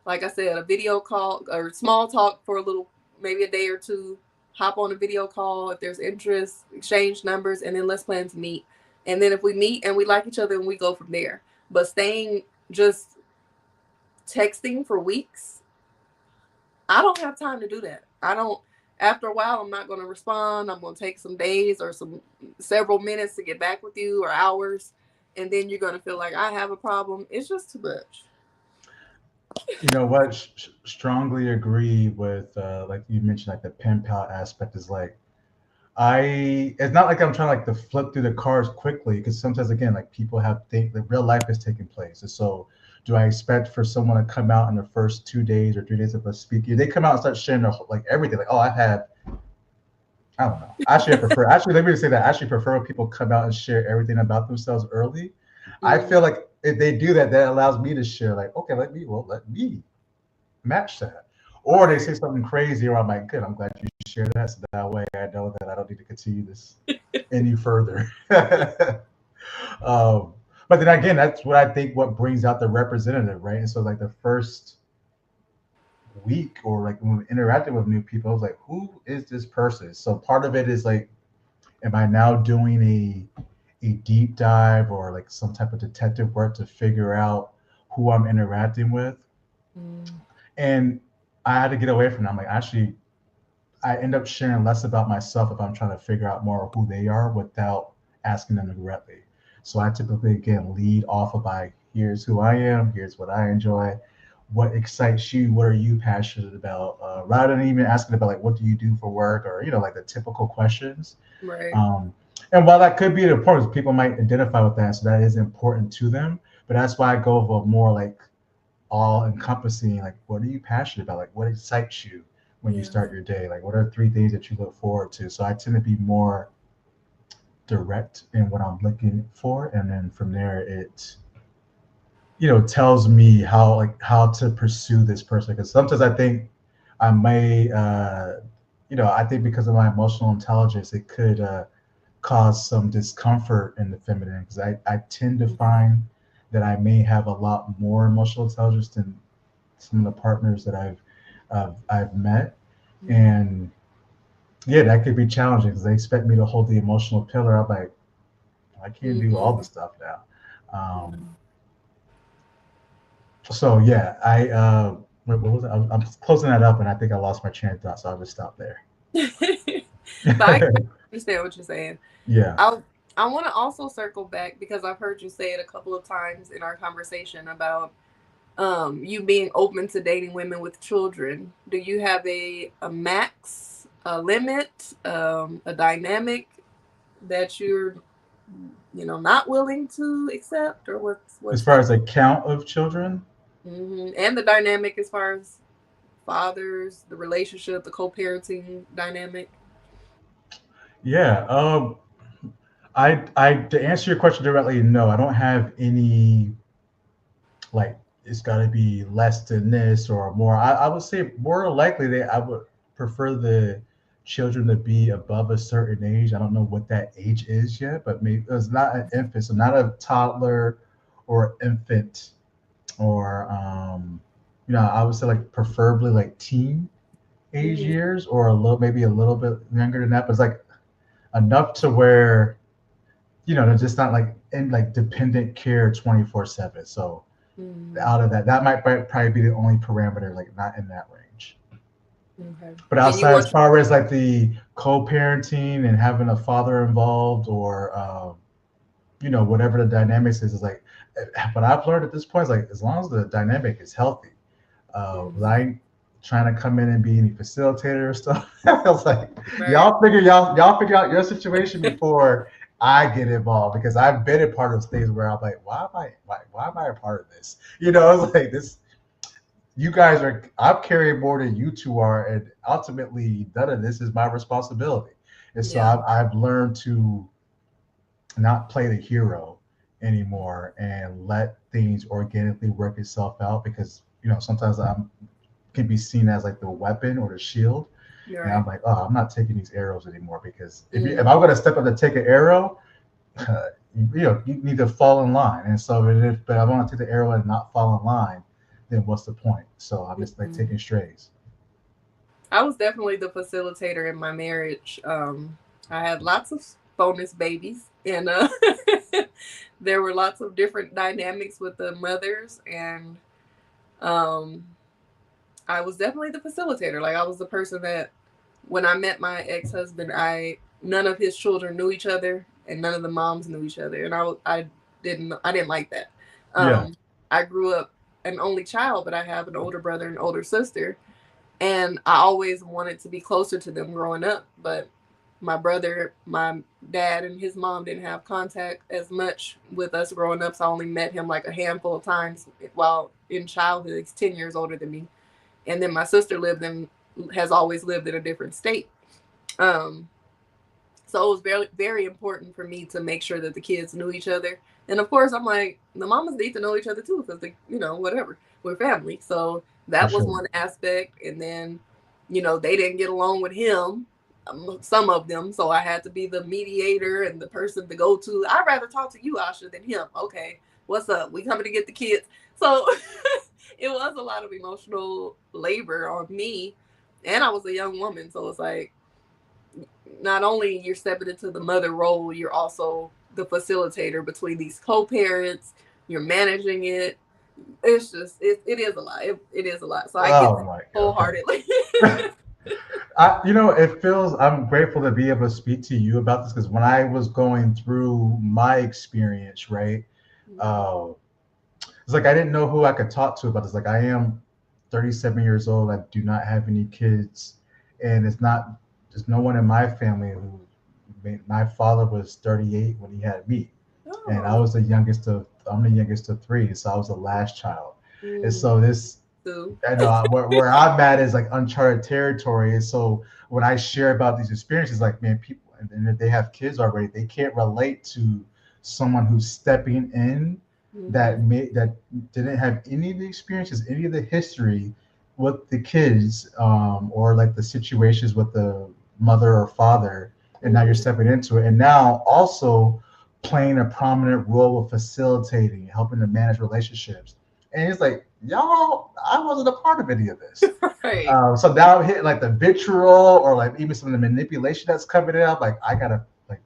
like I said, a video call or small talk for a little, maybe a day or two, hop on a video call if there's interest, exchange numbers, and then let's plan to meet. And then if we meet and we like each other, and we go from there. But staying just texting for weeks, I don't have time to do that. I don't. After a while, I'm not going to respond. I'm going to take some days or some several minutes to get back with you or hours, and then you're going to feel like I have a problem. It's just too much. You know what? Strongly agree with like you mentioned, like the pen pal aspect is like it's not like I'm trying like to flip through the cards quickly because sometimes again like people have think the real life is taking place, and so do I expect for someone to come out in the first 2 days or 3 days of us speaking? They come out and start sharing their like everything, like oh I've had I don't know. Actually, I prefer. Actually, let me just say that. I actually prefer when people come out and share everything about themselves early. I feel Mm, like if they do that, that allows me to share. Like, okay, let me match that. Or they right. say something crazy, or I'm like, good, I'm glad you shared that, so that way I know that I don't need to continue this any further. um, but then again, that's what I think what brings out the representative, right? And so like the first week or like when interacting with new people, I was like, who is this person? So part of it is like, am I now doing a deep dive or like some type of detective work to figure out who I'm interacting with? Mm, And I had to get away from that. I'm like, actually, I end up sharing less about myself if I'm trying to figure out more of who they are without asking them directly. So I typically again lead off of by here's who I am, here's what I enjoy, what excites you, what are you passionate about, rather than even asking about like what do you do for work or like the typical questions. right. Um, and while that could be important, people might identify with that, so that is important to them. But that's why I go for more like all encompassing, like what are you passionate about, like what excites you when you Yeah. start your day, like what are 3 things that you look forward to. So I tend to be more direct in what I'm looking for, and then from there it tells me how to pursue this person, because sometimes I think I may I think because of my emotional intelligence it could cause some discomfort in the feminine, because I tend to Mhm. find that I may have a lot more emotional intelligence than some of the partners that I've met. Mhm. And yeah, that could be challenging because they expect me to hold the emotional pillar. I'm like, I can't do all the Mhm. stuff now. Um, Mhm. so yeah, what was it? I'm closing that up, and I think I lost my train of thought, so I'll just stop there. But I understand what you're saying. Yeah, I I want to also circle back because I've heard you say it a couple of times in our conversation about you being open to dating women with children. Do you have a max, a limit, a dynamic that you're not willing to accept, or as what's far that? as a count of children, And the dynamic as far as fathers, the relationship, the co-parenting dynamic. yeah. I to answer your question directly, no, I don't have any like it's got to be less than this or more. I would say more likely that I would prefer the children to be above a certain age. I don't know what that age is yet, but maybe it's not an infant, so not a toddler or infant or I would say like preferably like teen age Mm-hmm. years or a little maybe a little bit younger than that, but it's like enough to where they're just not like in like dependent care 24/7. So Mm-hmm. out of that, that might probably be the only parameter, like not in that range. Okay. But And you outside, as want far as like the co-parenting and having a father involved, or whatever the dynamics is like. But I've learned at this point, is like as long as the dynamic is healthy, I mm-hmm. ain't trying to come in and be any facilitator or stuff. I was like, Right. y'all figure out your situation before I get involved, because I've been a part of things where I'm like, why am I a part of this? It's like this. You guys are. I'm carrying more than you two are, and ultimately, none of this is my responsibility. And so Yeah. I've learned to not play the hero anymore and let things organically work itself out, because sometimes I'm can be seen as like the weapon or the shield, You're and right. I'm like, oh, I'm not taking these arrows anymore, because if Mm-hmm. I'm going to step up to take an arrow, you need to fall in line. And so but I want to take the arrow and not fall in line, then what's the point? So I'm just like Mm-hmm. taking strays. I was definitely the facilitator in my marriage. I had lots of bonus babies, and there were lots of different dynamics with the mothers, and um, I was definitely the facilitator. Like I was the person that, when I met my ex husband, I none of his children knew each other, and none of the moms knew each other, and I didn't like that. Yeah. Um, I grew up an only child, but I have an older brother and older sister, and I always wanted to be closer to them growing up. But my dad and his mom didn't have contact as much with us growing up, so I only met him like a handful of times while in childhood. He's 10 years older than me, and then my sister has always lived in a different state. Um, So it was very, very important for me to make sure that the kids knew each other. And of course, I'm like, the mamas need to know each other too, because whatever, we're family. So For that was sure. one aspect. And then, they didn't get along with him, some of them. So I had to be the mediator and the person to go to. I'd rather talk to you, Osha, than him. Okay, what's up? We coming to get the kids. So it was a lot of emotional labor on me. And I was a young woman. So it's like, not only you're stepping into the mother role, you're also the facilitator between these co-parents. You're managing it. It's just it is a lot. It is a lot. So I get Oh that my God. wholeheartedly. Okay. It feels, I'm grateful to be able to speak to you about this because when I was going through my experience, right, uh, it's like I didn't know who I could talk to about this. Like I am 37 years old. I do not have any kids, and there's no one in my family who. My father was 38 when he had me, and Oh. I'm the youngest of three, so I was the last child, and Mm. so this So. I know where I'm at is like uncharted territory. And so when I share about these experiences, like man, people, and if they have kids already, they can't relate to someone who's stepping in Mm-hmm. that didn't have any of the experiences, any of the history with the kids, or like the situations with the mother or father, and now you're Mm-hmm. stepping into it, and now also playing a prominent role of facilitating, helping to manage relationships. And it's like, y'all, I wasn't a part of any of this. Right. So now I'm hitting like the vitriol or like even some of the manipulation that's coming out. Like I gotta like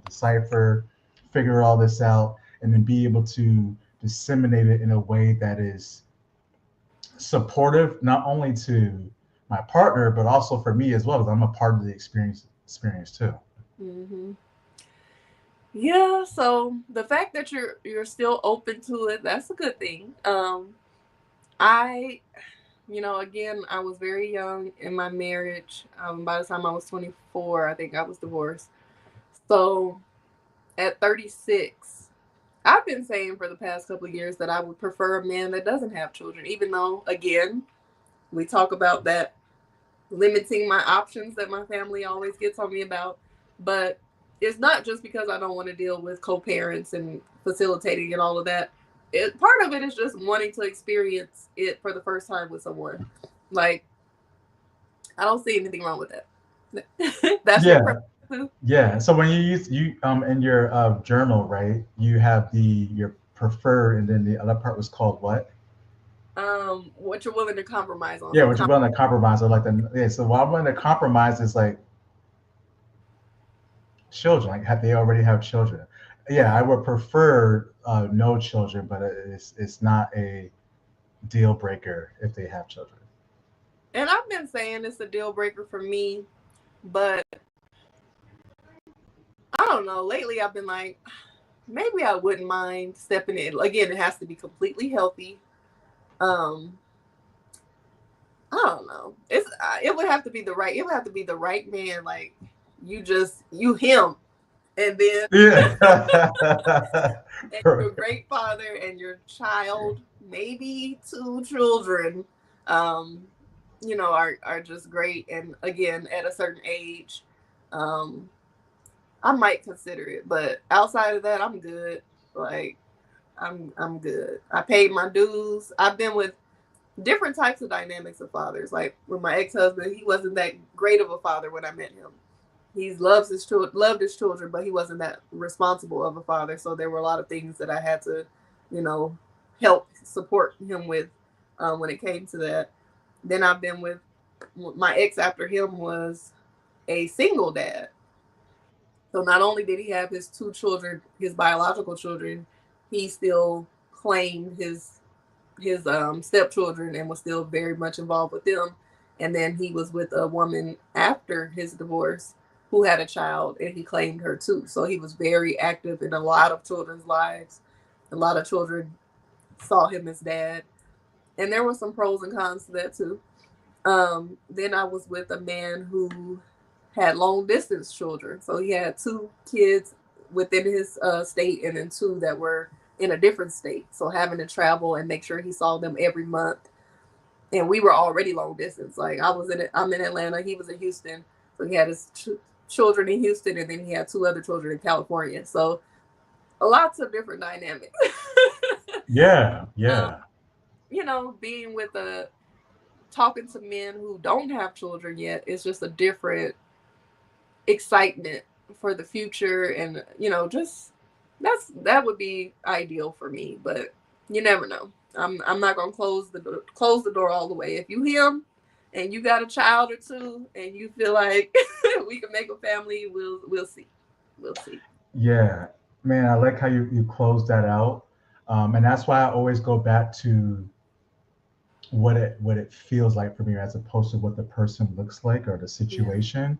decipher, figure all this out, and then be able to disseminate it in a way that is supportive, not only to my partner but also for me as well, because I'm a part of the experience too. Mm-hmm. Yeah. So the fact that you're still open to it, that's a good thing. I again, I was very young in my marriage. By the time I was 24, I think I was divorced. So at 36, I've been saying for the past couple of years that I would prefer a man that doesn't have children, even though, again, we talk about that limiting my options that my family always gets on me about. But it's not just because I don't want to deal with co parents and facilitating and all of that. Part of it is just wanting to experience it for the first time with someone. Like, I don't see anything wrong with that. That's your Yeah, preference too. yeah. So when you use you in your journal, right? You have your preferred, and then the other part was called what? What you're willing to compromise on. Yeah, So, what you're willing to compromise, or like the yeah. So what I'm willing to compromise is like children. Like have they already have children? Yeah, I would prefer no children, but it's not a deal breaker if they have children. and I've been saying it's a deal breaker for me, but I don't know. Lately, I've been like, maybe I wouldn't mind stepping in. Again, it has to be completely healthy. Um, I don't know. It would have to be the right. It would have to be the right man. Like you him, and then Yeah. and your great father and your child, maybe two children, um, are just great. And again, at a certain age, um, I might consider it, but outside of that, I'm good. Like I'm good. I paid my dues. I've been with different types of dynamics of fathers. Like with my ex husband, he wasn't that great of a father when I met him. He loved his children, but he wasn't that responsible of a father. So there were a lot of things that I had to, you know, help support him with when it came to that. Then I've been with my ex after him was a single dad. So not only did he have his two children, his biological children, he still claimed his stepchildren and was still very much involved with them. And then he was with a woman after his divorce who had a child and he claimed her too. So he was very active in a lot of children's lives. A lot of children saw him as dad. And there were some pros and cons to that too. Then I was with a man who had long distance children. So he had two kids within his state and then two that were in a different state. So having to travel and make sure he saw them every month. And we were already long distance. Like I'm in Atlanta, he was in Houston. So he had his children in Houston, and then he had two other children in California. So lots of different dynamics. Yeah, um, yeah, being with a talking to men who don't have children yet is just a different excitement for the future, and just that would be ideal for me. But you never know. I'm not gonna close the door all the way. If you him and you got a child or two and you feel like we can make a family, we'll see. We'll see. yeah. Man, I like how you closed that out. And that's why I always go back to what it feels like for me as opposed to what the person looks like or the Yeah. situation.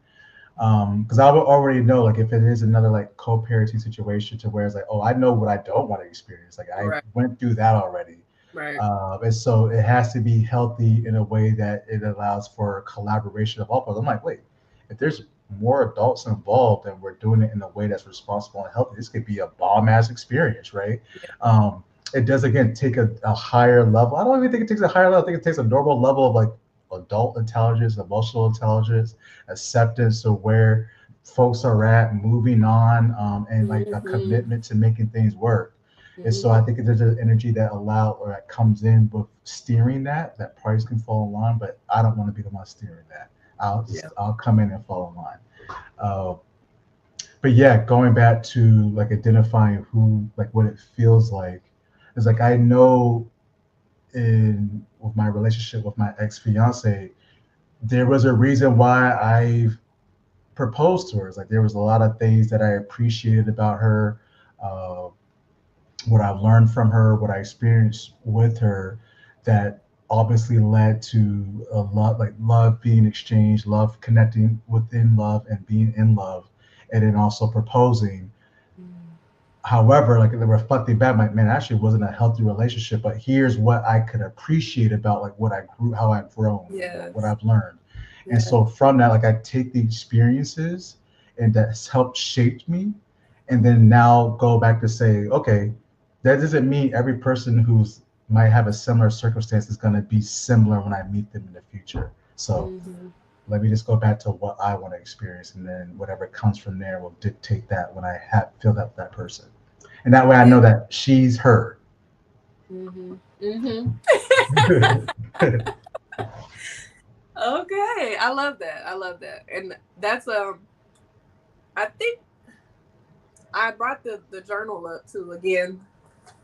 Because I would already know, like, if it is another like co-parenting situation to where it's like, oh, I know what I don't want to experience. Like, I Right. went through that already. Right. And so it has to be healthy in a way that it allows for collaboration of all parts. I'm like, wait, if there's more adults involved and we're doing it in a way that's responsible and healthy, this could be a bomb ass experience, right? Yeah. It does again take a higher level. I don't even think it takes a higher level. I think it takes a normal level of like adult intelligence, emotional intelligence, acceptance of where folks are at, moving on, and like a Mm-hmm. commitment to making things work. And so I Mm-hmm. think there's an energy that allow or that comes in with steering that price can fall in line, but I don't want to be the one steering that. Yeah. I'll come in and fall in line. Uh, but yeah, going back to like identifying who like what it feels like is like I know in with my relationship with my ex fiance, there was a reason why I proposed to her. It's like there was a lot of things that I appreciated about her. Uh, what I've learned from her, what I experienced with her, that obviously led to a lot like love being exchanged, love connecting within love and being in love, and then also proposing. Mm. However, like the reflecting back, like man, actually wasn't a healthy relationship. But here's what I could appreciate about like what I grew, how I've grown, what Yes. I've learned. And Yeah. so from that, like I take the experiences and that's helped shape me, and then now go back to say, okay, that doesn't mean every person who's might have a similar circumstance is going to be similar when I meet them in the future. So Mm-hmm. let me just go back to what I want to experience, and then whatever comes from there will dictate that when I have feel that person, and that way I Yeah. know that she's heard. Mm-hmm. Mm-hmm. Okay, I love that. I love that, and that's I think I brought the journal up too again,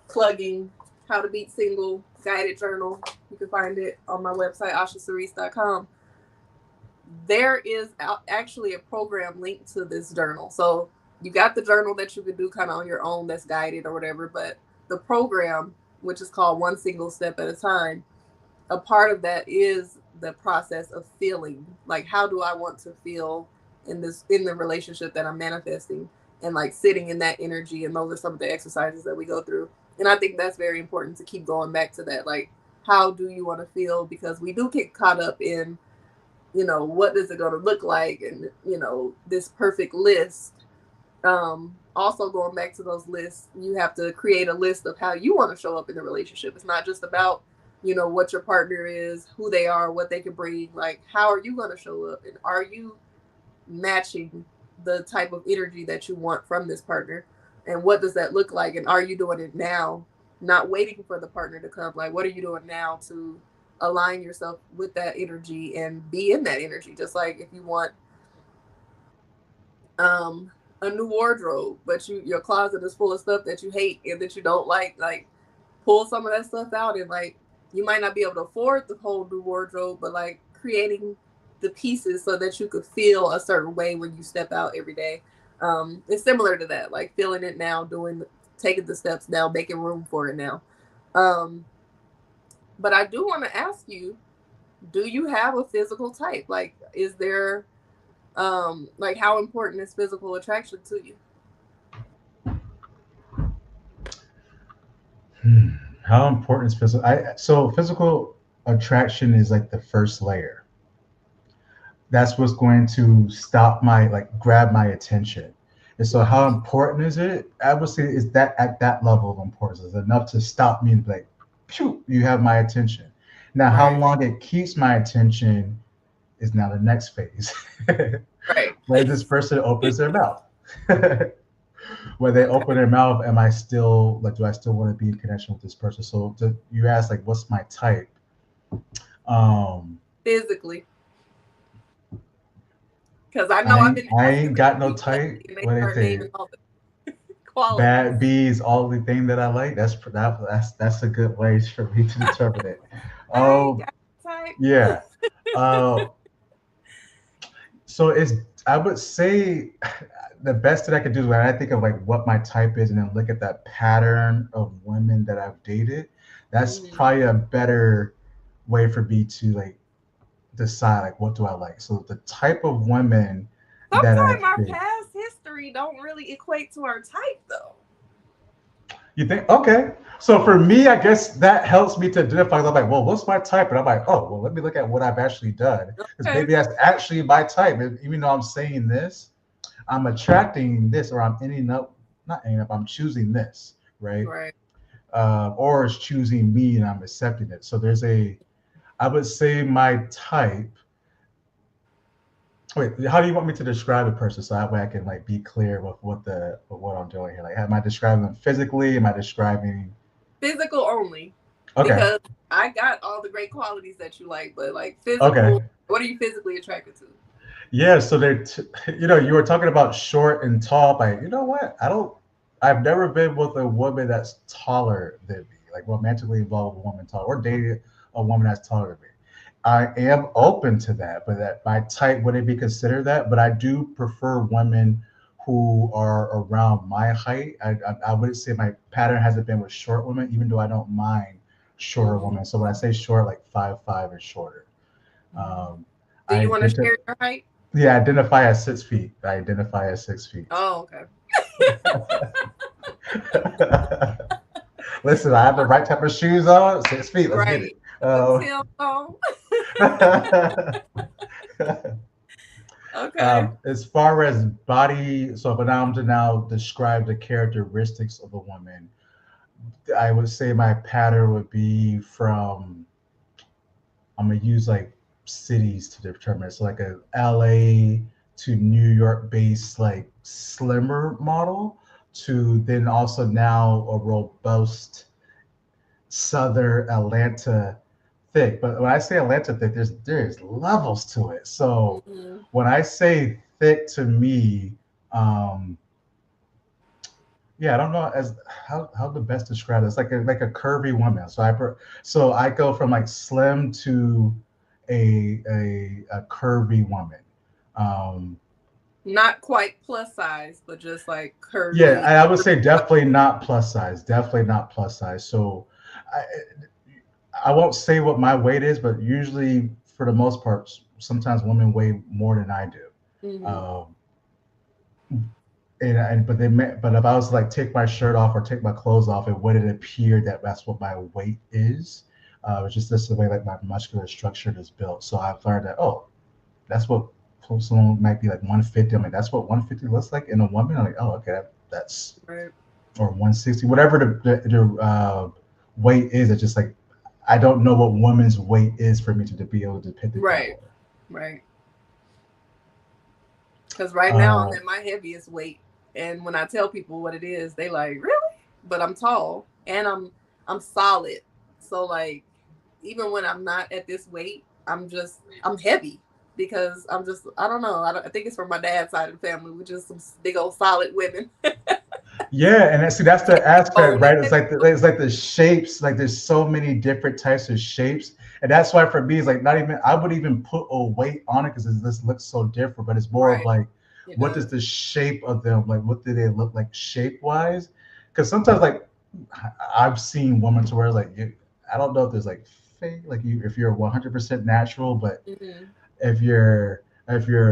plugging How to Beat Single guided journal. You can find it on my website oshacerese.com. There is actually a program linked to this journal, so you got the journal that you could do kind of on your own that's guided or whatever, but the program, which is called One Single Step at a Time, a part of that is the process of feeling like how do I want to feel in the relationship that I'm manifesting, and like sitting in that energy, and those are some of the exercises that we go through. And I think that's very important to keep going back to that, like how do you want to feel, because we do get caught up in what is it going to look like, and this perfect list. Also going back to those lists, you have to create a list of how you want to show up in the relationship. It's not just about what your partner is, who they are, what they can bring. Like how are you going to show up, and are you matching the type of energy that you want from this partner, and what does that look like, and are you doing it now, not waiting for the partner to come. Like what are you doing now to align yourself with that energy and be in that energy. Just like if you want um a new wardrobe, but your closet is full of stuff that you hate and that you don't like pull some of that stuff out, and like you might not be able to afford the whole new wardrobe, but like creating the pieces so that you could feel a certain way when you step out every day. It's similar to that, like feeling it now, taking the steps now, making room for it now. um but I do want to ask you, do you have a physical type? Like is there like how important is physical attraction to you? Hmm. How important is physical? So physical attraction is like the first layer. That's what's going to stop my like grab my attention. And so how Mm-hmm. important is it? I would say is that at that level of importance is enough to stop me and be like, phew, you have my attention. Now how Right. long it keeps my attention is now the next phase. Right. when this person opens their mouth. When they Okay. open their mouth, am I still like, do I still want to be in connection with this person? So you ask like, what's my type? Um, Physically, because I know I've been I asking ain't some got no people lately, type. and they What they start naming say? all the qualities. Bad bees, all the thing that I like. That's a good way for me to determine it. I ain't Oh got a type. yeah. Uh, so it's I would say the best that I could do is when I think of like what my type is and then look at that pattern of women that I've dated, that's Hmm. probably a better way for me to like decide like what do I like. So the type of women that Sometimes I've our dated. past history don't really equate to our type, though. You think okay? So for me, I guess that helps me to identify. I'm like, well, what's my type? And I'm like, oh, well, let me look at what I've actually done because Okay. maybe that's actually my type. And even though I'm saying this, I'm attracting this, or I'm ending up not ending up. I'm choosing this, right? Right. Or it's choosing me and I'm accepting it. So there's a. I would say my type. Wait, how do you want me to describe a person so that way I can like be clear with what I'm doing here? Like, am I describing them physically? Am I describing? Physical only, Okay, because I got all the great qualities that you like, but like okay. physical, what are you physically attracted to? Yeah, so you were talking about short and tall. Like, you know what? I've never been with a woman that's taller than me, like romantically involved with a woman tall, or dated a woman that's taller than me. I am open to that, but that my type wouldn't be considered that. But I do prefer women who are around my height. I wouldn't say my pattern hasn't been with short women, even though I don't mind shorter Hmm. women. So when I say short, like 5'5" and shorter. Um, Do I you want to did. share your height? Yeah, identify as 6 feet. I identify as 6 feet. Oh, okay. Listen, I have the right type of shoes on. 6 feet. Let's get it. Right. Them Tim on. Okay. As far as body, so but now I'm to now describe the characteristics of a woman. I would say my pattern would be from I'm gonna use like cities to determine it. So like a LA to New York based like slimmer model to then also now a robust Southern Atlanta thick. But when I say Atlanta thick, there's levels to it. So Hmm. when I say thick to me, um, yeah, I don't know as how to best describe it. It's like a curvy woman. So I go from like slim to a curvy woman. Um, Not quite plus size, but just like yeah, curvy. I would say definitely not plus size. Definitely not plus size. So I I won't say what my weight is, but usually for the most part, sometimes women weigh more than I do. Hmm. Um, and but if I was to like take my shirt off or take my clothes off, it wouldn't appear that that's what my weight is. It's just this the way like my muscular structure is built. So I've learned that that's what someone might be like 150. I'm like that's what 150 looks like in a woman. I'm like okay that's Right. or 160 whatever the weight is. It's just like I don't know what woman's weight is for me to be able to depict it that Right. way. Right. Because right now I'm Uh, at my heaviest weight, and when I tell people what it is, they like, really? But I'm tall and I'm solid. So like, even when I'm not at this weight, I'm heavy because I don't know. I think it's from my dad's side of the family, which is some big old solid women. Yeah, and see that's the Heavy aspect, bone. right? It's like the shapes. Like there's so many different types of shapes, and that's why for me it's like not even I would even put a weight on it because this looks so different. But it's more of Right. like It what does does. the shape of them like? What do they look like shape wise? Because sometimes like I've seen women to where like I don't know if there's like fake like you if you're 100% natural, but Hmm. if you're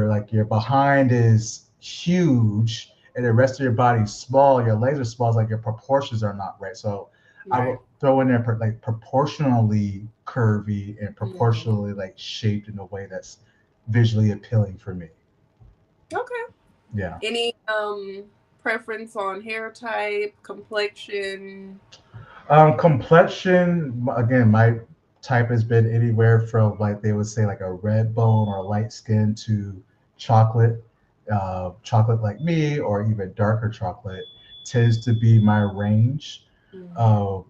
like your behind is huge and the rest of your body's small, your legs are small, it's like your proportions are not right. So I Right. will throw in there like proportionally curvy and Hmm. proportionally like shaped in a way that's visually appealing for me. Okay. Yeah. Any preference on hair type, complexion? Complexion, again, my type has been anywhere from like they would say like a red bone or light skin to chocolate. chocolate like me, or even darker chocolate, tends to be my range Mm-hmm.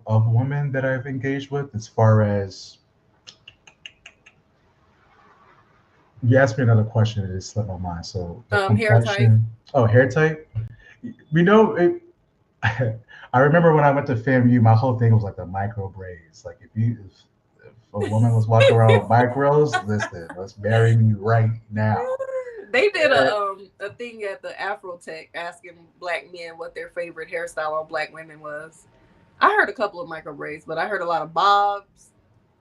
of women that I've engaged with. As far as you asked me another question, it just slipped my mind. So the Hair type. complexion, oh, hair type. We know it. I remember when I went to FAMU, my whole thing was like the micro braids. Like if a woman was walking around with micros, listen, let's marry me right now. They did Eh, a thing at the Afrotech asking black men what their favorite hairstyle on black women was. I heard a couple of micro braids, but I heard a lot of bobs.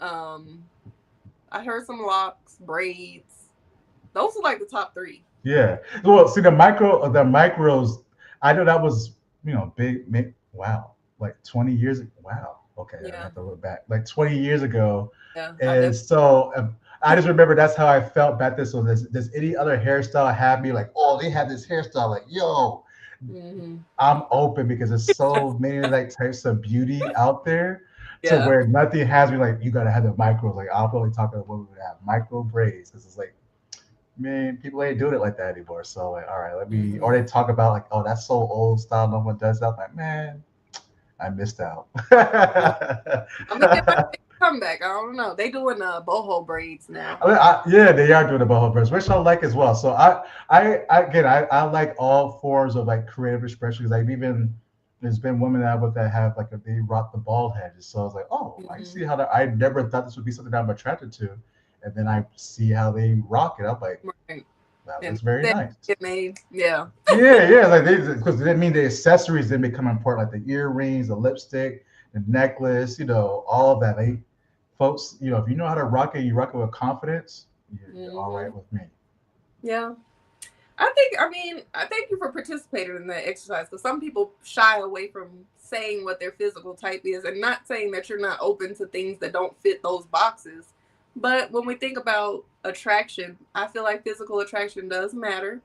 Um, I heard some locks, braids. Those are like the top three. yeah. Well, see the micros. I know that was big. Wow, like 20 years. Wow. Okay, I Yeah, have to look back. Like 20 years ago, yeah. I and definitely. so I just remember that's how I felt back then. So does any other hairstyle have me like, oh, they have this hairstyle like, yo, Hmm. I'm open because there's so many like types of beauty out there to Yeah. where nothing has me like you gotta have the micros. Like I'll probably talk about women that have micro braids because it's like, man, people ain't doing it like that anymore. So like, all right, let me. Or Hmm. they talk about like, oh, that's so old style. No one does that. I'm like, man, I missed out. Yeah. I mean, it might make a comeback. I don't know. They doing boho braids now. Yeah, they are doing the boho verse, which I like as well. So again, I like all forms of like creative expression. Because I've even there's been women that that have like they rock the bald heads. So I was like, oh, I Hmm. see how I never thought this would be something that I'm attracted to, and then I see how they rock it. I'm like, Right. that And looks very that nice. get made. Yeah. Yeah, yeah, like they because that mean the accessories then become important, like the earrings, the lipstick, the necklace, all of that. They folks, if you know how to rock it, you rock it with confidence. You're all Hmm. right with me. Yeah. I thank you for participating in that exercise because some people shy away from saying what their physical type is and not saying that you're not open to things that don't fit those boxes. But when we think about attraction, I feel like physical attraction does matter.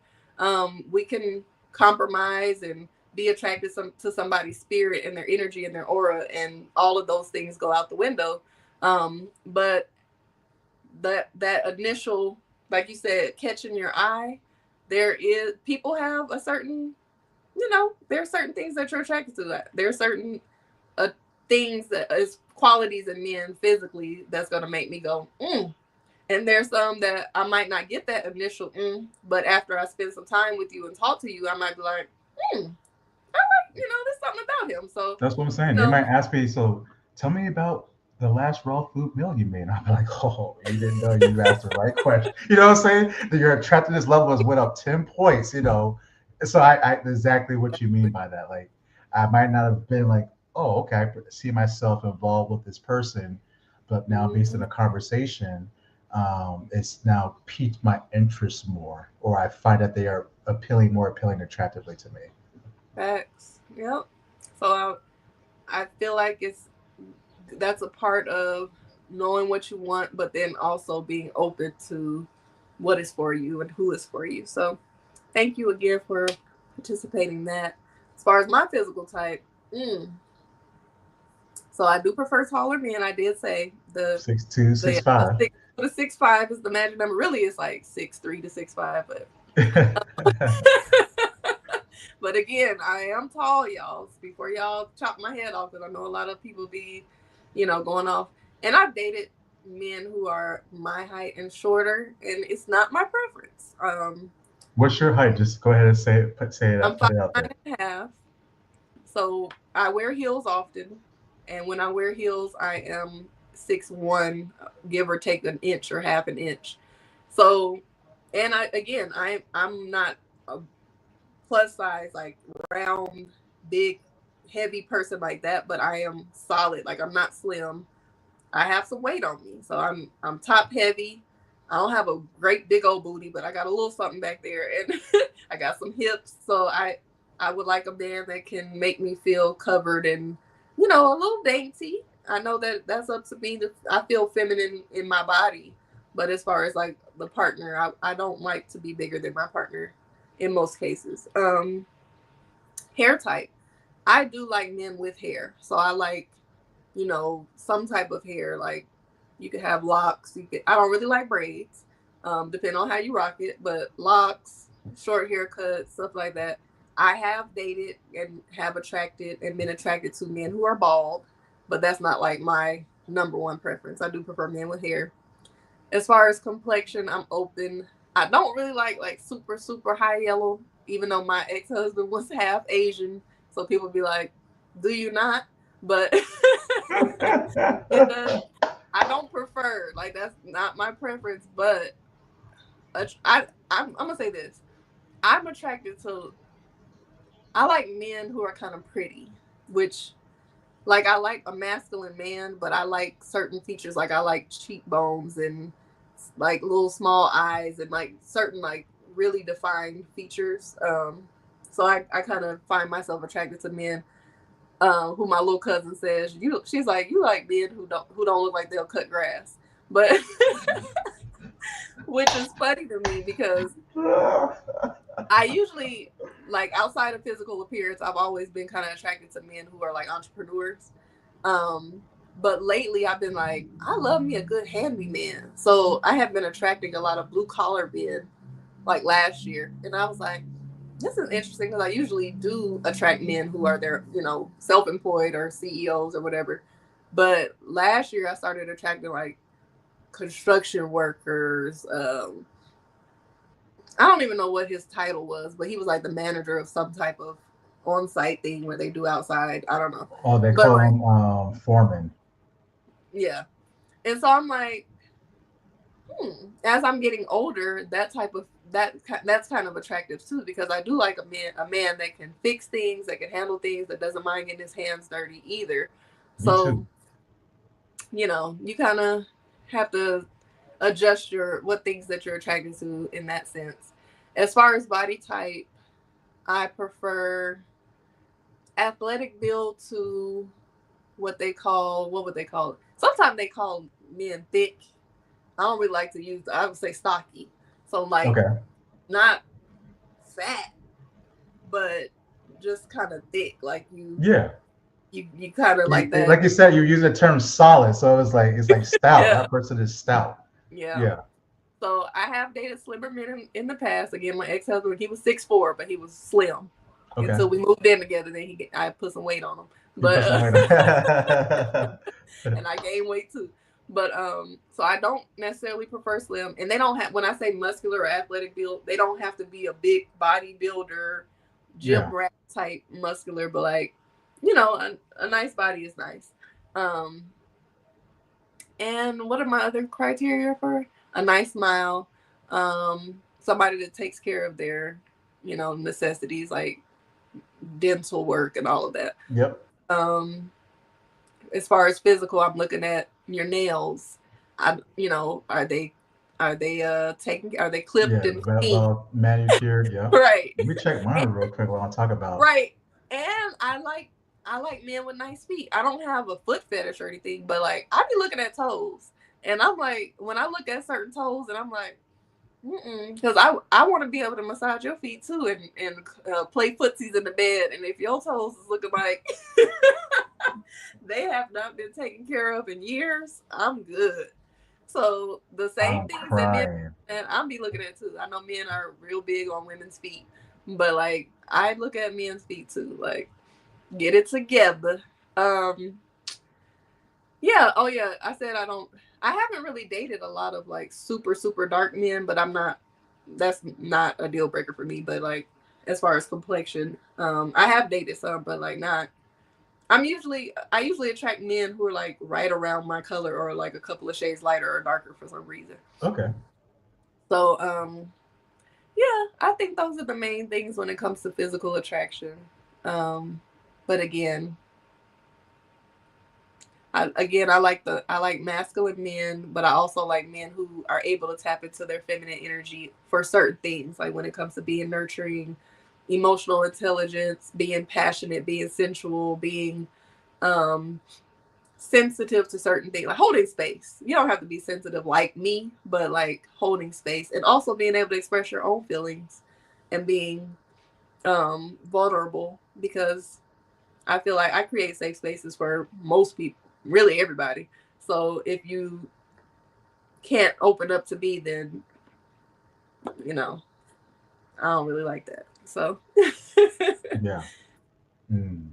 We can compromise and be attracted to somebody's spirit and their energy and their aura, and all of those things go out the window. But that initial, like you said, catching your eye, there is people have a certain, there are certain things that you're attracted to. There are certain uh, things that is qualities in men physically that's gonna make me go and there's some that I might not get that initial but after I spend some time with you and talk to you, I might be like, there's something about him. So, That's what I'm you saying. They know, might ask me, so tell me about the last raw food meal you made. I'm like, oh, you didn't know you asked the right question. You know what I'm saying? That your attractiveness level has went up 10 points. So I exactly what you mean by that. Like I might not have been like, oh, okay, I see myself involved with this person, but now based on mhm, a conversation, it's now piqued my interest more, or I find that they are more appealing attractively to me. facts. Yep. So I feel like that's a part of knowing what you want, but then also being open to what is for you and who is for you. So thank you again for participating in that. As far as my physical type, mm, so I do prefer taller men. I did say 6'2", the 6'5". 6'5" is the magic number. Really, it's like 6'3" to 6'5", but but again, I am tall, y'all. Before y'all chop my head off, because I know a lot of people be, going off. And I've dated men who are my height and shorter, and it's not my preference. What's your height? Just go ahead and say it I'm out, five put it out nine there. and a half, so I wear heels often, and when I wear heels, I am 6'1", give or take an inch or half an inch. So, and I'm not a plus size, like round, big, heavy person like that, but I am solid. Like I'm not slim. I have some weight on me, so I'm top heavy. I don't have a great big old booty, but I got a little something back there, and I got some hips. So I would like a man that can make me feel covered and a little dainty. I know that that's up to me. I feel feminine in my body, but as far as like the partner, I don't like to be bigger than my partner in most cases. Hair type. I do like men with hair. So I like, some type of hair. Like you could have locks. I don't really like braids, depending on how you rock it, but locks. short haircuts, stuff like that. I have dated and have attracted and been attracted to men who are bald, but that's not like my number one preference. I do prefer men with hair. As far as complexion, I'm open. I don't really like super super high yellow, even though my ex husband was half Asian, so people be like, "Do you not?" But it does. I don't prefer like that's not my preference, but I'm gonna say this. I'm attracted to. I like men who are kind of pretty, which like I like a masculine man, but I like certain features. Like I like cheekbones and like little small eyes and like certain like really defined features. So I kind of find myself attracted to men. Who my little cousin says you. She's like you like men who don't look like they'll cut grass, but which is funny to me because I usually like outside of physical appearance, I've always been kind of attracted to men who are like entrepreneurs. Um, but lately I've been like, I love me a good handyman. So I have been attracting a lot of blue collar men like last year. And I was like, this is interesting because I usually do attract men who are their, self employed or CEOs or whatever. But last year I started attracting like construction workers, I don't even know what his title was, but he was like the manager of some type of on-site thing where they do outside. I don't know, Oh, they but call like, him foreman. yeah. And so I'm like, as I'm getting older, that's kind of attractive too because I do like a man that can fix things, that can handle things, that doesn't mind getting his hands dirty either. Me So too. you kind of have to adjust your what things that you're attracted to in that sense. As far as body type, I prefer athletic build to what would they call it? Sometimes they call men thick. I don't really like to use I would say stocky. So like Okay. not fat, but just kind of thick. Like Yeah. you kind of like that. Like you said, you use the term solid, so it's like stout. Yeah. That person is stout. Yeah. Yeah. So I have dated slimmer men in the past. Again, my ex husband, he was 6'4", but he was slim Okay. until we moved in together. Then I put some weight on him, You but put some weight on. and I gained weight too. But so I don't necessarily prefer slim, and they don't have. When I say muscular or athletic build, they don't have to be a big bodybuilder, gym Yeah. rat type muscular, but like, a nice body is nice. Um, and what are my other criteria for a nice smile? Somebody that takes care of their, necessities like dental work and all of that. Yep. Um, as far as physical, I'm looking at your nails. Are they clipped Yeah. and Well, clean? well manicured. Yep. Right. Let me check mine real quick while I talk about. Right. And I like men with nice feet. I don't have a foot fetish or anything, but like I be looking at toes. And I'm like, when I look at certain toes, and I'm like, because I want to be able to massage your feet too, and play footsies in the bed. And if your toes is looking like they have not been taken care of in years, I'm good. So the same I'm things that men crying. and I'll be looking at too. I know men are real big on women's feet, but like I look at men's feet too. Like get it together. Um, yeah. Oh yeah. I said I don't. I haven't really dated a lot of like super super dark men, but I'm not. That's not a deal breaker for me. But like as far as complexion, I have dated some, but like not. I usually attract men who are like right around my color or like a couple of shades lighter or darker for some reason. Okay. So yeah, I think those are the main things when it comes to physical attraction. Um, but I like masculine men, but I also like men who are able to tap into their feminine energy for certain things, like when it comes to being nurturing, emotional intelligence, being passionate, being sensual, being um sensitive to certain things, like holding space. You don't have to be sensitive like me, but like holding space and also being able to express your own feelings and being vulnerable because I feel like I create safe spaces for most people, really everybody. So if you can't open up to me, then you know I don't really like that. So, Yeah. Mm.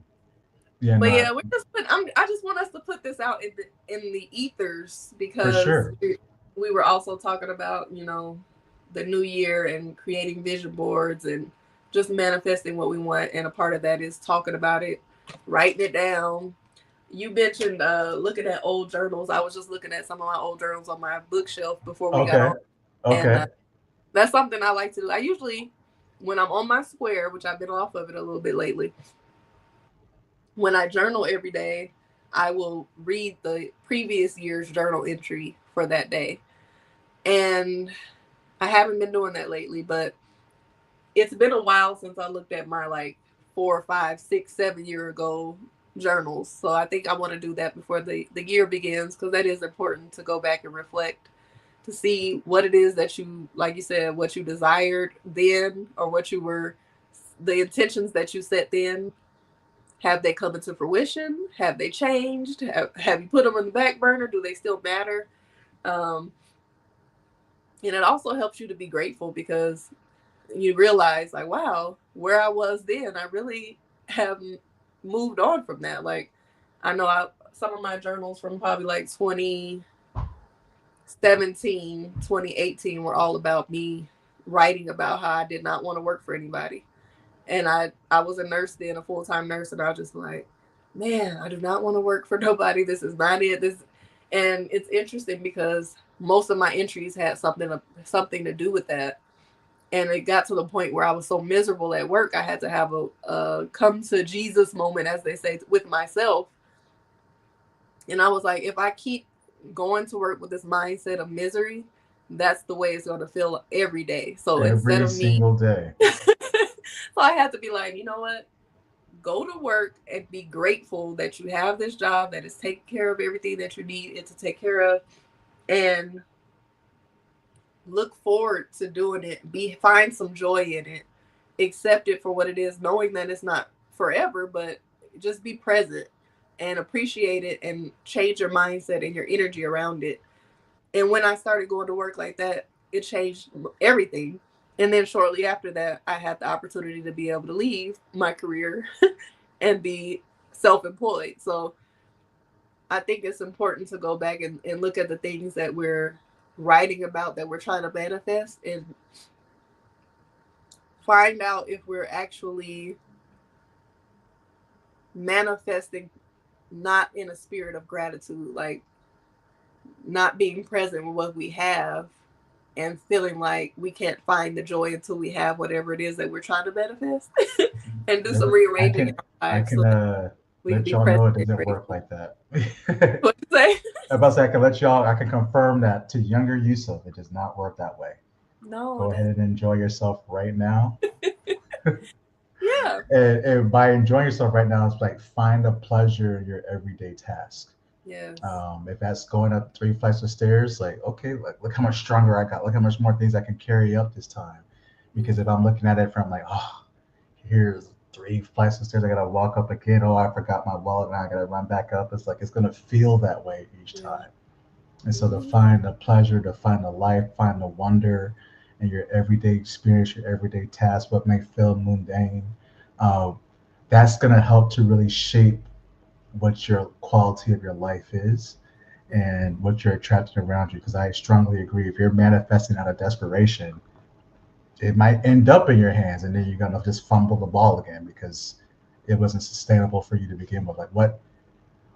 Yeah, but yeah, not I just want us to put this out in the ethers for because sure. we were also talking about the new year and creating vision boards and just manifesting what we want, and a part of that is talking about it, writing it down. You mentioned looking at old journals. I was just looking at some of my old journals on my bookshelf before we got Okay. on, and Okay. that's something I like to do. I usually, when I'm on my square, which I've been off of it a little bit lately, when I journal every day, I will read the previous year's journal entry for that day. And I haven't been doing that lately, but it's been a while since I looked at my like 4, 5, 6, 7 year ago journals. So I think I want to do that before the year begins, because that is important to go back and reflect to see what it is that you, like you said, what you desired then, or what you were, the intentions that you set then. Have they come into fruition? Have they changed? Have you put them on the back burner? Do they still matter? Um, and it also helps you to be grateful, because you realize, like, wow, where I was then, I really have moved on from that. Like, I know some of my journals from probably like 2017, 2018 were all about me writing about how I did not want to work for anybody. And I was a nurse then, a full-time nurse, and I was just like, man, I do not want to work for nobody. This is not it. This, and it's interesting because most of my entries had something to do with that. And it got to the point where I was so miserable at work, I had to have a come to Jesus moment, as they say, with myself. And I was like, if I keep going to work with this mindset of misery, that's the way it's going to feel every day. So instead Every of me, single day. so I had to be like, you know what? Go to work and be grateful that you have this job that is taking care of everything that you need it to take care of, and look forward to doing it. Find some joy in it. Accept it for what it is, knowing that it's not forever, but just be present and appreciate it, and change your mindset and your energy around it. And when I started going to work like that, it changed everything. And then shortly after that, I had the opportunity to be able to leave my career and be self-employed. So I think it's important to go back and look at the things that we're writing about, that we're trying to manifest, and find out if we're actually manifesting not in a spirit of gratitude, like not being present with what we have, and feeling like we can't find the joy until we have whatever it is that we're trying to manifest. And do some I rearranging in can our I lives can so that we can let be y'all present know it and doesn't work grateful. like that. What you say? I'm about to say I can let y'all I can confirm that to younger Yusuf, it does not work that way. No, Go ahead that's, and enjoy yourself right now. yeah. And by enjoying yourself right now, it's like find a pleasure in your everyday task. Yes. If that's going up 3 flights of stairs, like, okay, look how much stronger I got. Look how much more things I can carry up this time. Because if I'm looking at it from like, oh, here's 3 flights of stairs, I gotta walk up again. Oh, I forgot my wallet, now I gotta run back up. It's like it's gonna feel that way each Yeah. time. And so to Mm-hmm. find the pleasure, to find the life, find the wonder in your everyday experience, your everyday task, what may feel mundane, uh, that's gonna help to really shape what your quality of your life is and what you're attracting around you. Because I strongly agree, if you're manifesting out of desperation, it might end up in your hands, and then you're gonna just fumble the ball again because it wasn't sustainable for you to begin with. Like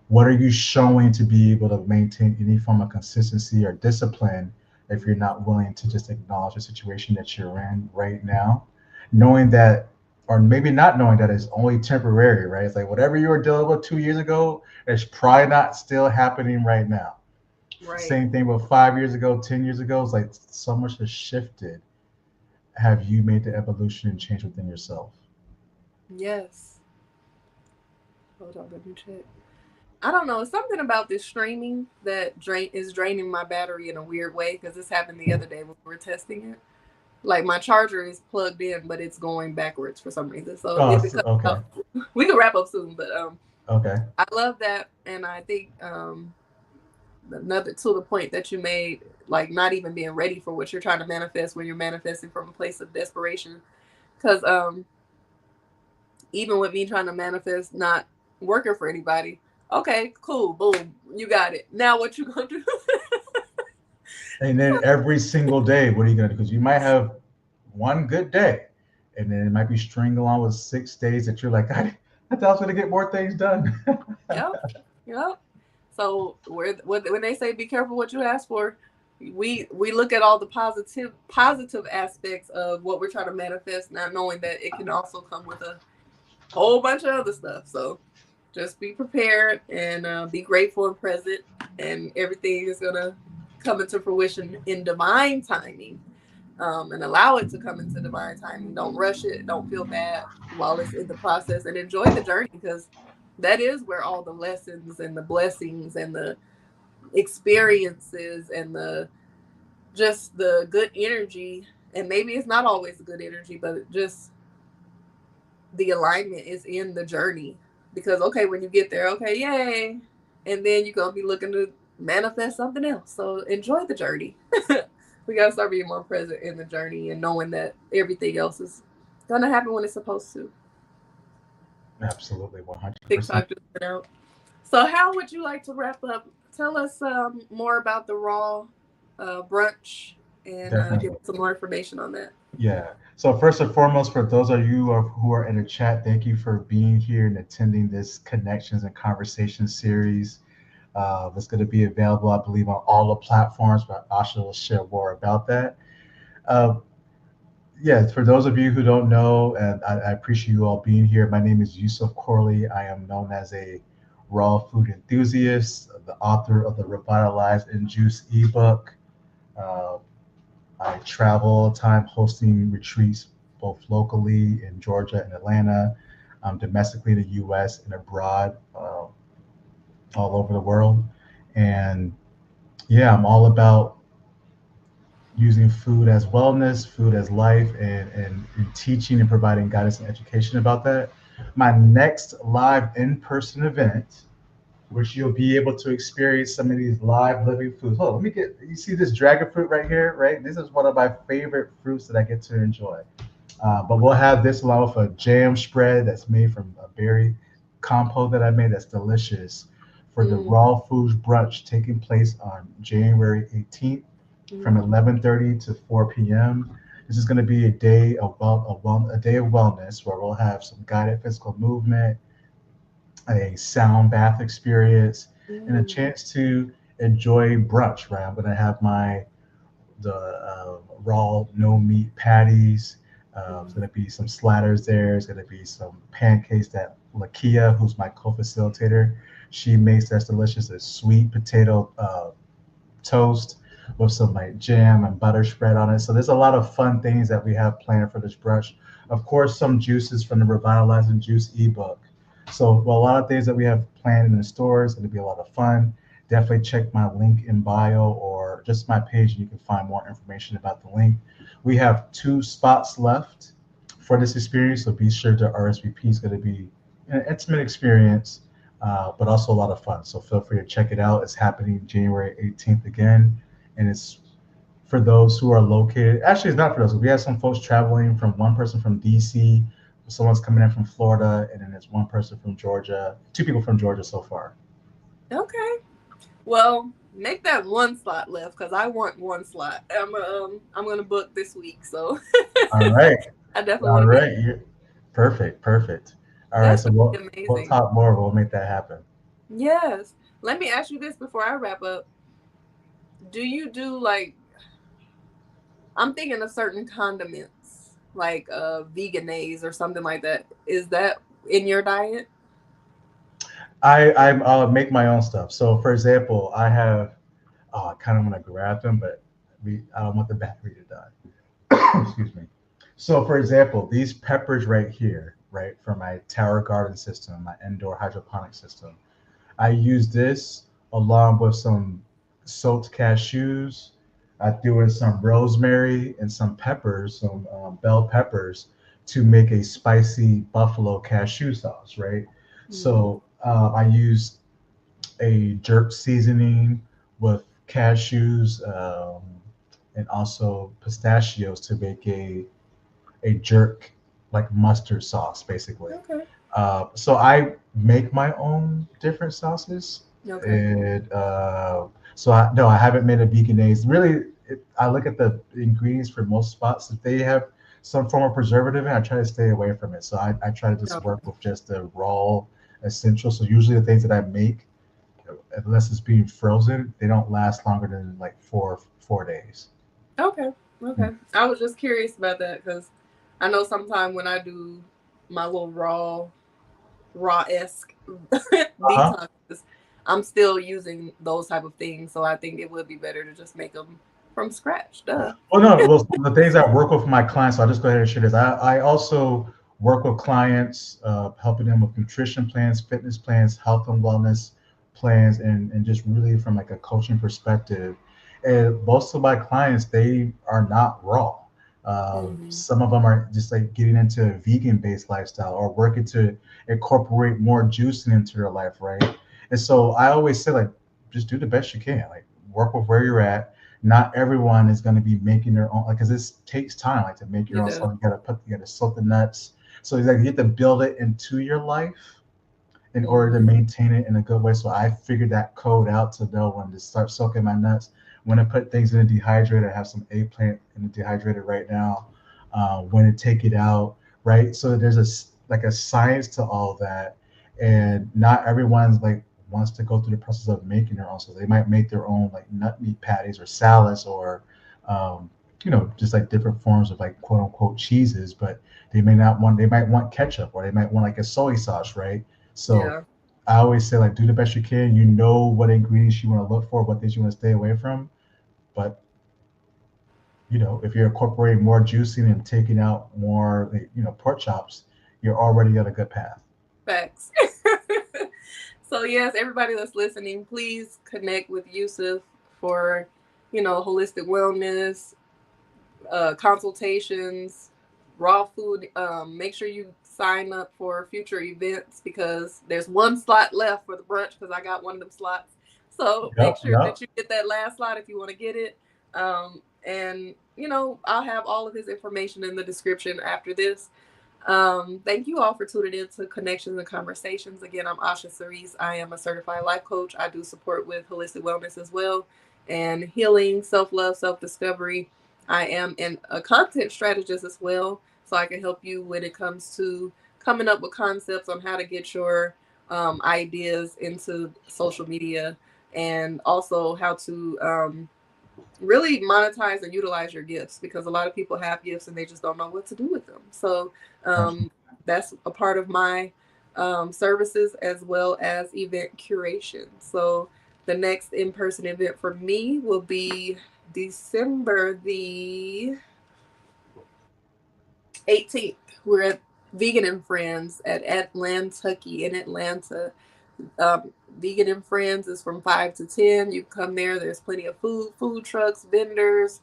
what are you showing to be able to maintain any form of consistency or discipline if you're not willing to just acknowledge the situation that you're in right now, knowing that, or maybe not knowing that it's only temporary, right? It's like whatever you were dealing with 2 years ago, it's probably not still happening right now. Right. Same thing with 5 years ago, 10 years ago. It's like so much has shifted. Have you made the evolution and change within yourself? Yes. Hold on, let me check. I don't know. It's something about this streaming that is draining my battery in a weird way, because this happened the other day when we were testing it. Like, my charger is plugged in, but it's going backwards for some reason. So Oh, if it comes okay, out, we can wrap up soon. But okay. I love that, and I think another, to the point that you made. like not even being ready for what you're trying to manifest when you're manifesting from a place of desperation. Because even with me trying to manifest not working for anybody, okay, cool, boom, you got it. Now what you gonna do? And then every single day, what are you gonna do? Because you might have one good day, and then it might be string along with 6 days that you're like, I thought I was gonna get more things done. Yep, yep. So when they say be careful what you ask for, we look at all the positive aspects of what we're trying to manifest, not knowing that it can also come with a whole bunch of other stuff. So just be prepared and be grateful and present, and everything is gonna come into fruition in divine timing. And allow it to come into divine timing. Don't rush it. Don't feel bad while it's in the process, and enjoy the journey, because that is where all the lessons and the blessings and the experiences and the just the good energy, and maybe it's not always the good energy, but just the alignment is in the journey. Because okay, when you get there, okay, yay, and then you're gonna be looking to manifest something else. So enjoy the journey. We gotta start being more present in the journey and knowing that everything else is gonna happen when it's supposed to. Absolutely, 100%. TikTok just went out. So how would you like to wrap up? Tell us more about the raw brunch, and give Definitely. us some more information on that. Yeah. So first and foremost, for those of you who are in the chat, thank you for being here and attending this Connections and Conversation series. It's going to be available, I believe, on all the platforms, but Asha will share more about that. Uh, yeah, for those of you who don't know, and I appreciate you all being here. My name is Yusuf Corley. I am known as a raw food enthusiast, the author of the Revitalize and Juice ebook. Uh, I travel all the time hosting retreats both locally in Georgia and Atlanta, domestically in the US and abroad, all over the world. And yeah, I'm all about using food as wellness, food as life, and teaching and providing guidance and education about that. My next live in person event, which you'll be able to experience some of these live living foods. Hold on, let me get, you see this dragon fruit right here, right? This is one of my favorite fruits that I get to enjoy. But we'll have this along with a jam spread that's made from a berry compote that I made that's delicious for the Mm, raw foods brunch taking place on January 18th from mm, 11:30 to 4 p.m. This is going to be a day of a day of wellness where we'll have some guided physical movement, a sound bath experience, and a mm, chance to enjoy brunch. Right, I'm going to have the raw no meat patties. There's mm, going to be some slatters there. There's going to be some pancakes that Lakia, who's my co-facilitator, she makes that's delicious. A sweet potato toast with some like jam and butter spread on it. So there's a lot of fun things that we have planned for this brunch. Of course, some juices from the Revitalizing Juice ebook. So well, a lot of things that we have planned in the store is going to be a lot of fun. Definitely check my link in bio or just my page, and you can find more information about the link. We have 2 spots left for this experience, so be sure to RSVP. It's going to be an intimate experience, but also a lot of fun. So feel free to check it out. It's happening January 18th again, and it's for those who are located. Actually, it's not for those. We have some folks traveling from one person from DC, someone's coming in from Florida, and then there's one person from Georgia, 2 people from Georgia so far. okay. Well, make that one slot left, because I want one slot. I'm gonna book this week, so All right, I definitely all want to be. right, you're perfect, perfect. All right, That's so gonna be we'll amazing. talk more. We'll make that happen. Yes. Let me ask you this before I wrap up. Do you do like, I'm thinking of certain condiments, like veganese or something like that. Is that in your diet? I'll make my own stuff. So for example, I have I kind of want to grab them, but I don't want the battery to die. Excuse me. So for example, these peppers right here, right, for my tower garden system, my indoor hydroponic system, I use this along with some soaked cashews. I threw in some rosemary and some peppers, some bell peppers, to make a spicy buffalo cashew sauce, right? Mm, So I use a jerk seasoning with cashews, and also pistachios to make a jerk like mustard sauce, basically. Okay. So I make my own different sauces, Okay. and so I no, I haven't made a veganese. Really, I look at the ingredients for most spots. If they have some form of preservative in it, I try to stay away from it. So I try to just Okay. work with just the raw essentials. So usually the things that I make, unless it's being frozen, they don't last longer than like four days. Okay. Mm. Okay. I was just curious about that because I know sometimes when I do my little raw esque Uh-huh. detoxes, I'm still using those type of things. So I think it would be better to just make them from scratch. Duh. Well, no, well, the things I work with my clients, so I'll just go ahead and share this. I also work with clients, helping them with nutrition plans, fitness plans, health and wellness plans, and just really from like a coaching perspective. And most of my clients, they are not raw. Hmm. Some of them are just like getting into a vegan-based lifestyle or working to incorporate more juicing into their life, right? And so I always say, like, just do the best you can. Like, work with where you're at. Not everyone is going to be making their own, like, because this takes time, like, to make your It own does. salt. You got to soak the nuts. So it's like you have to build it into your life in order to Hmm. maintain it in a good way. So I figured that code out to know when to start soaking my nuts, when to put things in a dehydrator. I have some eggplant in the dehydrator right now. When to take it out, right? So there's like a science to all of that, and not everyone's like wants to go through the process of making their own. So they might make their own like nut meat patties or salads or um, just like different forms of like quote unquote cheeses, but they might want ketchup or they might want like a soy sauce, right? So Yeah. I always say like do the best you can. You know what ingredients you want to look for, what things you want to stay away from. But if you're incorporating more juicing and taking out more, like, pork chops, you're already on a good path. Facts. So yes, everybody that's listening, please connect with Yusuf for, holistic wellness, consultations, raw food. Make sure you sign up for future events because there's one slot left for the brunch because I got one of them slots. So make Yep, sure yep. that you get that last slot if you want to get it. And I'll have all of his information in the description after this. Thank you all for tuning in to Connections and Conversations. Again, I'm Osha Cerese. I am a certified life coach. I do support with holistic wellness as well and healing, self love, self discovery. I am a content strategist as well, so I can help you when it comes to coming up with concepts on how to get your ideas into social media and also how to really monetize and utilize your gifts because a lot of people have gifts and they just don't know what to do with them. So Absolutely. um, that's a part of my services as well as event curation. So the next in-person event for me will be December the 18th. We're at Vegan and Friends at Atlantucky in Atlanta. Vegan and Friends is from 5 to 10. You come there. There's plenty of food trucks, vendors.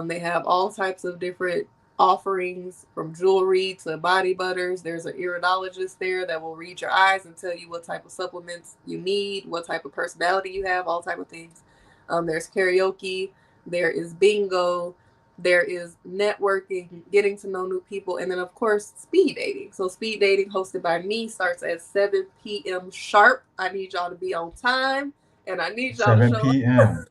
They have all types of different offerings from jewelry to body butters. There's an iridologist there that will read your eyes and tell you what type of supplements you need, what type of personality you have, all type of things. There's karaoke. There is bingo. There is networking, getting to know new people, and then of course speed dating. So speed dating hosted by me starts at 7 p.m. sharp. I need y'all to be on time and I need y'all to 7 show p.m. up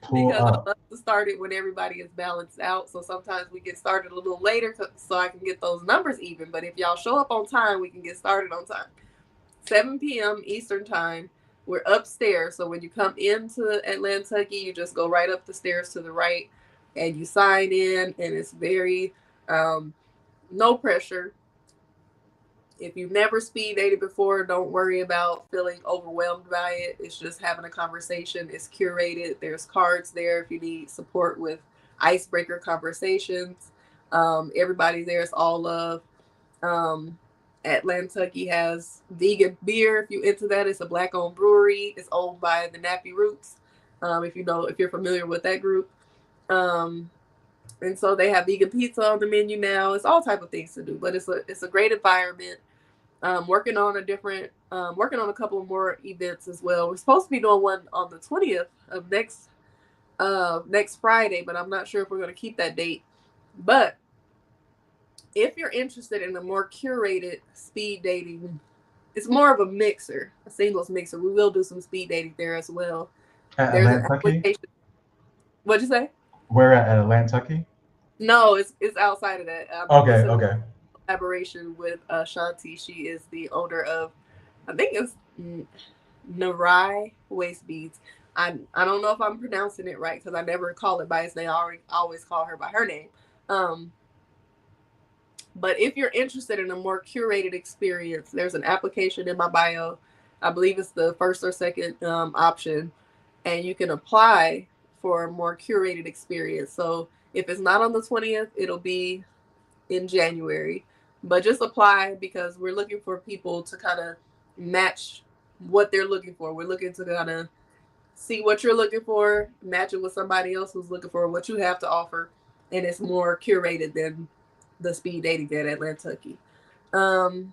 Pull because I up. love to start it when everybody is balanced out. So sometimes we get started a little later so I can get those numbers even. But if y'all show up on time, we can get started on time. 7 p.m. Eastern time. We're upstairs. So when you come into Atlantucky, you just go right up the stairs to the right and you sign in. And it's very um, no pressure. If you've never speed dated before, don't worry about feeling overwhelmed by it. It's just having a conversation. It's curated. There's cards there if you need support with icebreaker conversations. Everybody there is all love. Um, Atlantucky has vegan beer. If you into that, it's a black-owned brewery. It's owned by the Nappy Roots. If you're familiar with that group, um, and so they have vegan pizza on the menu now. It's all type of things to do, but it's a great environment. Working on a couple more events as well. We're supposed to be doing one on the 20th of next Friday, but I'm not sure if we're going to keep that date. But if you're interested in a more curated speed dating, it's more of a mixer, a singles mixer. We will do some speed dating there as well. At There's an Atlantucky? application. What'd you say? Where at Atlantucky? No, it's outside of that. It's Okay, a okay. collaboration with Shanti. She is the owner of, I think it's Narai Waist Beads. I don't know if I'm pronouncing it right because I never call it by its name. I always call her by her name. Um, but if you're interested in a more curated experience, there's an application in my bio. I believe it's the first or second option, and you can apply for a more curated experience. So if it's not on the 20th, it'll be in January. But just apply because we're looking for people to kind of match what they're looking for. We're looking to kind of see what you're looking for, match it with somebody else who's looking for what you have to offer, and it's more curated than the speed dating at Atlantucky. Um,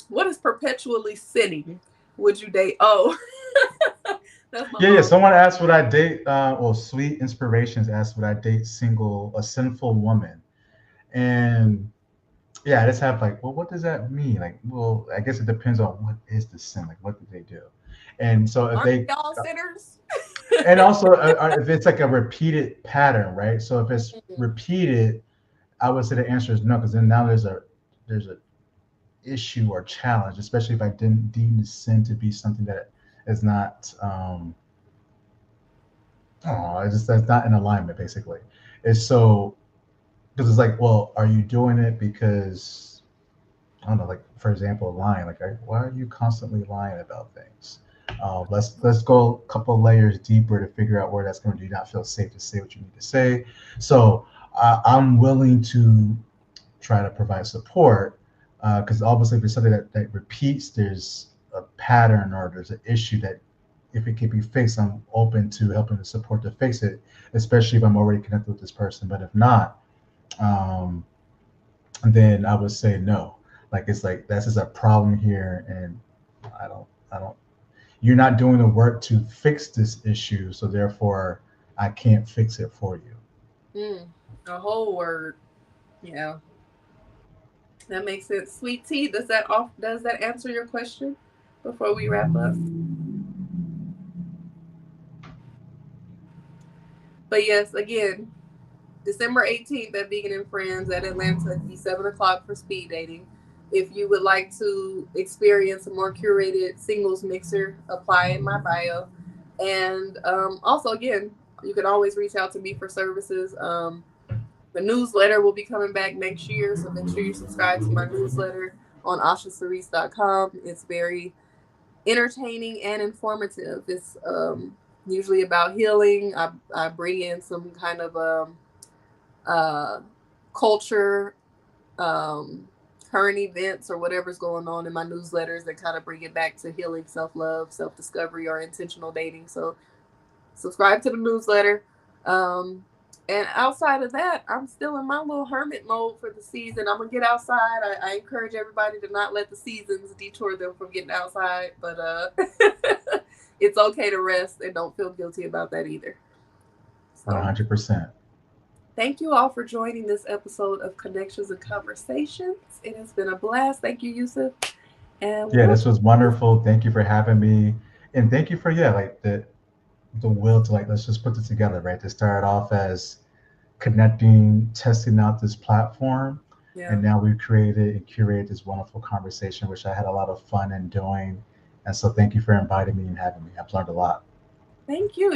what is perpetually sinning? Would you date? Oh, that's my Yeah, yeah. mom. Someone asked would I date, well, Sweet Inspirations asked would I date a sinful woman? And yeah, I just have like, well, what does that mean? Like, well, I guess it depends on what is the sin, like, what did they do? And so if Aren't they, we all sinners? and also if it's like a repeated pattern, right? So if it's repeated, I would say the answer is no, because then now there's a issue or challenge, especially if I didn't deem the sin to be something that is not, oh, it's just that's not in alignment. Basically, it's so because it's like, well, are you doing it because I don't know, like for example, lying. Like, why are you constantly lying about things? Let's go a couple layers deeper to figure out where that's going to do not feel safe to say what you need to say. So I'm willing to try to provide support because obviously if it's something that repeats, there's a pattern or there's an issue that if it can be fixed, I'm open to helping to support to fix it, especially if I'm already connected with this person. But if not, um, then I would say no. Like it's like that's just a problem here, and I don't. You're not doing the work to fix this issue, so therefore I can't fix it for you. Mm, a whole word. Yeah, that makes sense. Sweet tea. Does that answer your question? Before we wrap up. But yes, again, December 18th at Vegan and Friends at Atlanta, 7 o'clock for speed dating. If you would like to experience a more curated singles mixer, apply in my bio. And also, again, you can always reach out to me for services. The newsletter will be coming back next year, so make sure you subscribe to my newsletter on oshacerese.com. It's very entertaining and informative. It's usually about healing. I bring in some kind of uh, culture, um, current events, or whatever's going on in my newsletters that kind of bring it back to healing, self love, self discovery, or intentional dating. So subscribe to the newsletter. Um, and outside of that, I'm still in my little hermit mode for the season. I'm gonna get outside. I encourage everybody to not let the seasons detour them from getting outside, but it's okay to rest and don't feel guilty about that either. So 100%. thank you all for joining this episode of Connections and Conversations. It has been a blast. Thank you, Yusuf. And Yeah, we'll this was wonderful. Thank you for having me, and thank you for yeah, like the will to like let's just put this together, right? To start off as connecting, testing out this platform, yeah. and now we've created and curated this wonderful conversation, which I had a lot of fun in doing. And so, thank you for inviting me and having me. I've learned a lot. Thank you.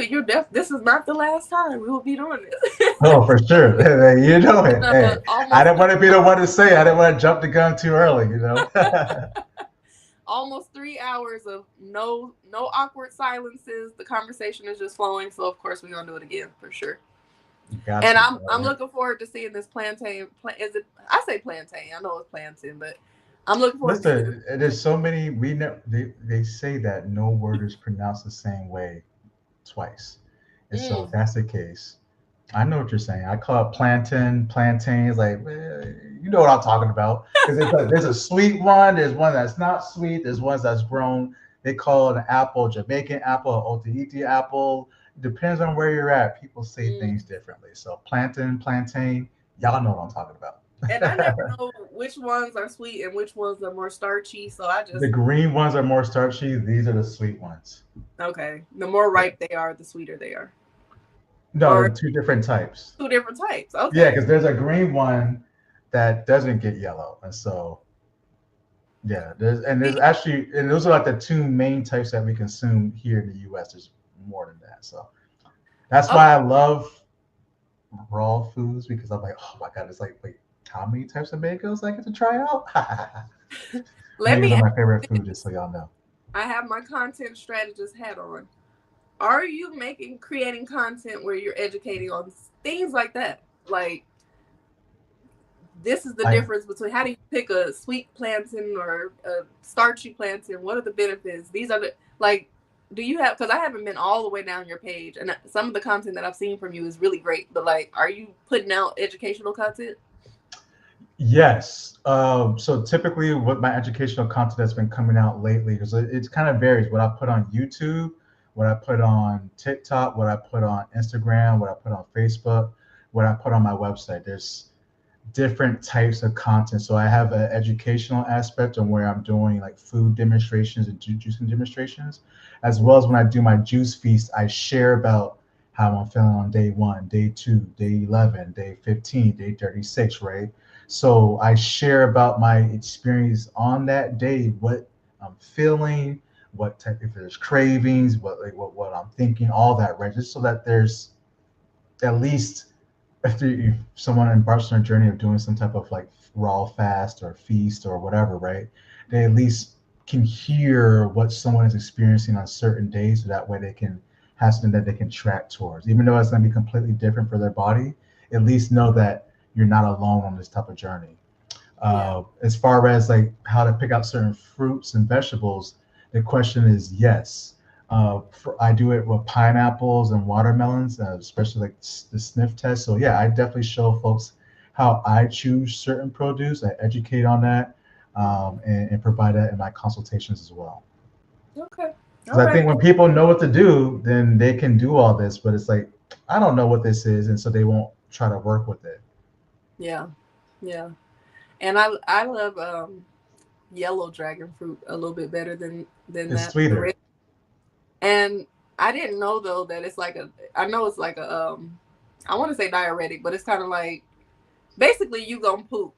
This is not the last time we will be doing this. Oh, for sure. You know It's it. been Hey, I almost didn't want to be the one to say. I didn't want to jump the gun too early. You know. almost 3 hours of no awkward silences. The conversation is just flowing. So of course we're gonna do it again for sure. Got And to. I'm All right. looking forward to seeing this plantain. Is it? I say plantain. I know it's plantain, but I'm looking forward to seeing this. Listen, there's so many. We know they say that no word is pronounced the same way twice, and so if Mm, that's the case, I know what you're saying. I call it plantain, plantains. Like, well, You know what I'm talking about. Because there's a sweet one, there's one that's not sweet, there's ones that's grown. They call it an apple, Jamaican apple, Otaheite apple. Depends on where you're at. People say Mm. things differently. So plantain, y'all know what I'm talking And I never about. know which ones are sweet and which ones are more starchy. So I The just, green ones are more starchy. These are the sweet ones. okay, the more Yeah. ripe they are, the sweeter they are. No, Or they're two different types. two different types. Yeah, Okay. because there's a green one that doesn't get yellow, and so yeah, there's actually, and those are like the two main types that we consume here in the U.S. There's more than that, so that's Okay. why I love raw foods because I'm like, oh my god, it's like, wait, how many types of mangoes I get to try out? Let Mangoes me are ask my favorite you food, just so this. y'all know. I have my content strategist hat on. Are you creating content where you're educating on things like that? Like, this is the I difference between how do you pick a sweet plantain or a starchy plantain? What are the benefits? These are the, like, do you have, because I haven't been all the way down your page, and some of the content that I've seen from you is really great, but like, are you putting out educational content? Yes. So typically, what my educational content that's been coming out lately, because it kind of varies. What I put on YouTube, what I put on TikTok, what I put on Instagram, what I put on Facebook, what I put on my website. There's different types of content. So I have an educational aspect on where I'm doing like food demonstrations and juicing demonstrations, as well as when I do my juice feast, I share about how I'm feeling on day one, day two, day 11, day 15, day 36, right? So I share about my experience on that day, what I'm feeling, what type, if there's cravings, what I'm thinking, all that, right? Just so that there's at least if someone embarks on a journey of doing some type of like raw fast or feast or whatever, right? They at least can hear what someone is experiencing on certain days, so that way they can have something that they can track towards. Even though it's going to be completely different for their body, at least know that you're not alone on this type of journey. Yeah. As far as like how to pick out certain fruits and vegetables, the question is yes. I do it with pineapples and watermelons, especially like the sniff test. So yeah, I definitely show folks how I choose certain produce. I educate on that, and provide that in my consultations as well. Okay. Because All I think right. when people know what to do, then they can do all this. But it's like, I don't know what this is, and so they won't try to work with it. Yeah. Yeah. And I love yellow dragon fruit a little bit better than It's that the sweeter. red. And I didn't know though that it's like a, I know it's like a I want to say diuretic, but it's kind of like basically you gonna poop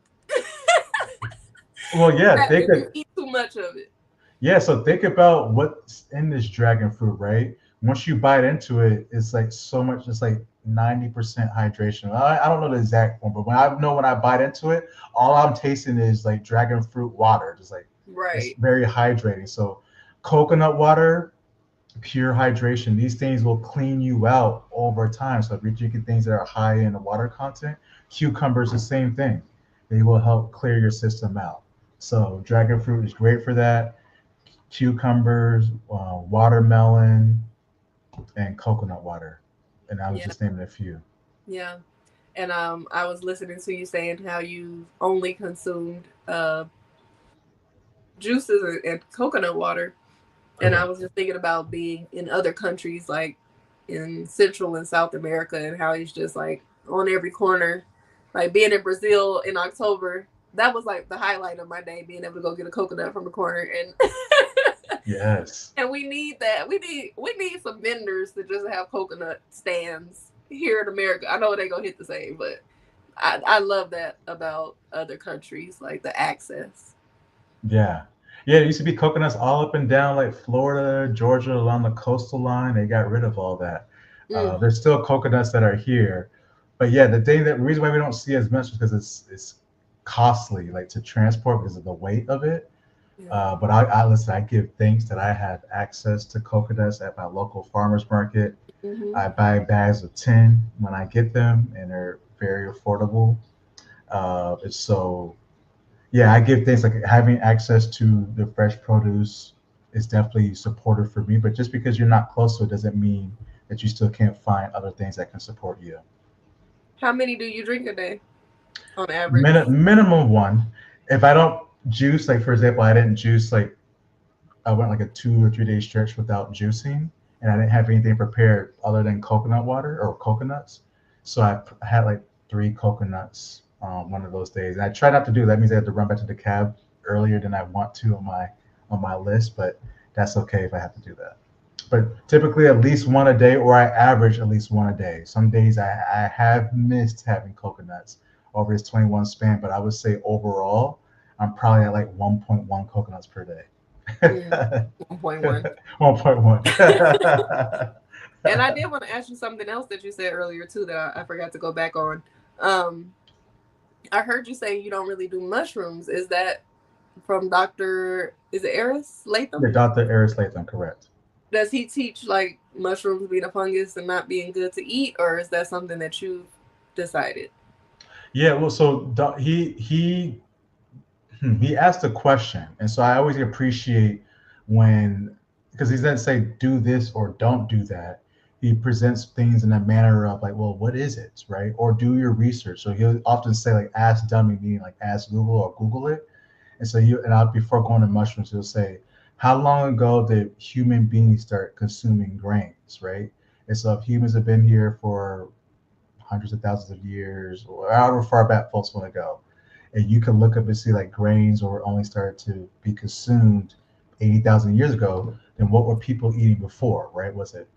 Well, yeah, if you eat too much of it. yeah, so think about what's in this dragon fruit, right? Once you bite into it, it's like so much, it's like 90% hydration. I don't know the exact one, but when I bite into it, all I'm tasting is like dragon fruit water. Just like it's Right. very hydrating. So coconut water, pure hydration. These things will clean you out over time. So if you're drinking things that are high in the water content, cucumbers, the same thing. They will help clear your system out. So dragon fruit is great for that. Cucumbers, watermelon, and coconut water. And I was Yeah. just naming a few. Yeah. And I was listening to you saying how you only consumed juices and coconut water, and I Correct. was just thinking about being in other countries like in Central and South America, and how he's just like on every corner. Like being in Brazil in October, that was like the highlight of my day, being able to go get a coconut from the corner. And Yes. and we need that. We need some vendors to just have coconut stands here in America. I know they gonna hit the same, but I love that about other countries, like the access. Yeah. Yeah, there used to be coconuts all up and down like Florida, Georgia, along the coastal line. They got rid of all that. Mm, There's still coconuts that are here, but yeah, the reason why we don't see as much is because it's costly, like to transport because of the weight of it. yeah. But I listen. I give thanks that I have access to coconuts at my local farmers market. Hmm. I buy bags of 10 when I get them, and they're very affordable. So yeah, I give things like having access to the fresh produce is definitely supportive for me. But just because you're not close to it doesn't mean that you still can't find other things that can support you. How many do you drink a day? On average. Minimum one. If I don't juice, like for example, I didn't juice like I went like a 2 or 3 day stretch without juicing, and I didn't have anything prepared other than coconut water or coconuts. So I had like 3 coconuts one of those days, and I try not to do that. That means I have to run back to the cab earlier than I want to on my list, but that's okay if I have to do that. But typically at least one a day, or I average at least one a day. Some days I have missed having coconuts over this 21 span, but I would say overall, I'm probably at like 1.1 coconuts per Mm, day. 1.1. 1.1. And I did want to ask you something else that you said earlier too that I forgot to go back on. Um, I heard you say you don't really do mushrooms. Is that from Dr. Is it Eris Latham? Yeah, Dr. Eris Latham, correct. Does he teach like mushrooms being a fungus and not being good to eat, or is that something that you've decided? Yeah, well, so he asked a question, and so I always appreciate when because he doesn't say do this or don't do that. He presents things in a manner of like, well, what is it, right? Or do your research. So he'll often say like, ask dummy, meaning like ask Google or Google it. And so you and I before going to mushrooms, he'll say, how long ago did human beings start consuming grains, right? And so if humans have been here for hundreds of thousands of years, or however far back folks want to go, and you can look up and see like grains or only started to be consumed 80,000 years ago, then what were people eating before, right? Was it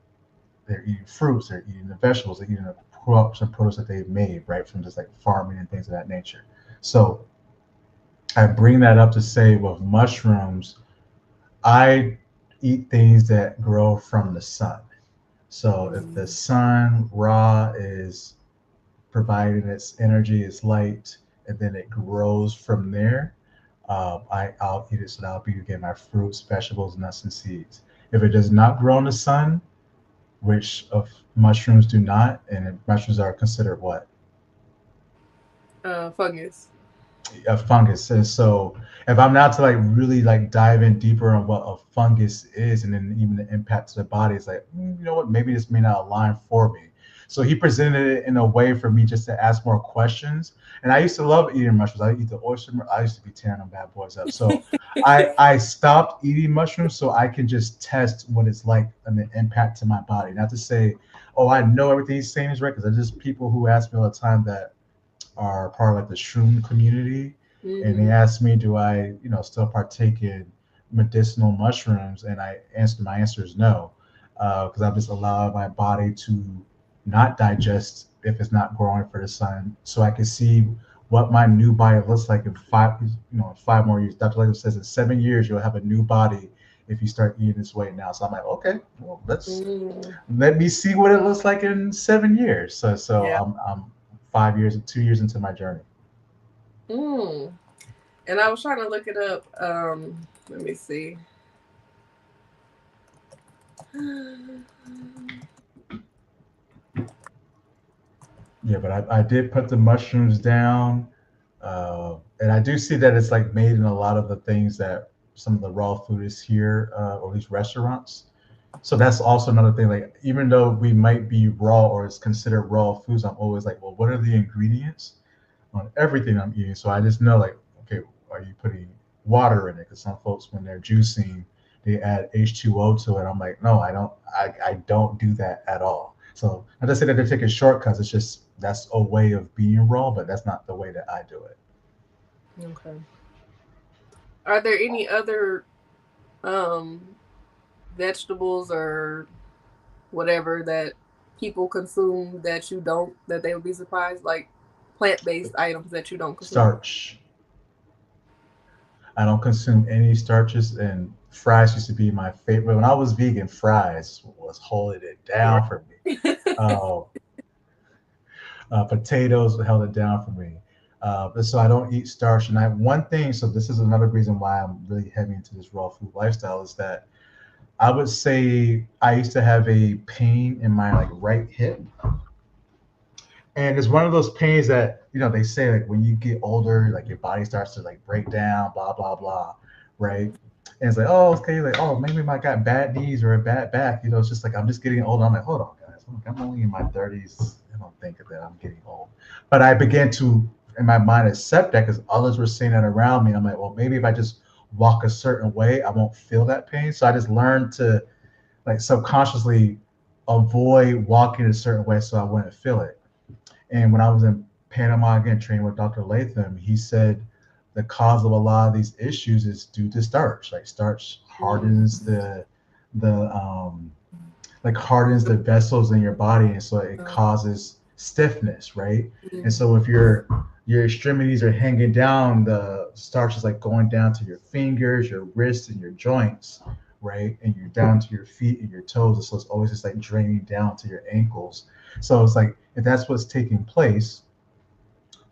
they're eating fruits, they're eating the vegetables, they're eating the crops and produce that they've made, right, from just like farming and things of that nature. So I bring that up to say with mushrooms, I eat things that grow from the sun. So if the Mm. sun raw is providing its energy, its light, and then it grows from there. I'll eat it. So that'll be again my fruits, vegetables, nuts, and seeds. If it does not grow in the sun, which of mushrooms do not, and mushrooms are considered what? Fungus. A fungus. And so if I'm not to like really like dive in deeper on what a fungus is and then even the impact to the body, it's like, you know what, maybe this may not align for me. So he presented it in a way for me just to ask more questions. And I used to love eating mushrooms. I eat the oyster. I used to be tearing them bad boys up. So I stopped eating mushrooms so I can just test what it's like and the impact to my body. Not to say, oh, I know everything he's saying is right, because there's just people who ask me all the time that are part of like the shroom community, and they Mm-hmm. asked me, do I, still partake in medicinal mushrooms? And my answer is no, because I've just allowed my body to not digest if it's not growing for the sun, so I can see what my new body looks like in 5 more years. Dr. Latham says in 7 years you'll have a new body if you start eating this way now. So I'm like, okay, well, Mm. let me see what it looks like in 7 years. So Yeah. I'm 5 years, 2 years into my journey. Mm. And I was trying to look it up. Let me see. Yeah, but I did put the mushrooms down, and I do see that it's like made in a lot of the things that some of the raw foodists here, or these restaurants. So that's also another thing. Like even though we might be raw or it's considered raw foods, I'm always like, well, what are the ingredients on everything I'm eating? So I just know like, okay, are you putting water in it? Because some folks when they're juicing, they add H2O to it. I'm like, no, I don't. I don't do that at all. So not to say that they're taking shortcuts. It's just that's a way of being raw, but that's not the way that I do it. Okay. Are there any other um vegetables or whatever that people consume that you don't, that they would be surprised, like plant-based items that you don't consume? Starch. I don't consume any starches, and fries used to be my favorite. When I was vegan, fries was holding it down for me. Right. Uh, Potatoes held it down for me. But so I don't eat starch. And I have one thing. So this is another reason why I'm really heavy into this raw food lifestyle is that I would say I used to have a pain in my like right hip, and it's one of those pains that they say like when you get older, like your body starts to like break down, blah blah blah, right? And it's like, oh, okay, like, oh, maybe I got bad knees or a bad back. It's just like I'm just getting older. I'm like, hold on, guys, I'm only in my 30s. I don't think that I'm getting old, but I began to in my mind accept that because others were saying that around me. I'm like, well, maybe if I just walk a certain way, I won't feel that pain. So I just learned to like subconsciously avoid walking a certain way so I wouldn't feel it. And when I was in Panama again training with Dr. Latham, he said the cause of a lot of these issues is due to starch. Like starch hardens the like hardens the vessels in your body, and so it causes stiffness, right? And so if your extremities are hanging down, the starch is like going down to your fingers, your wrists, and your joints, right? And you're down to your feet and your toes, and so it's always just like draining down to your ankles. So it's like if that's what's taking place,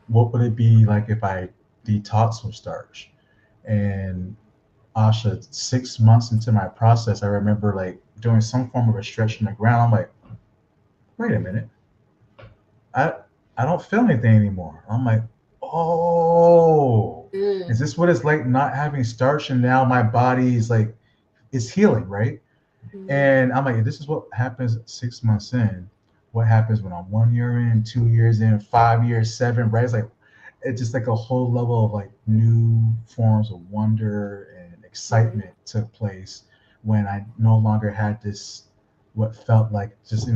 what would it be like if I detox from starch? And Asha, 6 months into my process, I remember like doing some form of a stretch in the ground. I'm like, wait a minute, I I don't feel anything anymore. I'm like, oh, is Mm. this what it's like not having starch? And now my body's like, it's healing, right? Mm. And I'm like, this is what happens 6 months in. What happens when I'm 1 year in, 2 years in, 5 years, seven, right? It's like it's just like a whole level of like new forms of wonder and Right. excitement took place when I no longer had this what felt like just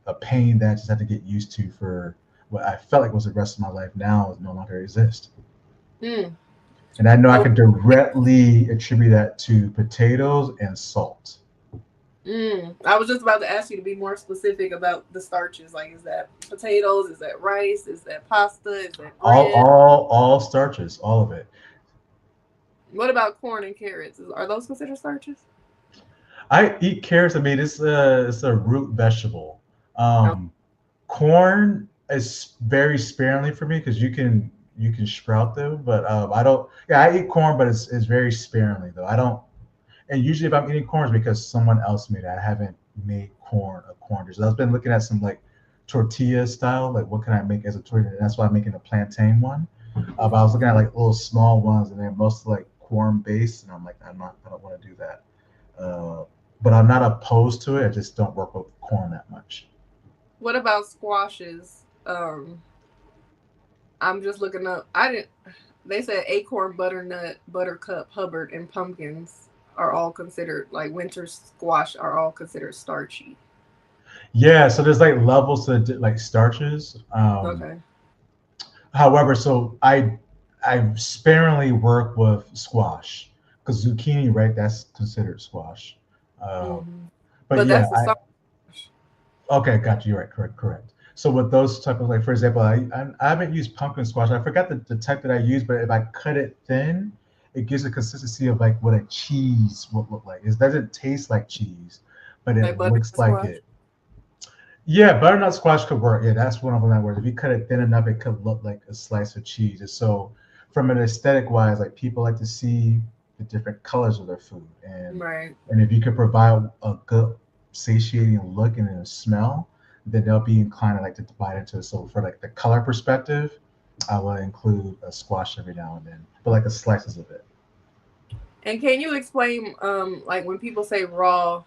a pain that I just had to get used to for what I felt like was the rest of my life now is no longer exist. Mm. And I know I So, can directly attribute that to potatoes and salt. I was just about to ask you to be more specific about the starches. Like, is that potatoes? Is that rice? Is that pasta? Is that all bread? all all starches, all of it. What about corn and carrots? Are those considered starches? I eat carrots. I mean, it's a root vegetable. No. Um, corn is very sparingly for me because you can sprout them, but I don't. Yeah, I eat corn, but it's very sparingly though. I don't. And usually, if I'm eating corn, it's because someone else made it. I haven't made corn a corn dish. I've been looking at some like tortilla style, like what can I make as a tortilla? And that's why I'm making a plantain one. But I was looking at like little small ones, and they're mostly like corn based, and I'm like, I don't want to do that. Uh, but I'm not opposed to it. I just don't work with corn that much. What about squashes? I'm just looking up. I didn't. They said acorn, butternut, buttercup, Hubbard, and pumpkins are all considered like winter squash are all considered starchy. Yeah, so there's like levels to like starches. Okay. However, so I sparingly work with squash because zucchini, right? That's considered squash. Uh, Hmm. but But yeah, that's a starch. okay, got you. You're right, correct. So with those type of like, for example, I haven't used pumpkin squash. I forgot the type that I use, but if I cut it thin, it gives a consistency of like what a cheese would look like. It doesn't taste like cheese, but Like it looks butternut like squash. it. Yeah, butternut squash could work. Yeah, that's one of them that works. If you cut it thin enough, it could look like a slice of cheese. And so, from an aesthetic wise, like people like to see the different colors of their food, Right. and if you could provide a good satiating look and a smell, then they'll be inclined to like to divide into it. So for like the color perspective, I will include a squash every now and then, but like a slices of it. And can you explain, like when people say raw,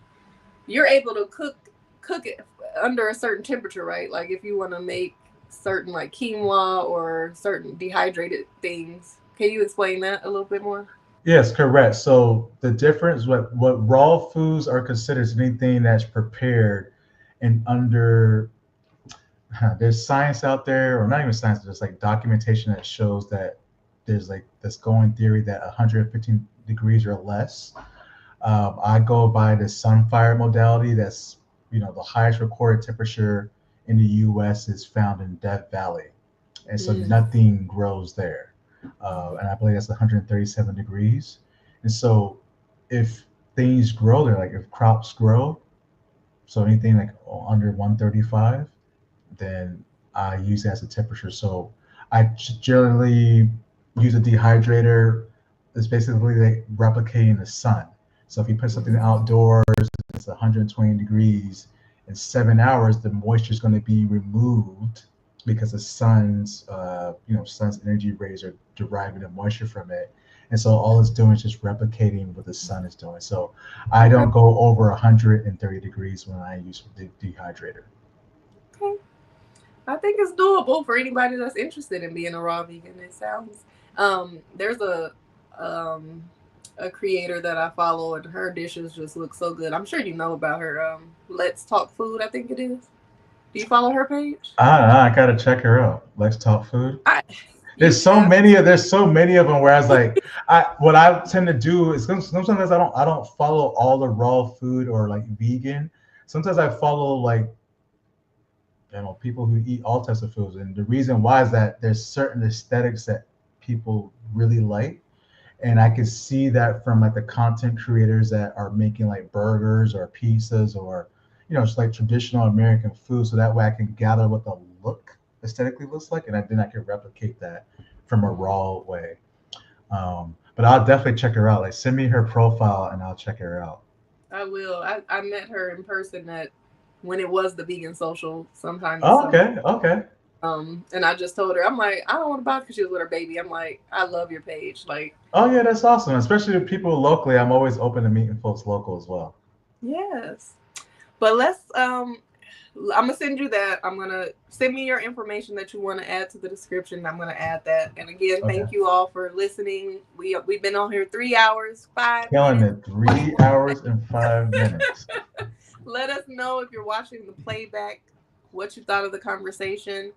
you're able to cook it under a certain temperature, right? Like if you want to make certain like quinoa or certain dehydrated things. Can you explain that a little bit more? Yes, correct. So the difference, what raw foods are considered is anything that's prepared and under there's science out there, or not even science, there's like documentation that shows that there's like this going theory that 115 degrees or less. I go by the sunfire modality. That's the highest recorded temperature in the U.S. is found in Death Valley, and so Mm. nothing grows there. And I believe that's 137 degrees. And so if things grow there, like if crops grow, so anything like under 135, then I use it as a temperature. So I generally use a dehydrator. It's basically like replicating the sun. So if you put something outdoors, it's 120 degrees in 7 hours, the moisture is going to be removed because the sun's energy rays are deriving the moisture from it. And so all it's doing is just replicating what the sun is doing. So I Okay. don't go over 130 degrees when I use the dehydrator. Okay. I think it's doable for anybody that's interested in being a raw vegan. It sounds there's um a creator that I follow and her dishes just look so good. I'm sure you know about her. Let's Talk Food, I think it is. Do you follow her page? I gotta check her out. Let's talk food. I You There's so have many of to. there's so many of them where I was like, I what I tend to do is sometimes I don't follow all the raw food or like vegan. Sometimes I follow like people who eat all types of foods, and the reason why is that there's certain aesthetics that people really like, and I can see that from like the content creators that are making like burgers or pizzas or just like traditional American food, so that way I can gather what the look aesthetically looks like, and then I can replicate that from a raw way. But I'll definitely check her out. Like send me her profile and I'll check her out. I will. I met her in person at when it was the vegan social sometime this Oh, summer. okay, okay. And I just told her, I'm like, I don't want to buy it because she was with her baby. I'm like, I love your page. Like, Oh yeah, that's awesome. Especially with people locally. I'm always open to meeting folks local as well. yes. But let's I'm gonna send you that. I'm gonna send me your information that you want to add to the description. I'm gonna add that. And again, Okay. thank you all for listening. We've been on here 3 hours, five Killing minutes, it. 21 Three hours and 5 minutes. Let us know if you're watching the playback what you thought of the conversation.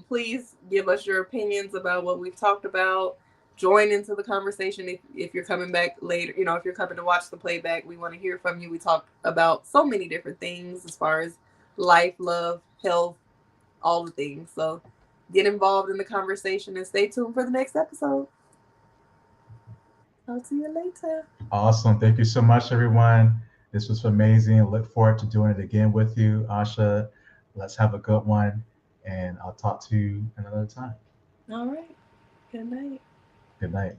Please give us your opinions about what we've talked about. Join into the conversation if you're coming back later. If you're coming to watch the playback, we want to hear from you. We talk about so many different things as far as life, love, health, all the things. So get involved in the conversation and stay tuned for the next episode. Talk to you later. Awesome. Thank you so much, everyone. This was amazing. Look forward to doing it again with you, Asha. Let's have a good one, and I'll talk to you another time. All right. Good night. Good night.